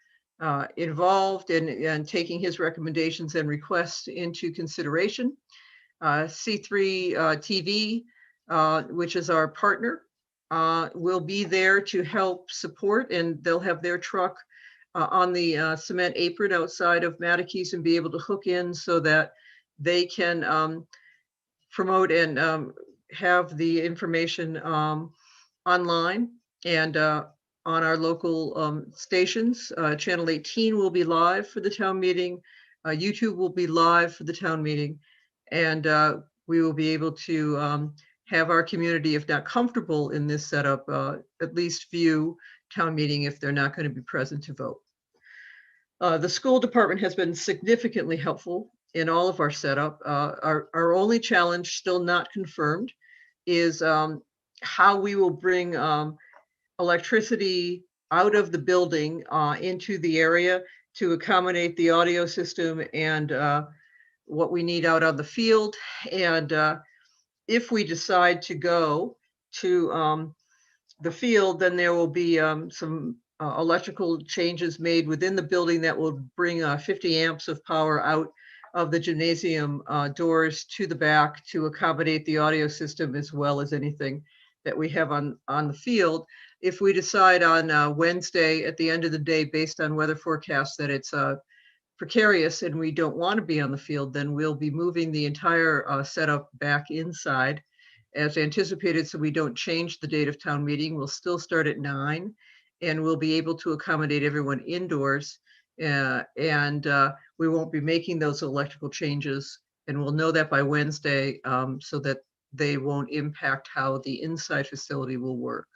involved and taking his recommendations and requests into consideration. C3 TV, which is our partner, will be there to help support, and they'll have their truck on the cement apron outside of Matikes and be able to hook in so that they can promote and have the information online and on our local stations. Channel 18 will be live for the town meeting. YouTube will be live for the town meeting. And we will be able to have our community, if not comfortable in this setup, at least view town meeting if they're not going to be present to vote. The school department has been significantly helpful in all of our setup. Our only challenge, still not confirmed, is how we will bring electricity out of the building into the area to accommodate the audio system and what we need out on the field. And if we decide to go to the field, then there will be some electrical changes made within the building that will bring 50 amps of power out of the gymnasium doors to the back to accommodate the audio system, as well as anything that we have on the field. If we decide on Wednesday at the end of the day, based on weather forecasts, that it's precarious and we don't want to be on the field, then we'll be moving the entire setup back inside as anticipated, so we don't change the date of town meeting. We'll still start at 9 and we'll be able to accommodate everyone indoors, and we won't be making those electrical changes, and we'll know that by Wednesday, so that they won't impact how the inside facility will work.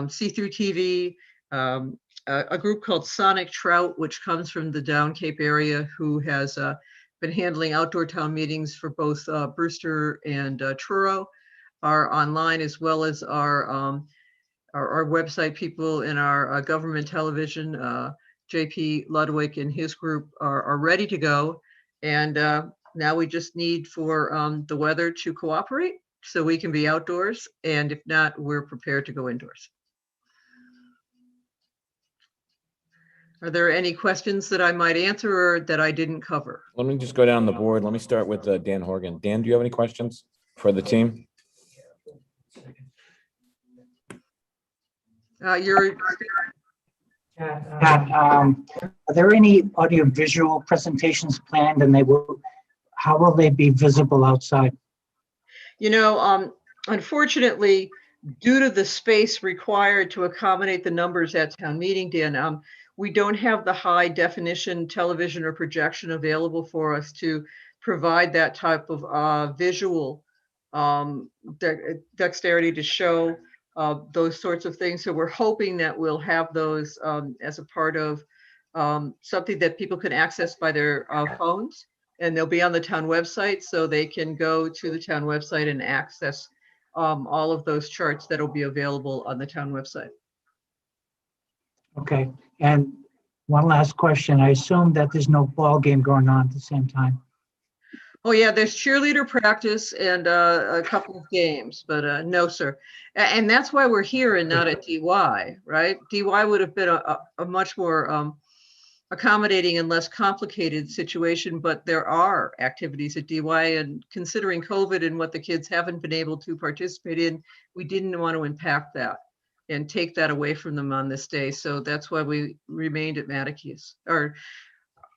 See-through TV, a group called Sonic Trout, which comes from the Down Cape area, who has been handling outdoor town meetings for both Brewster and Truro, are online, as well as our website people in our government television. JP Ludwig and his group are ready to go. And now we just need for the weather to cooperate so we can be outdoors. And if not, we're prepared to go indoors. Are there any questions that I might answer or that I didn't cover? Let me just go down the board. Let me start with Dan Horgan. Dan, do you have any questions for the team? You're Are there any audio-visual presentations planned, and how will they be visible outside? You know, unfortunately, due to the space required to accommodate the numbers at town meeting, Dan, we don't have the high definition television or projection available for us to provide that type of visual dexterity to show those sorts of things. So we're hoping that we'll have those as a part of something that people can access by their phones, and they'll be on the town website, so they can go to the town website and access all of those charts that'll be available on the town website. Okay, and one last question. I assume that there's no ball game going on at the same time. Oh yeah, there's cheerleader practice and a couple of games, but no, sir. And that's why we're here and not at DY, right? DY would have been a much more accommodating and less complicated situation, but there are activities at DY, and considering COVID and what the kids haven't been able to participate in, we didn't want to impact that and take that away from them on this day. So that's why we remained at Matikes, or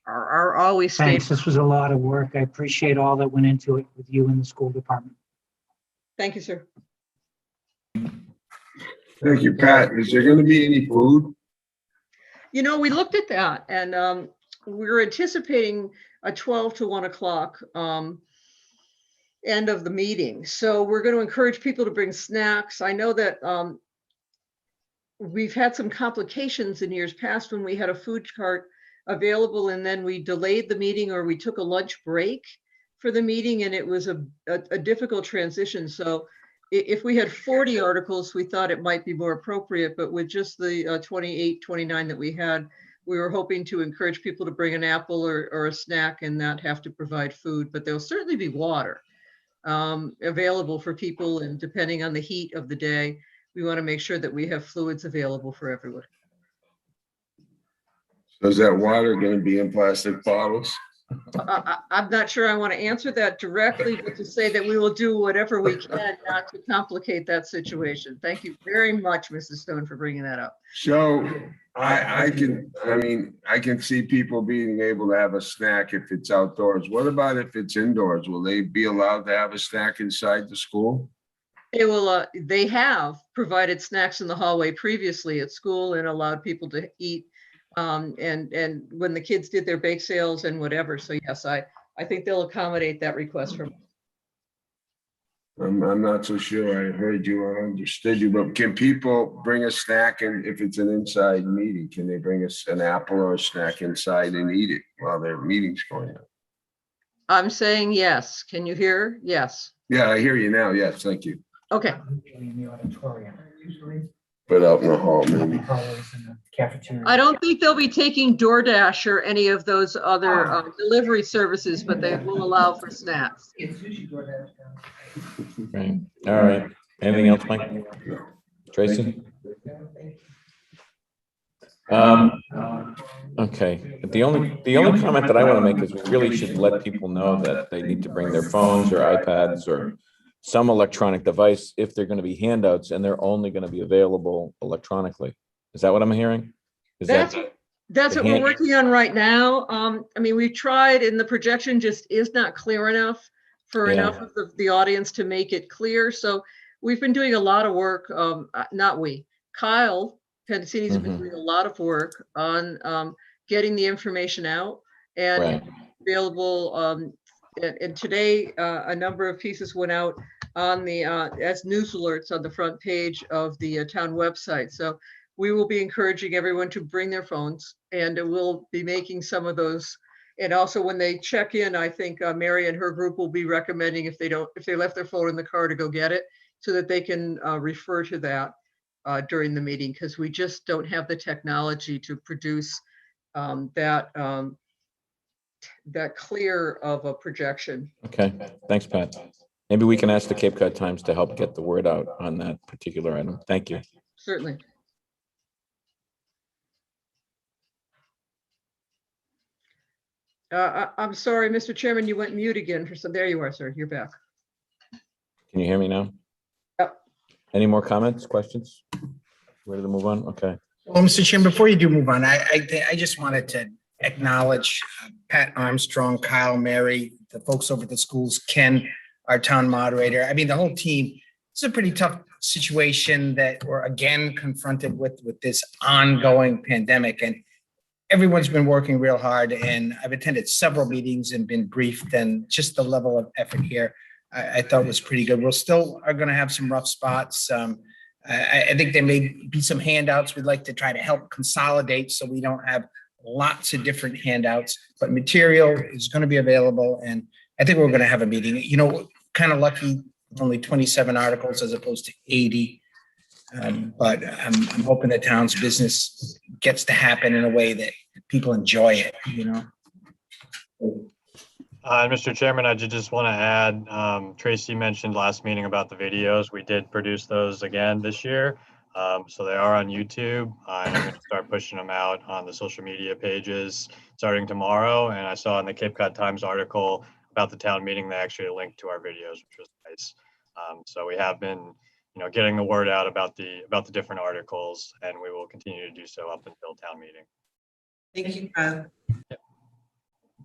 are always staying. Thanks, this was a lot of work. I appreciate all that went into it with you and the school department. Thank you, sir. Thank you, Pat. Is there going to be any food? You know, we looked at that, and we're anticipating a 12 to 1 o'clock end of the meeting. So we're going to encourage people to bring snacks. I know that we've had some complications in years past when we had a food cart available and then we delayed the meeting or we took a lunch break for the meeting, and it was a difficult transition. So if we had 40 articles, we thought it might be more appropriate, but with just the 28, 29 that we had, we were hoping to encourage people to bring an apple or a snack and not have to provide food, but there'll certainly be water available for people. And depending on the heat of the day, we want to make sure that we have fluids available for everyone. So is that water going to be in plastic bottles? I'm not sure I want to answer that directly, but to say that we will do whatever we can not to complicate that situation. Thank you very much, Mrs. Stone, for bringing that up. So I can see people being able to have a snack if it's outdoors. What about if it's indoors? Will they be allowed to have a snack inside the school? They will. They have provided snacks in the hallway previously at school and allowed people to eat. And when the kids did their bake sales and whatever. So yes, I think they'll accommodate that request from. I'm not so sure I heard you or understood you, but can people bring a snack? And if it's an inside meeting, can they bring us an apple or a snack inside and eat it while their meeting's going on? I'm saying yes. Can you hear? Yes. Yeah, I hear you now. Yes, thank you. Okay. In the auditorium. But out in the hall, maybe. I don't think they'll be taking DoorDash or any of those other delivery services, but they will allow for snacks. Right. All right. Anything else, Mike? Tracy? Okay. The only comment that I want to make is we really should let people know that they need to bring their phones or iPads or some electronic device if they're going to be handouts, and they're only going to be available electronically. Is that what I'm hearing? That's what we're working on right now. I mean, we tried, and the projection just is not clear enough for enough of the audience to make it clear. So we've been doing a lot of work. Not we, Kyle Pedicini's been doing a lot of work on getting the information out and available. And today, a number of pieces went out on the as news alerts on the front page of the town website. So we will be encouraging everyone to bring their phones, and we'll be making some of those. And also when they check in, I think Mary and her group will be recommending if they left their phone in the car to go get it, so that they can refer to that during the meeting, because we just don't have the technology to produce that clear of a projection. Okay, thanks, Pat. Maybe we can ask the Cape Cod Times to help get the word out on that particular item. Thank you. Certainly. I'm sorry, Mr. Chairman, you went mute again for some. There you are, sir. You're back. Can you hear me now? Yep. Any more comments, questions? Ready to move on? Okay. Well, Mr. Chairman, before you do move on, I just wanted to acknowledge Pat Armstrong, Kyle, Mary, the folks over at the schools, Ken, our town moderator. I mean, the whole team. It's a pretty tough situation that we're again confronted with this ongoing pandemic, and everyone's been working real hard, and I've attended several meetings and been briefed, and just the level of effort here I thought was pretty good. We're still are going to have some rough spots. I think there may be some handouts we'd like to try to help consolidate so we don't have lots of different handouts, but material is going to be available, and I think we're going to have a meeting. You know, kind of lucky, only 27 articles as opposed to 80. But I'm hoping the town's business gets to happen in a way that people enjoy it, you know. Mr. Chairman, I just want to add, Tracy mentioned last meeting about the videos. We did produce those again this year. So they are on YouTube. I'm going to start pushing them out on the social media pages starting tomorrow. And I saw in the Cape Cod Times article about the town meeting, they actually linked to our videos, which was nice. So we have been, getting the word out about the different articles, and we will continue to do so up until town meeting. Thank you, Kyle.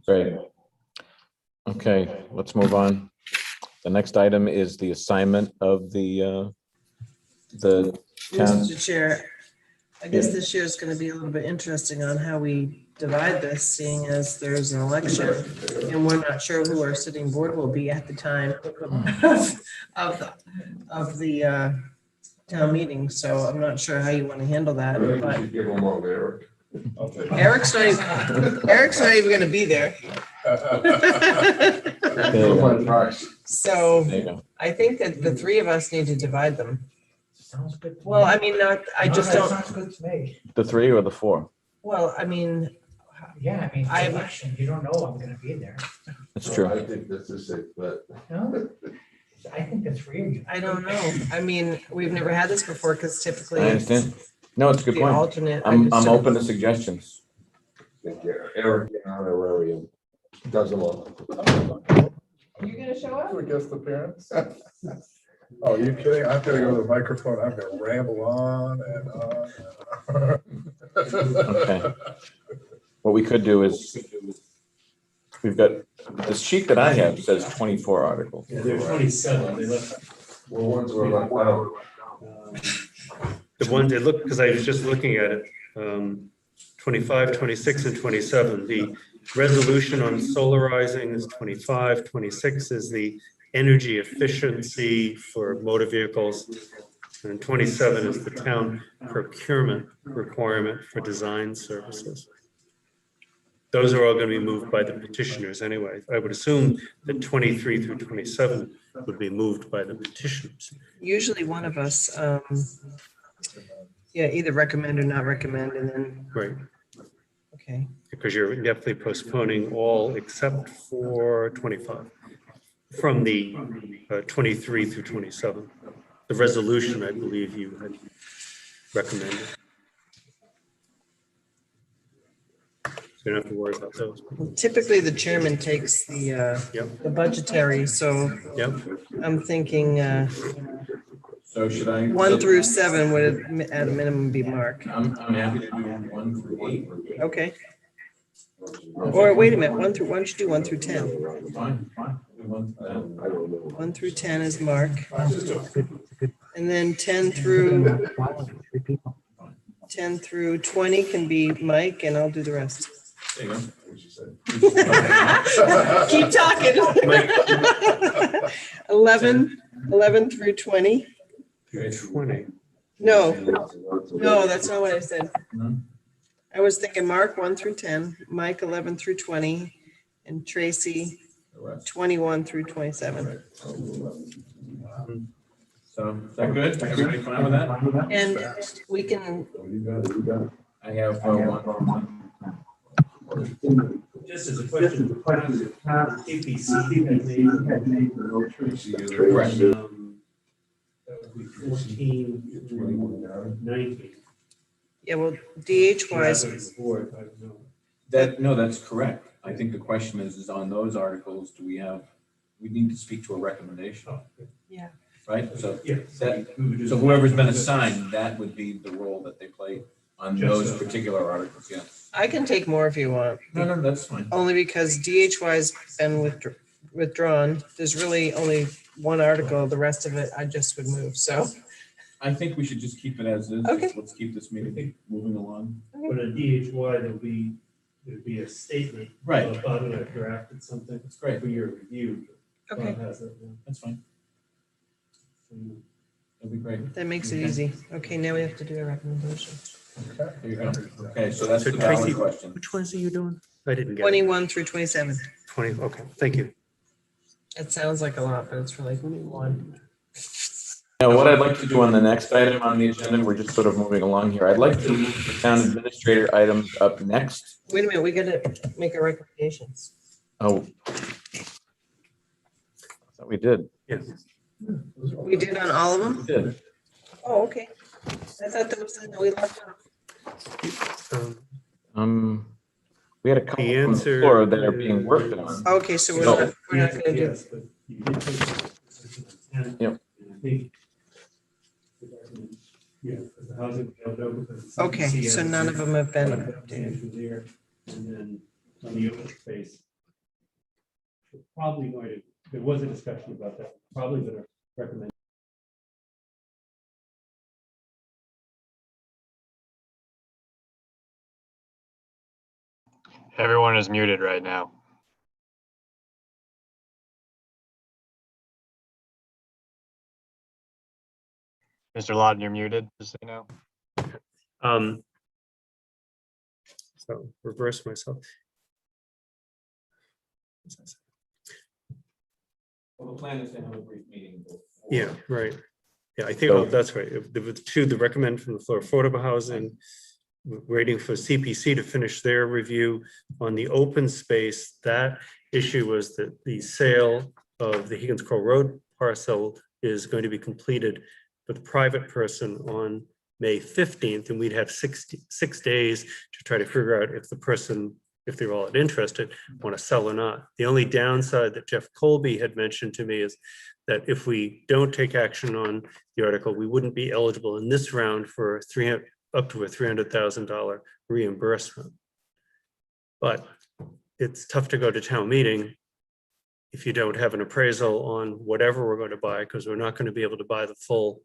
Great. Okay, let's move on. The next item is the assignment of the town. Mr. Chair, I guess this year is going to be a little bit interesting on how we divide this, seeing as there's an election, and we're not sure who our sitting board will be at the time of the town meeting, so I'm not sure how you want to handle that, I think we but should give them all to Eric. Eric's not even gonna be there. So There you go. I think that the three of us need to divide them. Sounds good. to Well, me. I mean, not, I No, just that don't, Sounds good to me. The 3 or the 4? well, I mean, Yeah, I mean, it's I- election, you don't know I'm gonna be there. That's true. I think this is it, but. No, I think the three of you. I don't know. I mean, we've never had this before because typically I it's understand. No, it's a good the point. alternate. I I'm just don't- open to suggestions. Think Eric, the honorarium, does them all. You gonna show up? I guess the parents. Oh, you kidding? I'm gonna go to the microphone. I'm gonna ramble on and on. And on. Okay. What we could do is, we've got, the sheet that I have says 24 articles. Yeah, there are 27, they left. Well, ones were left out. The ones that look, because I was just looking at it, 25, 26, and 27. The resolution on solarizing is 25, 26 is the energy efficiency for motor vehicles, and 27 is the town procurement requirement for design services. Those are all going to be moved by the petitioners anyway. I would assume that 23 through 27 would be moved by the petitioners. Usually one of us, yeah, either recommend or not recommend, and then, Right. okay. Because you're definitely postponing all except for 25 from the 23 through 27. The resolution, I believe you had recommended. So you don't have to worry about those. Typically, the chairman takes the budgetary, so Yep. I'm thinking So should I? 1 through 7 would at a minimum be Mark. I'm happy to do 1 through 8. Okay. Or wait a minute, why don't you do 1 through 10? Fine. 1 through 10 is Mark. And then 10 through 20 can be Mike, and I'll do the rest. There you go. Keep talking. 11 through 20. 20. No, that's not what I said. I was thinking Mark 1 through 10, Mike 11 through 20, and Tracy 21 through 27. So is that good? Everybody fine with that? And we can, I have one. Just as a question, APC had made Correct. that would be 14 through 19. yeah, well, DH wise, No, that's correct. I think the question is on those articles, we need to speak to a recommendation, yeah. right? So Yes. so whoever's been assigned, that would be the role that they play on those particular articles, yes. I can take more if you want. No, that's fine. Only because DHY's been withdrawn. There's really only one article. The rest of it, I just would move, so. I think we should just keep it as is. Okay. Let's keep this meeting moving along. But a DHY, there'd be a statement. Right. Bob and I drafted something. That's great. For your review. Bob Okay. has it, yeah. That's fine. That'd be great. That makes it easy. Okay, now we have to do a recommendation. There you go. Okay, so that's So the ballot Tracy, question. which ones are you doing? I didn't get it. 21 through 27. 20, okay, thank you. It sounds like a lot, but it's really one. Now, what I'd like to do on the next item on the agenda, we're just sort of moving along here. I'd like to move the town administrator items up next. Wait a minute, we gotta make our recommendations. Oh. I thought we did. Yes. We did on all of them? We did. Oh, okay. I thought there was something that we left out. We had a couple The on the answer floor that are being worked on. Okay, so we're not gonna do. Yes, but you did take- Yep. I think- Yeah, because the housing failed over because it's Okay, CPC so none of them have been updated. updated there, and then on the open space. we're Probably going to, there was a discussion about that, probably going to recommend. Everyone is muted right now. Mr. Lawton, you're muted, just so you know. So reverse myself. Well, the plan is to have a brief meeting. before- Yeah, right. Yeah, I think, oh, that's right. The recommend from the floor, affordable housing, waiting for CPC to finish their review on the open space. That issue was that the sale of the Higgins Crow Road parcel is going to be completed with a private person on May 15th, and we'd have 6 days to try to figure out if the person, if they're all interested, want to sell or not. The only downside that Jeff Colby had mentioned to me is that if we don't take action on the article, we wouldn't be eligible in this round for up to a $300,000 reimbursement. But it's tough to go to town meeting if you don't have an appraisal on whatever we're going to buy, because we're not going to be able to buy the full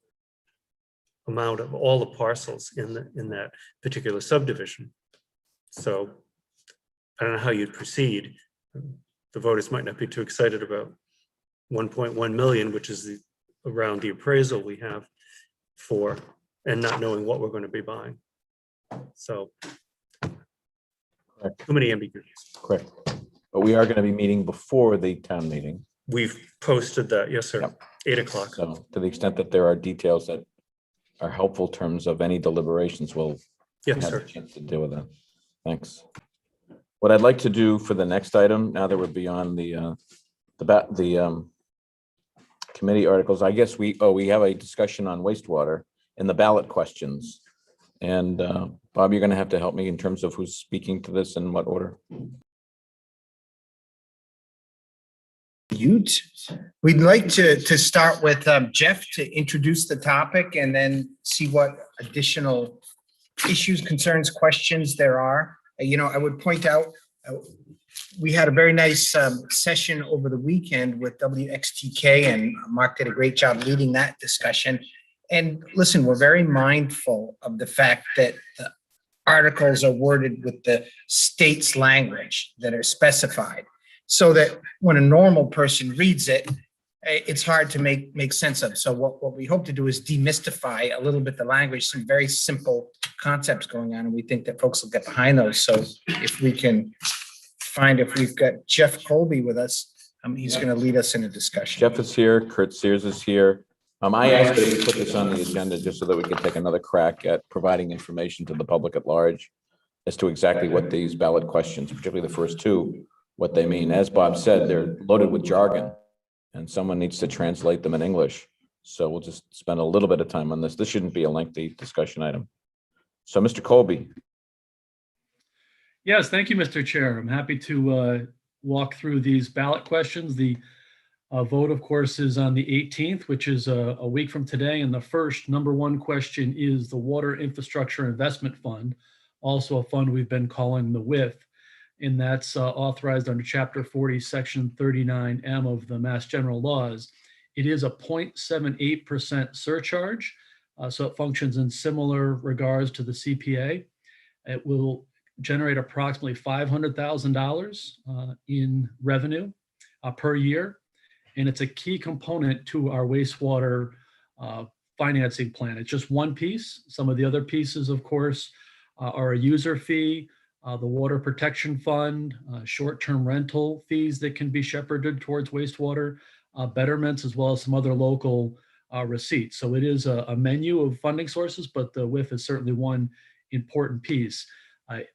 amount of all the parcels in that particular subdivision. So I don't know how you'd proceed. The voters might not be too excited about 1.1 million, which is around the appraisal we have for, and not knowing what we're going to be buying. So too many ambiguities. Correct. But we are going to be meeting before the town meeting. We've posted that, yes, sir. Yep. 8 o'clock. So to the extent that there are details that are helpful terms of any deliberations, we'll Yes, have sir. a chance to deal with that. Thanks. What I'd like to do for the next item, now that we're beyond the committee articles, I guess we have a discussion on wastewater and the ballot questions. And Bob, you're going to have to help me in terms of who's speaking to this and what order. We'd like to start with Jeff to introduce the topic and then see what additional issues, concerns, questions there are. I would point out, we had a very nice session over the weekend with WXTK, and Mark did a great job leading that discussion. And listen, we're very mindful of the fact that the articles are worded with the state's language that are specified, so that when a normal person reads it, it's hard to make sense of. So what we hope to do is demystify a little bit the language, some very simple concepts going on, and we think that folks will get behind those. So if we can find, if we've got Jeff Colby with us, he's going to lead us in a discussion. Jeff is here, Kurt Sears is here. I asked that we put this on the agenda just so that we could take another crack at providing information to the public at large as to exactly what these ballot questions, particularly the first two, what they mean. As Bob said, they're loaded with jargon and someone needs to translate them in English. So we'll just spend a little bit of time on this. This shouldn't be a lengthy discussion item. So Mr. Colby. Yes, thank you, Mr. Chair. I'm happy to walk through these ballot questions. The vote, of course, is on the 18th, which is a week from today. And the first number one question is the Water Infrastructure Investment Fund, also a fund we've been calling the WIF. And that's authorized under Chapter 40, Section 39M of the Mass General Laws. It is a 0.78% surcharge, so it functions in similar regards to the CPA. It will generate approximately $500,000 in revenue per year, and it's a key component to our wastewater financing plan. It's just one piece. Some of the other pieces, of course, are a user fee, the Water Protection Fund, short-term rental fees that can be shepherded towards wastewater betterments, as well as some other local receipts. So it is a menu of funding sources, but the WIF is certainly one important piece.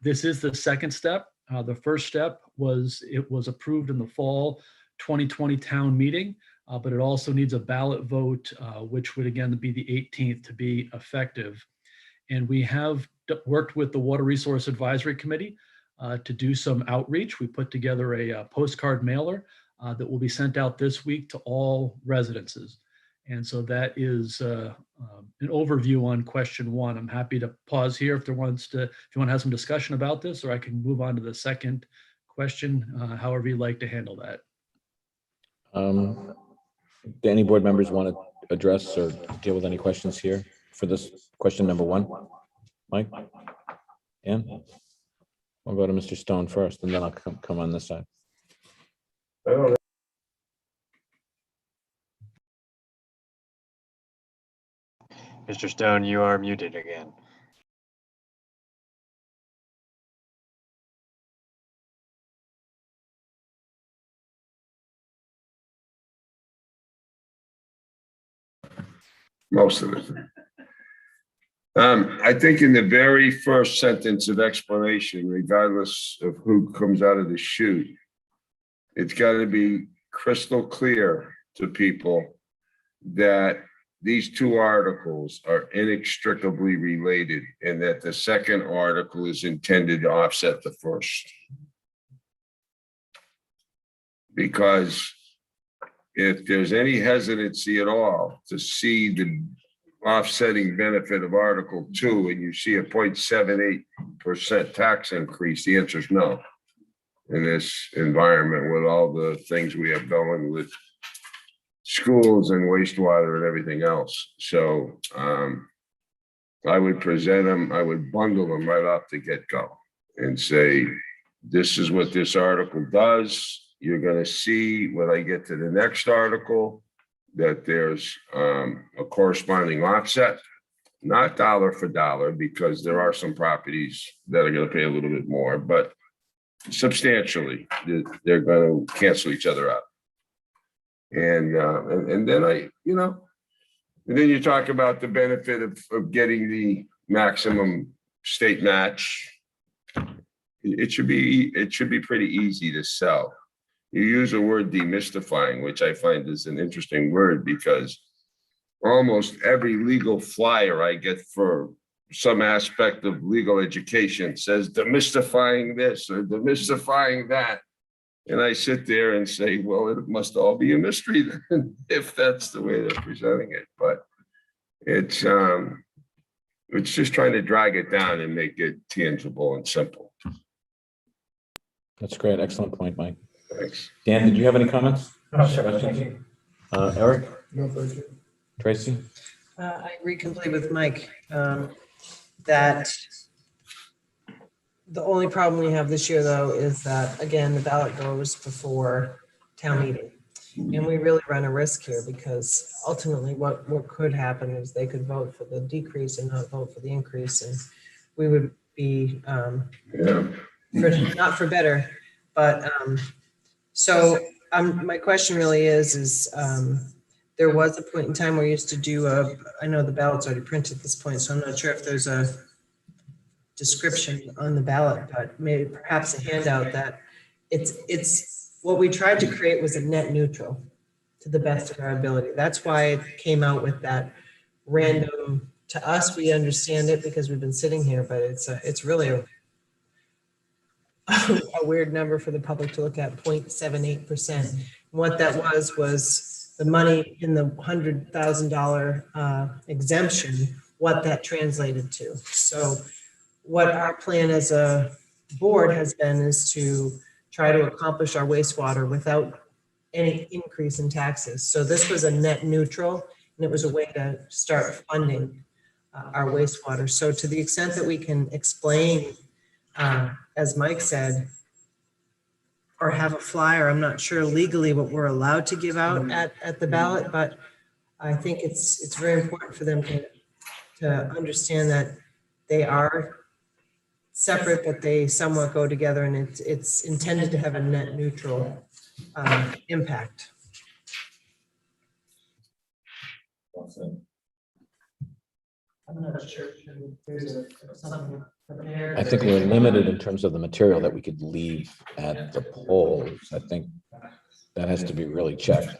This is the second step. The first step was approved in the fall 2020 town meeting, but it also needs a ballot vote, which would again be the 18th to be effective. And we have worked with the Water Resource Advisory Committee to do some outreach. We put together a postcard mailer that will be sent out this week to all residences. And so that is an overview on question one. I'm happy to pause here if you want to have some discussion about this, or I can move on to the second question, however you'd like to handle that. Do any board members want to address or deal with any questions here for this question number one? Mike? Ann? I'll go to Mr. Stone first, and then I'll come on this side. I don't know. Mr. Stone, you are muted again. Most of it. I think in the very first sentence of explanation, regardless of who comes out of the chute, it's got to be crystal clear to people that these two articles are inextricably related and that the second article is intended to offset the first. Because if there's any hesitancy at all to see the offsetting benefit of Article 2 and you see a 0.78% tax increase, the answer is no. In this environment with all the things we have going with schools and wastewater and everything else. So I would present them, I would bundle them right off the get-go and say, this is what this article does. You're going to see when I get to the next article that there's a corresponding offset, not dollar for dollar, because there are some properties that are going to pay a little bit more, but substantially, they're going to cancel each other out. And then and then you talk about the benefit of getting the maximum state match. It should be pretty easy to sell. You use the word demystifying, which I find is an interesting word because almost every legal flyer I get for some aspect of legal education says demystifying this or demystifying that. And I sit there and say, well, it must all be a mystery then, if that's the way they're presenting it. But it's just trying to drag it down and make it tangible and simple. That's great. Excellent point, Mike. Thanks. Dan, did you have any comments? No, sir. Thank you. Eric? No, thank you. Tracy? I agree completely with Mike, that the only problem we have this year, though, is that, again, the ballot goes before town meeting. And we really run a risk here because ultimately what could happen is they could vote for the decrease and not vote for the increase. And we would be, not for better, but so my question really is there was a point in time where we used to do I know the ballot's already printed at this point, so I'm not sure if there's a description on the ballot, but maybe perhaps a handout that it's what we tried to create was a net neutral to the best of our ability. That's why it came out with that random, to us, we understand it because we've been sitting here, but it's really a weird number for the public to look at, 0.78%. What that was the money in the $100,000 exemption, what that translated to. So what our plan as a board has been is to try to accomplish our wastewater without any increase in taxes. So this was a net neutral, and it was a way to start funding our wastewater. So to the extent that we can explain, as Mike said, or have a flyer, I'm not sure legally what we're allowed to give out at the ballot, but I think it's very important for them to understand that they are separate, but they somewhat go together, and it's intended to have a net neutral impact. I'm not sure if there's something prepared. I think we're limited in terms of the material that we could leave at the polls. I think that has to be really checked.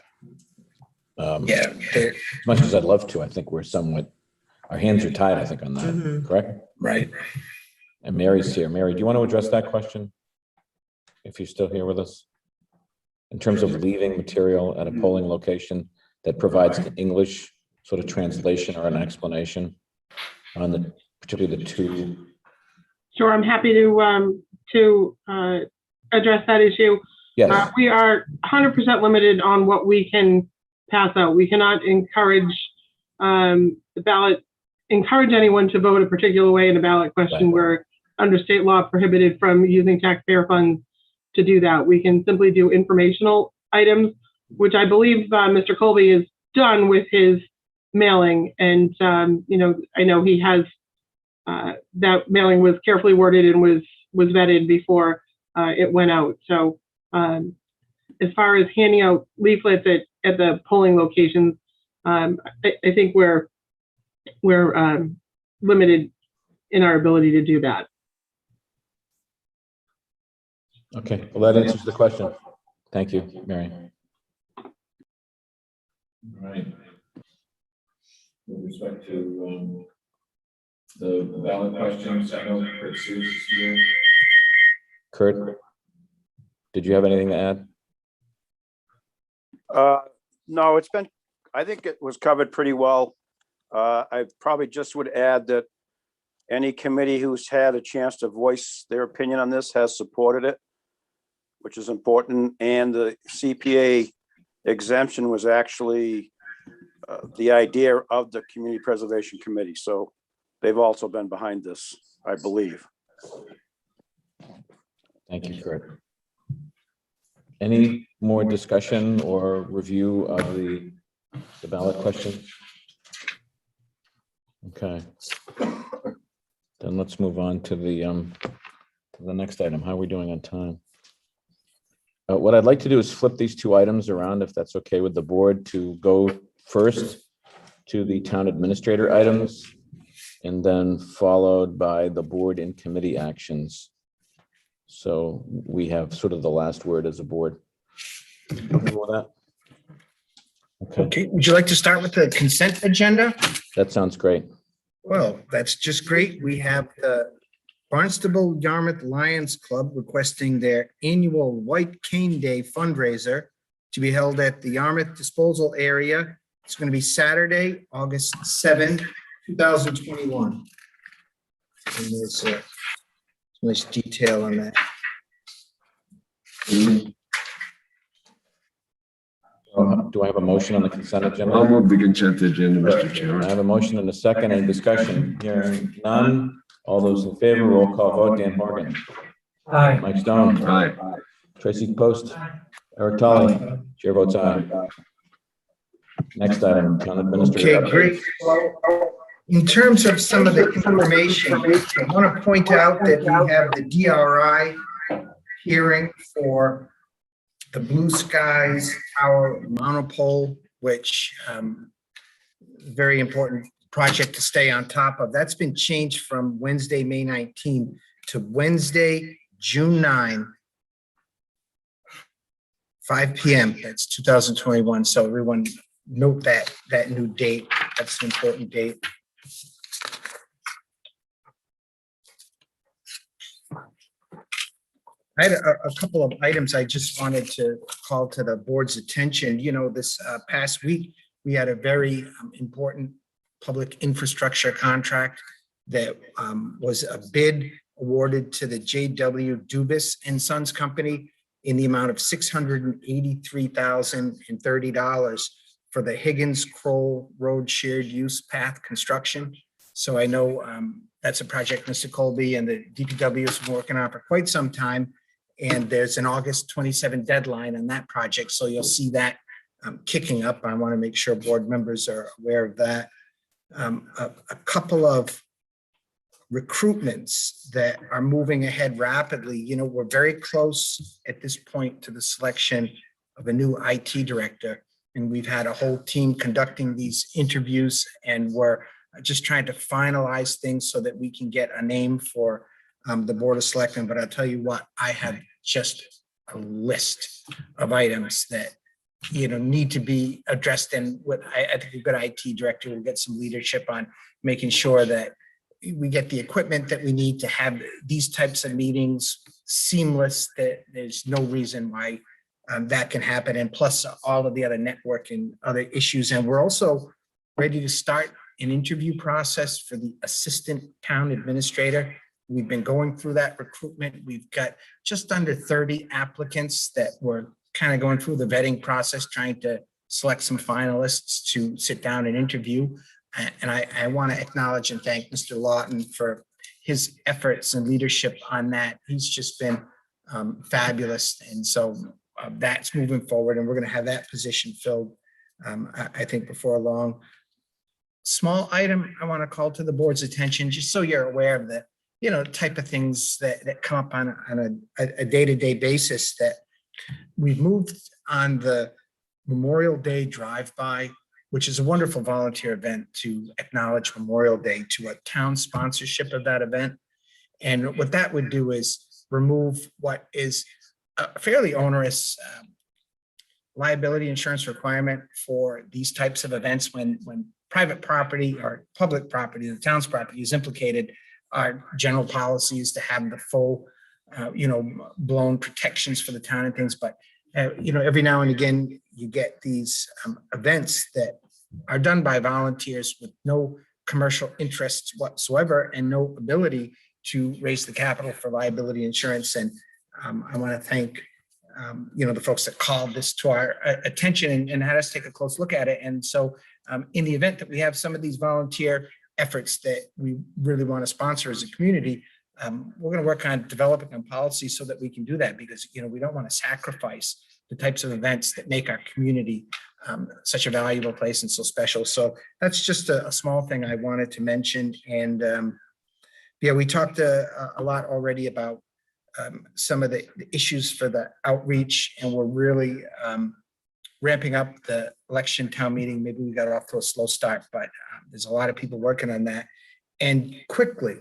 Yeah. As much as I'd love to, I think we're somewhat, our hands are tied, I think, on that, correct? Right. And Mary's here. Mary, do you want to address that question? If you're still here with us? In terms of leaving material at a polling location that provides an English sort of translation or an explanation on particularly the two. Sure, I'm happy to address that issue. Yes. We are 100% limited on what we can pass out. We cannot encourage the ballot, encourage anyone to vote a particular way in a ballot question. We're under state law, prohibited from using taxpayer funds to do that. We can simply do informational items, which I believe Mr. Colby is done with his mailing. And, you know, I know he has, that mailing was carefully worded and was vetted before it went out. So as far as handing out leaflets at the polling locations, I think we're limited in our ability to do that. Okay, well, that answers the question. Thank you, Mary. All right. With respect to the ballot questions, I know Kurt Sears is here. Kurt, did you have anything to add? No, I think it was covered pretty well. I probably just would add that any committee who's had a chance to voice their opinion on this has supported it, which is important. And the CPA exemption was actually the idea of the Community Preservation Committee. So they've also been behind this, I believe. Thank you, Kurt. Any more discussion or review of the ballot question? Okay. Then let's move on to the next item. How are we doing on time? What I'd like to do is flip these two items around, if that's okay with the board, to go first to the town administrator items and then followed by the board and committee actions. So we have sort of the last word as a board. Okay with that? Okay, would you like to start with the consent agenda? That sounds great. Well, that's just great. We have the Barnstable Yarmouth Lions Club requesting their annual White Cane Day fundraiser to be held at the Yarmouth Disposal Area. It's going to be Saturday, August 7th, 2021. And there's nice detail on that. Do I have a motion on the consent agenda? I'll move the consent agenda, Mr. Chairman. I have a motion and a second. Any discussion? Hearing none. All those in favor, roll call vote. Dan Horgan. Aye. Mike Stone. Aye. Tracy Post. Eric Tully. Chair votes aye. Next item, town administrator. Okay, great. In terms of some of the information, I want to point out that we have the DRI hearing for the Blue Skies Tower monopole, which very important project to stay on top of. That's been changed from Wednesday, May 19 to Wednesday, June 9, 5 p.m. That's 2021. So everyone note that new date. That's an important date. I had a couple of items I just wanted to call to the board's attention. You know, this past week, we had a very important public infrastructure contract that was a bid awarded to the J.W. Dubus and Sons Company in the amount of $683,030 for the Higgins Kroll Road Shared Use Path construction. So I know that's a project Mr. Colby and the DPW has been working on for quite some time. And there's an August 27 deadline on that project. So you'll see that kicking up. I want to make sure board members are aware of that. A couple of recruitments that are moving ahead rapidly. You know, we're very close at this point to the selection of a new IT director. And we've had a whole team conducting these interviews, and we're just trying to finalize things so that we can get a name for the Board of Selectmen. But I'll tell you what, I have just a list of items that, you know, need to be addressed. And what I think a good IT director will get some leadership on making sure that we get the equipment that we need to have these types of meetings seamless, that there's no reason why that can happen. And plus all of the other network and other issues. And we're also ready to start an interview process for the assistant town administrator. We've been going through that recruitment. We've got just under 30 applicants that we're kind of going through the vetting process, trying to select some finalists to sit down and interview. And I want to acknowledge and thank Mr. Lawton for his efforts and leadership on that. He's just been fabulous. And so that's moving forward, and we're going to have that position filled, I think, before long. Small item I want to call to the board's attention, just so you're aware of the, type of things that come up on a day-to-day basis, that we've moved on the Memorial Day drive-by, which is a wonderful volunteer event to acknowledge Memorial Day, to a town sponsorship of that event. And what that would do is remove what is a fairly onerous liability insurance requirement for these types of events when private property or public property, the town's property, is implicated. Our general policy is to have the full, blown protections for the town and things. But, every now and again, you get these events that are done by volunteers with no commercial interests whatsoever and no ability to raise the capital for liability insurance. And I want to thank, the folks that called this to our attention and had us take a close look at it. And so in the event that we have some of these volunteer efforts that we really want to sponsor as a community, we're going to work on developing a policy so that we can do that, because, we don't want to sacrifice the types of events that make our community such a valuable place and so special. So that's just a small thing I wanted to mention. And we talked a lot already about some of the issues for the outreach, and we're really ramping up the election town meeting. Maybe we got off to a slow start, but there's a lot of people working on that. And quickly,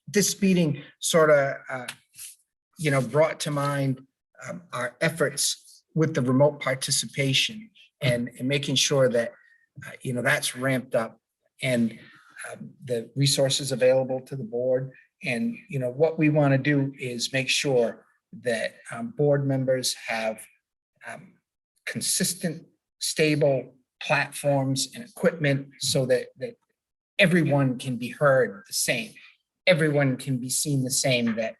this meeting sort of, brought to mind our efforts with the remote participation and making sure that, that's ramped up, and the resources available to the board. And, what we want to do is make sure that board members have consistent, stable platforms and equipment so that everyone can be heard the same. Everyone can be seen the same, that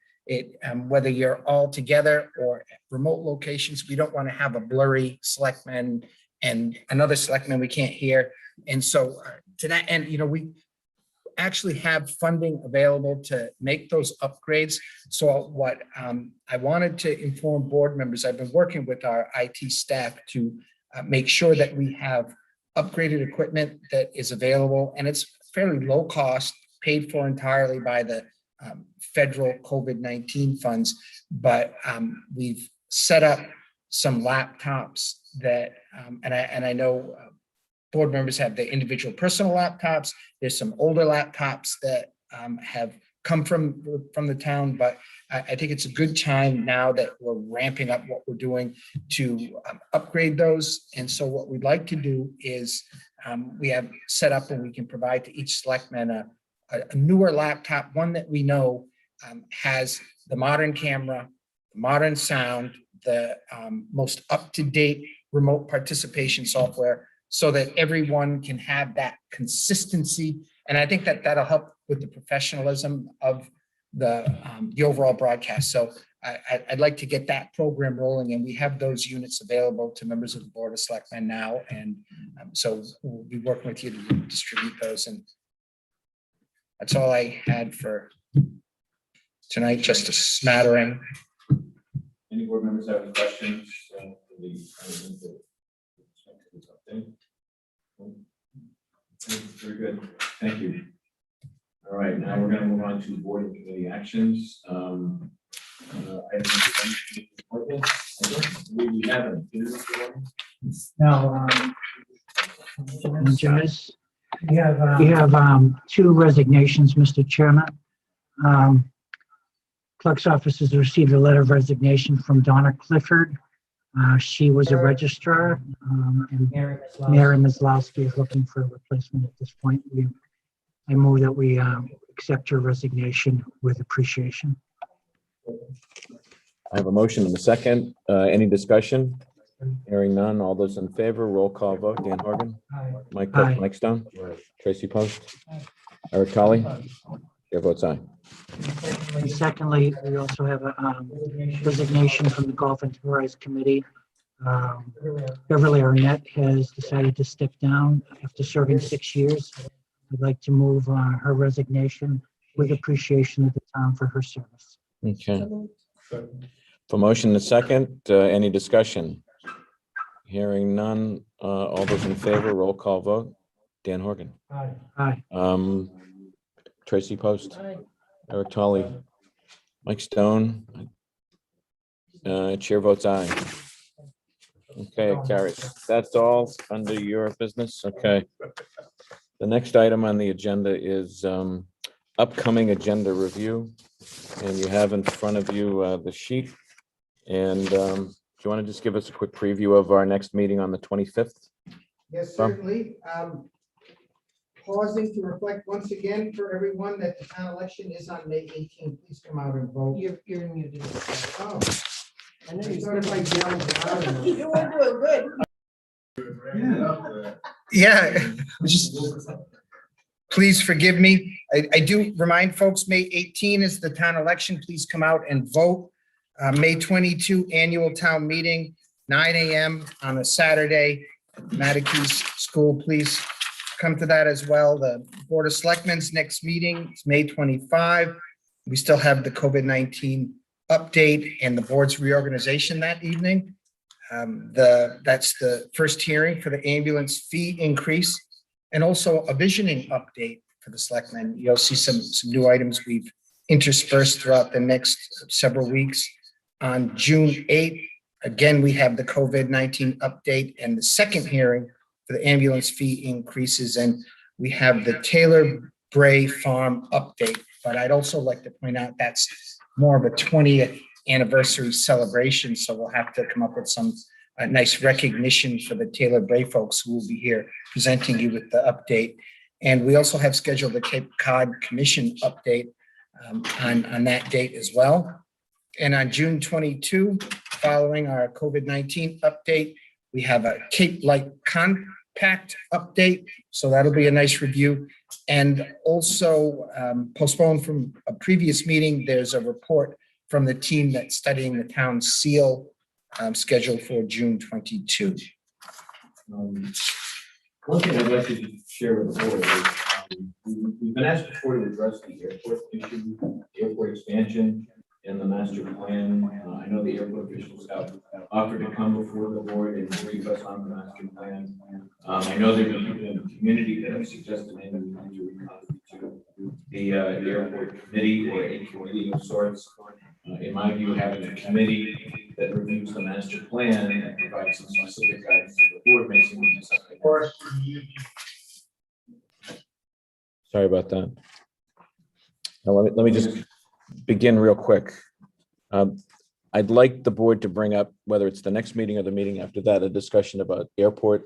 whether you're all together or at remote locations, we don't want to have a blurry selectman and another selectman we can't hear. And so to that end, we actually have funding available to make those upgrades. So what I wanted to inform board members, I've been working with our IT staff to make sure that we have upgraded equipment that is available, and it's fairly low cost, paid for entirely by the federal COVID-19 funds. But we've set up some laptops that, and I know board members have their individual personal laptops. There's some older laptops that have come from the town, but I think it's a good time now that we're ramping up what we're doing to upgrade those. And so what we'd like to do is we have set up, and we can provide to each selectman a newer laptop, one that we know has the modern camera, modern sound, the most up-to-date remote participation software, so that everyone can have that consistency. And I think that that'll help with the professionalism of the overall broadcast. So I'd like to get that program rolling, and we have those units available to members of the Board of Selectmen now. And so we'll be working with you to distribute those. And that's all I had for tonight, just a smattering. Any board members have any questions? Very good. Thank you. All right, now we're going to move on to board and committee actions. We haven't. Now, Janice, you have two resignations, Mr. Chairman. Clerk's office has received a letter of resignation from Donna Clifford. She was a registrar, and Mary Maslowski is looking for a replacement at this point. I move that we accept her resignation with appreciation. I have a motion and a second. Any discussion? Hearing none. All those in favor, roll call vote. Dan Horgan. Mike Stone. Tracy Post. Eric Tolley. Chair votes aye. And secondly, we also have a resignation from the Golf and Tourism Committee. Beverly Arnett has decided to step down after serving 6 years. I'd like to move her resignation with appreciation of the town for her service. Okay. For motion and second, any discussion? Hearing none, all those in favor, roll call vote. Dan Horgan. Aye. Tracy Post. Eric Tolley. Mike Stone. Chair votes aye. Okay, it carries. That's all under your business. Okay. The next item on the agenda is upcoming agenda review. And you have in front of you the sheet. And do you want to just give us a quick preview of our next meeting on the 25th? Yes, certainly. Pausing to reflect once again for everyone that the town election is on May 18th. Please come out and vote. You're muted. Oh. I know I you thought if I yelled louder. You were doing good. Yeah, just please forgive me. I do remind folks, May 18 is the town election. Please come out and vote. May 22 annual town meeting, 9 a.m. on a Saturday. Mattakese School, please come to that as well. The Board of Selectmen's next meeting is May 25. We still have the COVID-19 update and the board's reorganization that evening. That's the first hearing for the ambulance fee increase and also a visioning update for the Selectmen. You'll see some new items we've interspersed throughout the next several weeks. On June 8th, again, we have the COVID-19 update and the second hearing for the ambulance fee increases. And we have the Taylor Bray Farm update. But I'd also like to point out that's more of a 20th anniversary celebration. So we'll have to come up with some nice recognition for the Taylor Bray folks who will be here presenting you with the update. And we also have scheduled the Cape Cod Commission update on that date as well. And on June 22, following our COVID-19 update, we have a Cape Light Compact update. So that'll be a nice review. And also postponed from a previous meeting, there's a report from the team that's studying the town seal scheduled for June 22. One thing I'd like to share with the board is we've been asked before to address the airport issue, airport expansion, and the master plan. I know the airport officials have offered to come before the board and brief us on the master plan. I know there have been people in the community that have suggested maybe we need to reconstitute the airport committee or a committee of sorts. In my view, having a committee that reviews the master plan and provides some specific guidance to the board may seem to be something. Sorry about that. Now, let me just begin real quick. I'd like the board to bring up, whether it's the next meeting or the meeting after that, a discussion about airport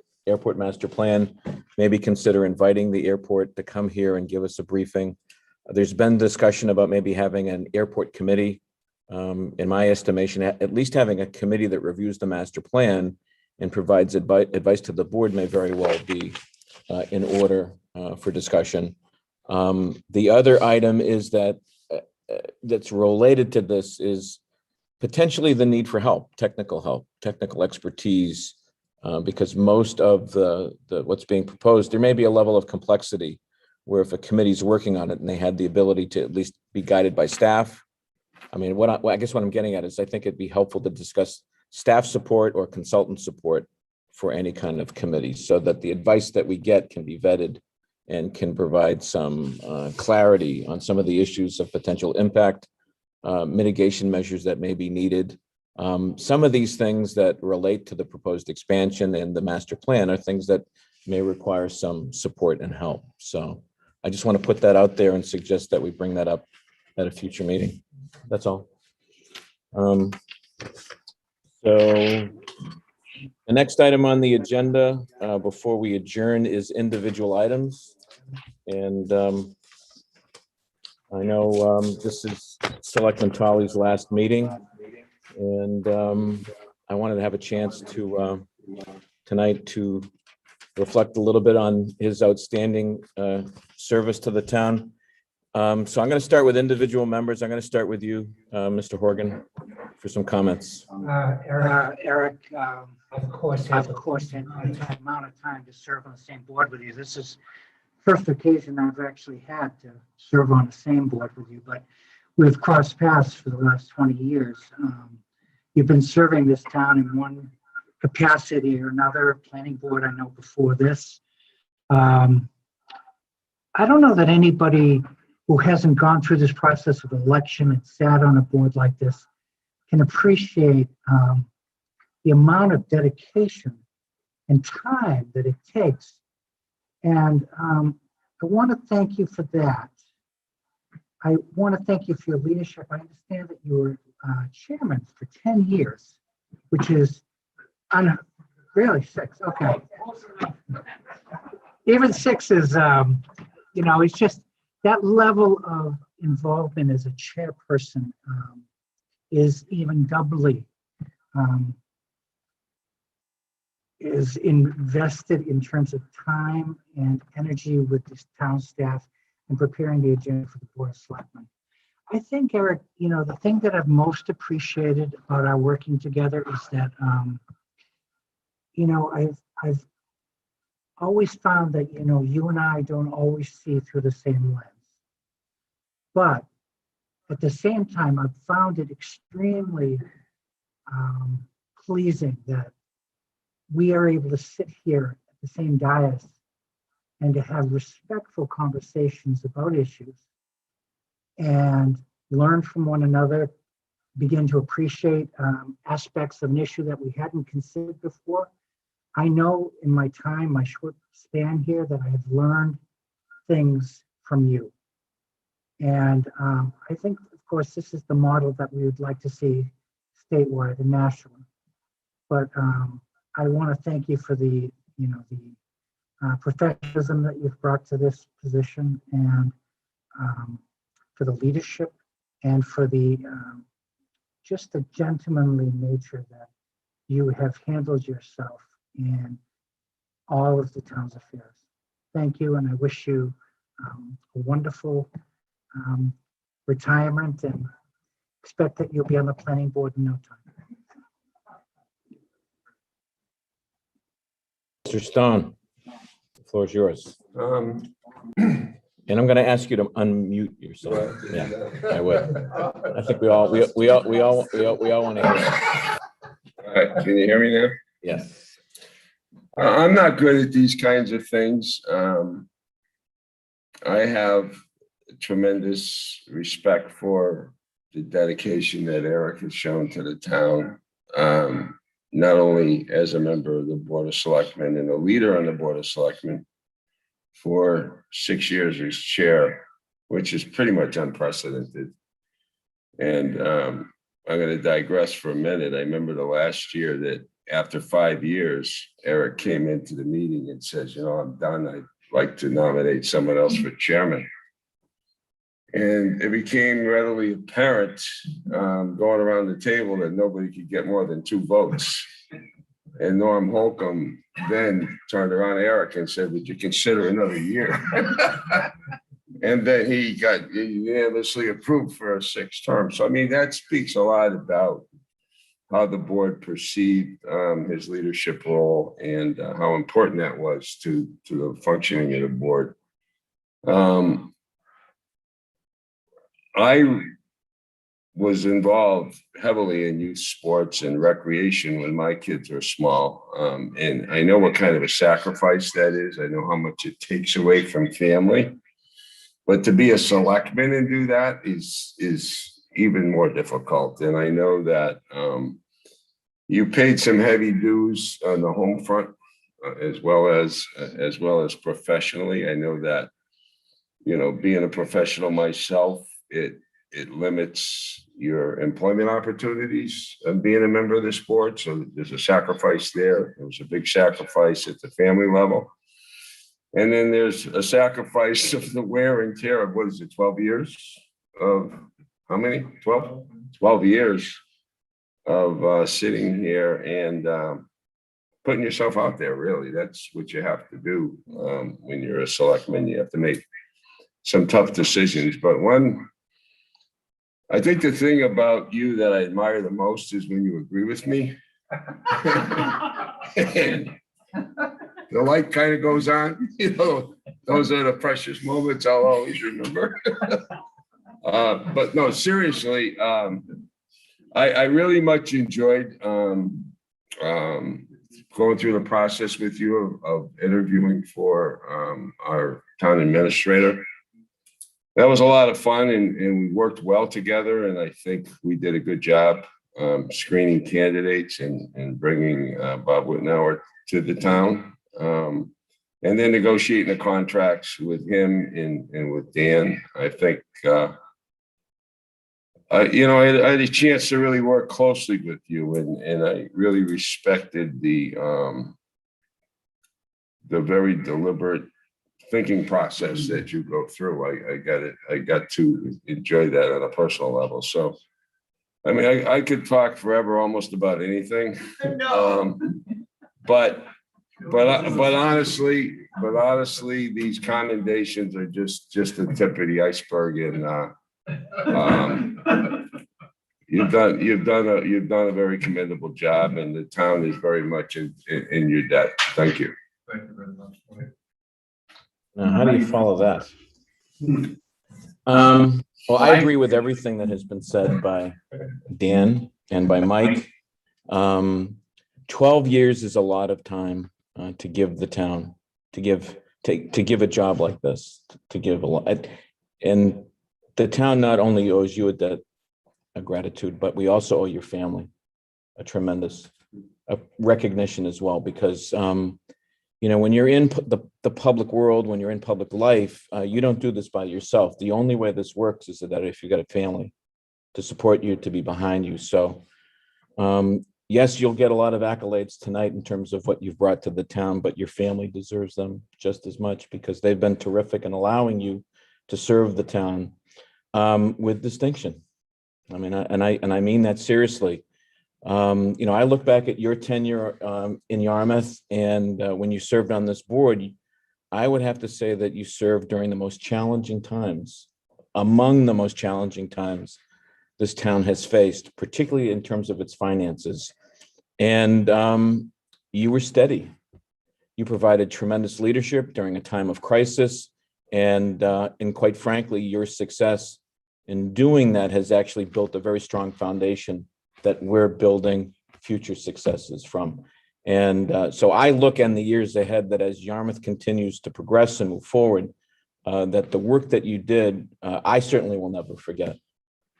master plan. Maybe consider inviting the airport to come here and give us a briefing. There's been discussion about maybe having an airport committee. In my estimation, at least having a committee that reviews the master plan and provides advice to the board may very well be in order for discussion. The other item is that that's related to this is potentially the need for help, technical expertise, because most of the what's being proposed, there may be a level of complexity where if a committee's working on it and they had the ability to at least be guided by staff. I mean, I guess what I'm getting at is I think it'd be helpful to discuss staff support or consultant support for any kind of committee so that the advice that we get can be vetted and can provide some clarity on some of the issues of potential impact, mitigation measures that may be needed. Some of these things that relate to the proposed expansion and the master plan are things that may require some support and help. So I just want to put that out there and suggest that we bring that up at a future meeting. That's all. So the next item on the agenda before we adjourn is individual items. And I know this is Selectman Tolley's last meeting. And I wanted to have a chance to tonight to reflect a little bit on his outstanding service to the town. So I'm going to start with individual members. I'm going to start with you, Mr. Horgan, for some comments. Eric, of course, had the amount of time to serve on the same board with you. This is first occasion I've actually had to serve on the same board with you, but we've crossed paths for the last 20 years. You've been serving this town in one capacity or another, planning board, I know before this. I don't know that anybody who hasn't gone through this process of election and sat on a board like this can appreciate the amount of dedication and time that it takes. And I want to thank you for that. I want to thank you for your leadership. I understand that you were chairman for 10 years, which is really 6. Okay. Even 6 is, it's just that level of involvement as a chairperson is even doubly is invested in terms of time and energy with this town staff and preparing the agenda for the Board of Selectmen. I think, Eric, the thing that I've most appreciated about our working together is that, I've always found that, you and I don't always see through the same lens. But at the same time, I've found it extremely pleasing that we are able to sit here at the same dais and to have respectful conversations about issues and learn from one another, begin to appreciate aspects of an issue that we hadn't considered before. I know in my time, my short span here, that I have learned things from you. And I think, of course, this is the model that we would like to see statewide and nationally. But I want to thank you for the professionalism that you've brought to this position, and for the leadership, and for the just the gentlemanly nature that you have handled yourself in all of the town's affairs. Thank you, and I wish you a wonderful retirement, and expect that you'll be on the planning board in no time. Mr. Stone, the floor is yours. And I'm going to ask you to unmute yourself. Yeah, I would. I think we all want to hear it. All right, can you hear me now? Yes. I'm not good at these kinds of things. I have tremendous respect for the dedication that Eric has shown to the town, not only as a member of the Board of Selectmen and a leader on the Board of Selectmen for 6 years as chair, which is pretty much unprecedented. And I'm going to digress for a minute. I remember the last year that after 5 years, Eric came into the meeting and says, I'm done. I'd like to nominate someone else for chairman. And it became readily apparent going around the table that nobody could get more than 2 votes. And Norm Holcomb then turned around to Eric and said, would you consider another year? And then he got unanimously approved for a 6th term. So, I mean, that speaks a lot about how the board perceived his leadership role, and how important that was to the functioning of the board. I was involved heavily in youth sports and recreation when my kids were small. And I know what kind of a sacrifice that is. I know how much it takes away from family. But to be a selectman and do that is even more difficult. And I know that you paid some heavy dues on the home front, as well as professionally. I know that, being a professional myself, it limits your employment opportunities of being a member of this board. So there's a sacrifice there. It was a big sacrifice at the family level. And then there's a sacrifice of the wear and tear of, 12 years of, how many? 12 years of sitting here and putting yourself out there, really. That's what you have to do when you're a selectman. You have to make some tough decisions. But I think the thing about you that I admire the most is when you agree with me. the light kind of goes on, those are the precious moments I'll always remember. But no, seriously, I really much enjoyed going through the process with you of interviewing for our town administrator. That was a lot of fun, and we worked well together, and I think we did a good job screening candidates and bringing Bob Whitnauer to the town. And then negotiating the contracts with him and with Dan. I think, I had a chance to really work closely with you, and I really respected the very deliberate thinking process that you go through. I got to enjoy that on a personal level. So, I mean, I could talk forever almost about anything. But honestly, these commendations are just the tip of the iceberg, and you've done a very commendable job, and the town is very much in your debt. Thank you. Thank you very much. Now, how do you follow that? Well, I agree with everything that has been said by Dan and by Mike. 12 years is a lot of time to give the town, to give a job like this, to give a lot. And the town not only owes you a debt of gratitude, but we also owe your family a tremendous recognition as well, because when you're in the public world, when you're in public life, you don't do this by yourself. The only way this works is that if you got a family to support you, to be behind you. So yes, you'll get a lot of accolades tonight in terms of what you've brought to the town, but your family deserves them just as much, because they've been terrific in allowing you to serve the town with distinction. I mean, I mean that seriously. I look back at your tenure in Yarmouth, and when you served on this board, I would have to say that you served during the most challenging times, among the most challenging times this town has faced, particularly in terms of its finances. And you were steady. You provided tremendous leadership during a time of crisis, and quite frankly, your success in doing that has actually built a very strong foundation that we're building future successes from. And so I look in the years ahead that as Yarmouth continues to progress and move forward, that the work that you did, I certainly will never forget,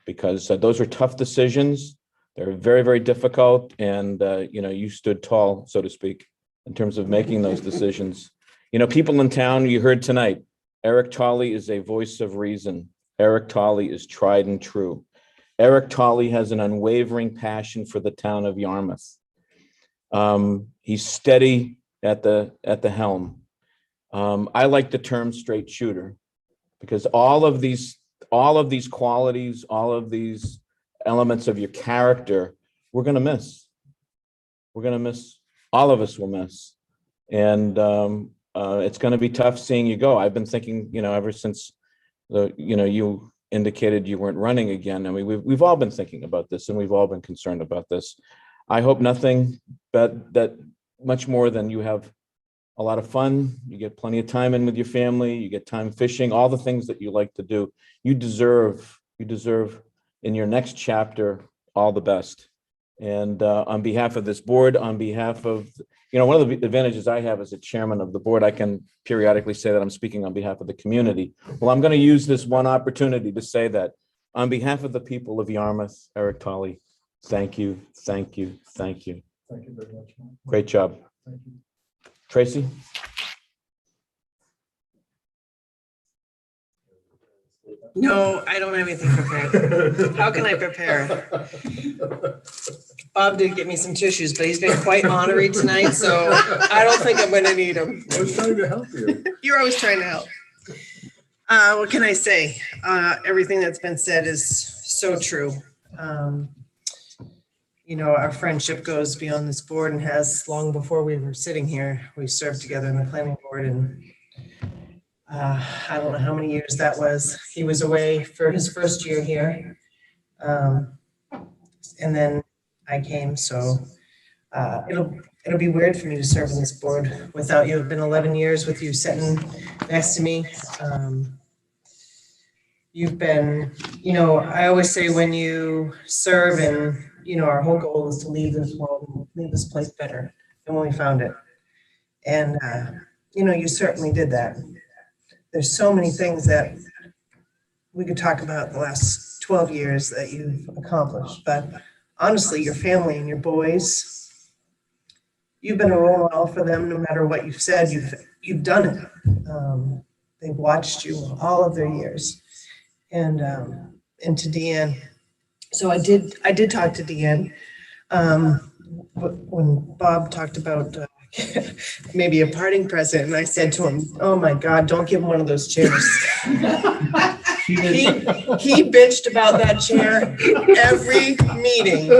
because those are tough decisions. They're very, very difficult. And, you stood tall, so to speak, in terms of making those decisions. People in town, you heard tonight, Eric Tolley is a voice of reason. Eric Tolley is tried and true. Eric Tolley has an unwavering passion for the town of Yarmouth. He's steady at the helm. I like the term straight shooter, because all of these qualities, all of these elements of your character, we're going to miss. We're going to miss. All of us will miss. And it's going to be tough seeing you go. I've been thinking, ever since you indicated you weren't running again. I mean, we've all been thinking about this, and we've all been concerned about this. I hope nothing but that much more than you have a lot of fun. You get plenty of time in with your family. You get time fishing, all the things that you like to do. You deserve in your next chapter all the best. And on behalf of this board, on behalf of, one of the advantages I have as a chairman of the board, I can periodically say that I'm speaking on behalf of the community. Well, I'm going to use this one opportunity to say that on behalf of the people of Yarmouth, Eric Tolley, thank you, thank you, thank you. Thank you very much. Great job. Thank you. Tracy? No, I don't have anything prepared. How can I prepare? Bob did get me some tissues, but he's been quite ornery tonight, so I don't think I'm gonna need them. I was trying to help you. You're always trying to help. What can I say? Everything that's been said is so true. Our friendship goes beyond this board and has long before we were sitting here. We served together in the planning board, and I don't know how many years that was. He was away for his first year here. And then I came, so It'll be weird for me to serve on this board without you. It's been 11 years with you sitting next to me. You've been, I always say when you serve and, our whole goal is to leave this world, leave this place better than when we found it. And, you certainly did that. There's so many things that we could talk about the last 12 years that you've accomplished, but honestly, your family and your boys, you've been a role model for them. No matter what you've said, you've done it. They've watched you all of their years. And to Deanne. So I did talk to Deanne when Bob talked about maybe a parting present, and I said to him, "Oh my God, don't give him one of those chairs." He bitched about that chair every meeting.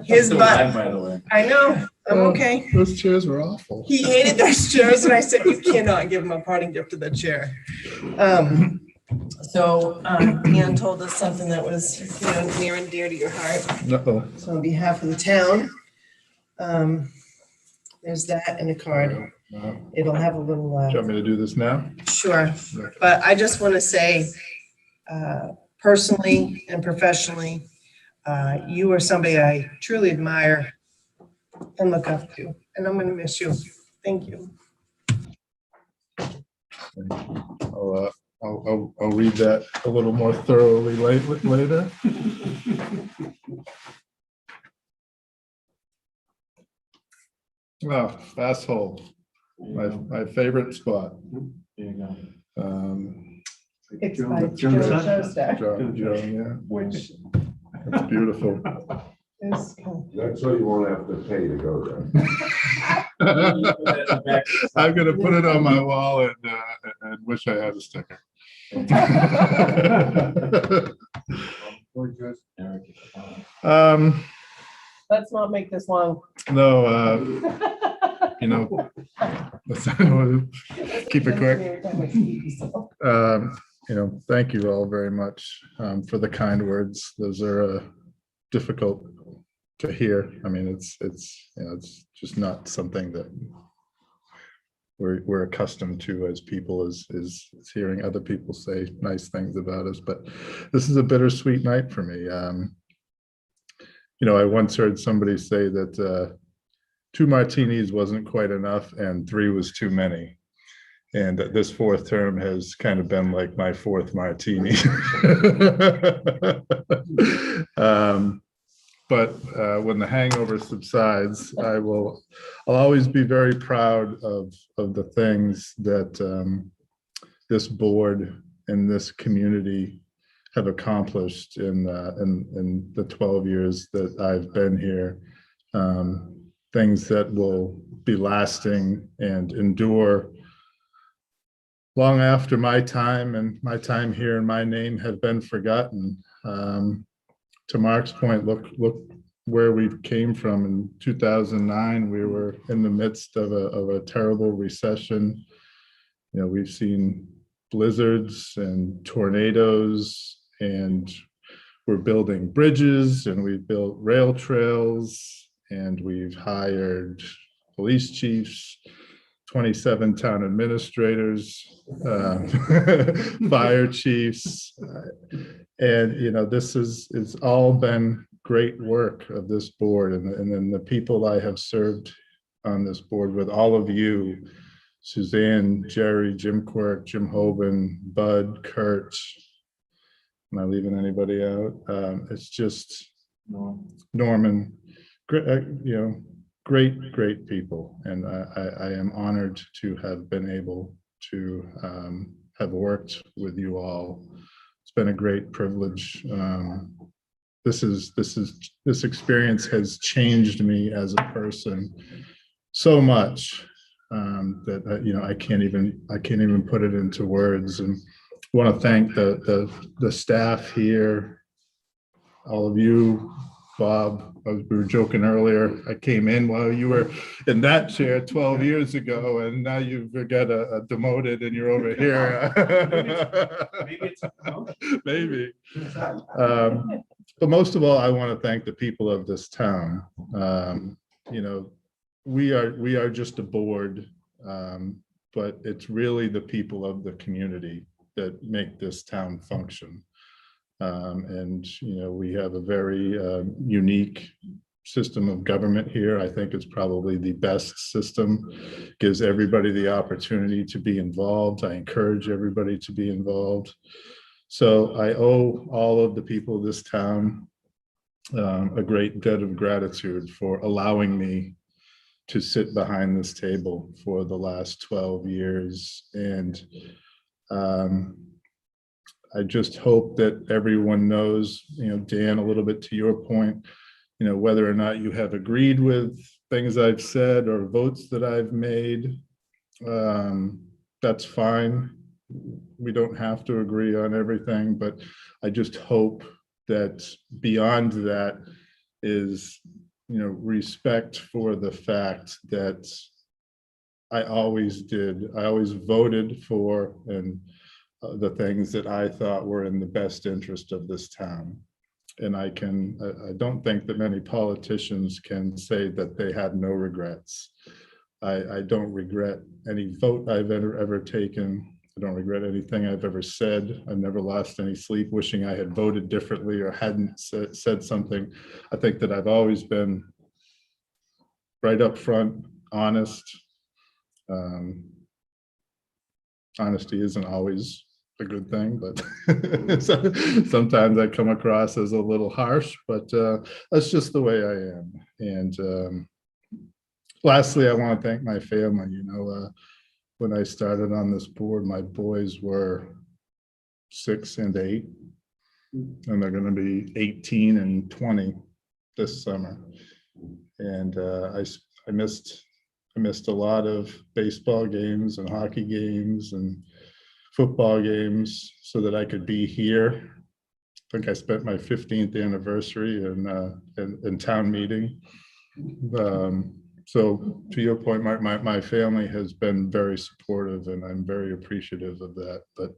His butt. By the way. I know. I'm okay. Those chairs were awful. He hated those chairs, and I said, "You cannot give him a parting gift of the chair." So Deanne told us something that was near and dear to your heart. Uh-oh. So on behalf of the town, there's that and a card. It'll have a little. Do you want me to do this now? Sure, but I just want to say, personally and professionally, you are somebody I truly admire and look up to, and I'm going to miss you. Thank you. I'll read that a little more thoroughly later. Oh, fast hole, my favorite spot. There you go. It's by Joe Showstack. Joe, yeah. Which It's beautiful. is. That's why you won't have to pay to go there. I'm gonna put it on my wall and wish I had a sticker. Let's not make this long. No, keep it quick. Thank you all very much for the kind words. Those are difficult to hear. I mean, it's just not something that we're accustomed to as people, is hearing other people say nice things about us. But this is a bittersweet night for me. I once heard somebody say that 2 martinis wasn't quite enough and 3 was too many. And this 4th term has kind of been like my 4th martini. But when the hangover subsides, I'll always be very proud of the things that this board and this community have accomplished in the 12 years that I've been here. Things that will be lasting and endure long after my time and my time here and my name have been forgotten. To Mark's point, look where we came from. In 2009, we were in the midst of a terrible recession. We've seen blizzards and tornadoes, and we're building bridges, and we've built rail trails, and we've hired police chiefs, 27 town administrators, fire chiefs. And, this it's all been great work of this board, and then the people I have served on this board with, all of you, Suzanne, Jerry, Jim Quirk, Jim Hoban, Bud, Kurt. Am I leaving anybody out? It's just Norman, great people. And I am honored to have been able to have worked with you all. It's been a great privilege. This experience has changed me as a person so much that I can't even put it into words. And I want to thank the staff here, all of you. Bob, we were joking earlier, I came in while you were in that chair 12 years ago, and now you've got a demoted and you're over here. Maybe. But most of all, I want to thank the people of this town. you know, we are just a board, but it's really the people of the community that make this town function. And, you know, we have a very unique system of government here. I think it's probably the best system, gives everybody the opportunity to be involved. I encourage everybody to be involved. So I owe all of the people of this town a great debt of gratitude for allowing me to sit behind this table for the last 12 years. And I just hope that everyone knows, you know, Dan, a little bit to your point, you know, whether or not you have agreed with things I've said or votes that I've made, that's fine. We don't have to agree on everything, but I just hope that beyond that is, you know, respect for the fact that I always voted for and the things that I thought were in the best interest of this town. And I don't think that many politicians can say that they had no regrets. I don't regret any vote I've ever taken. I don't regret anything I've ever said. I've never lost any sleep wishing I had voted differently or hadn't said something. I think that I've always been right up front, honest. Honesty isn't always a good thing, but sometimes I come across as a little harsh, but that's just the way I am. And lastly, I want to thank my family. You know, when I started on this board, my boys were 6 and 8, and they're going to be 18 and 20 this summer. And I missed a lot of baseball games and hockey games and football games so that I could be here. I think I spent my 15th anniversary in town meeting. So to your point, my family has been very supportive, and I'm very appreciative of that. But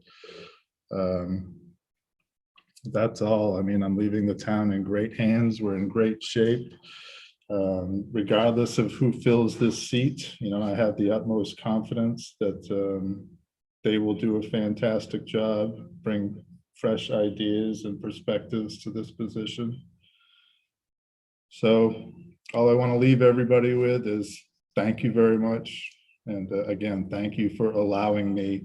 that's all. I mean, I'm leaving the town in great hands. We're in great shape. Regardless of who fills this seat, you know, I have the utmost confidence that they will do a fantastic job, bring fresh ideas and perspectives to this position. So all I want to leave everybody with is thank you very much. And again, thank you for allowing me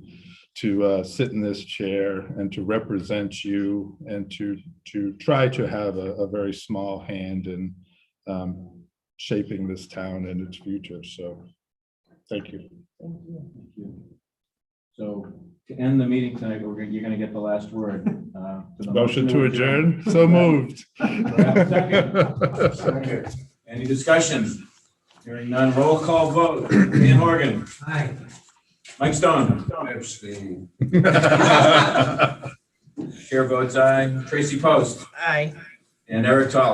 to sit in this chair and to represent you and to try to have a very small hand in shaping this town and its future. So thank you. Thank you. So to end the meeting tonight, you're going to get the last word. Motion to adjourn. So moved. Second. Any discussion? Hearing none. Roll call vote. Dan Horgan. Aye. Mike Stone. Abstain. Chair votes aye. Tracy Post. Aye. And Eric Toll.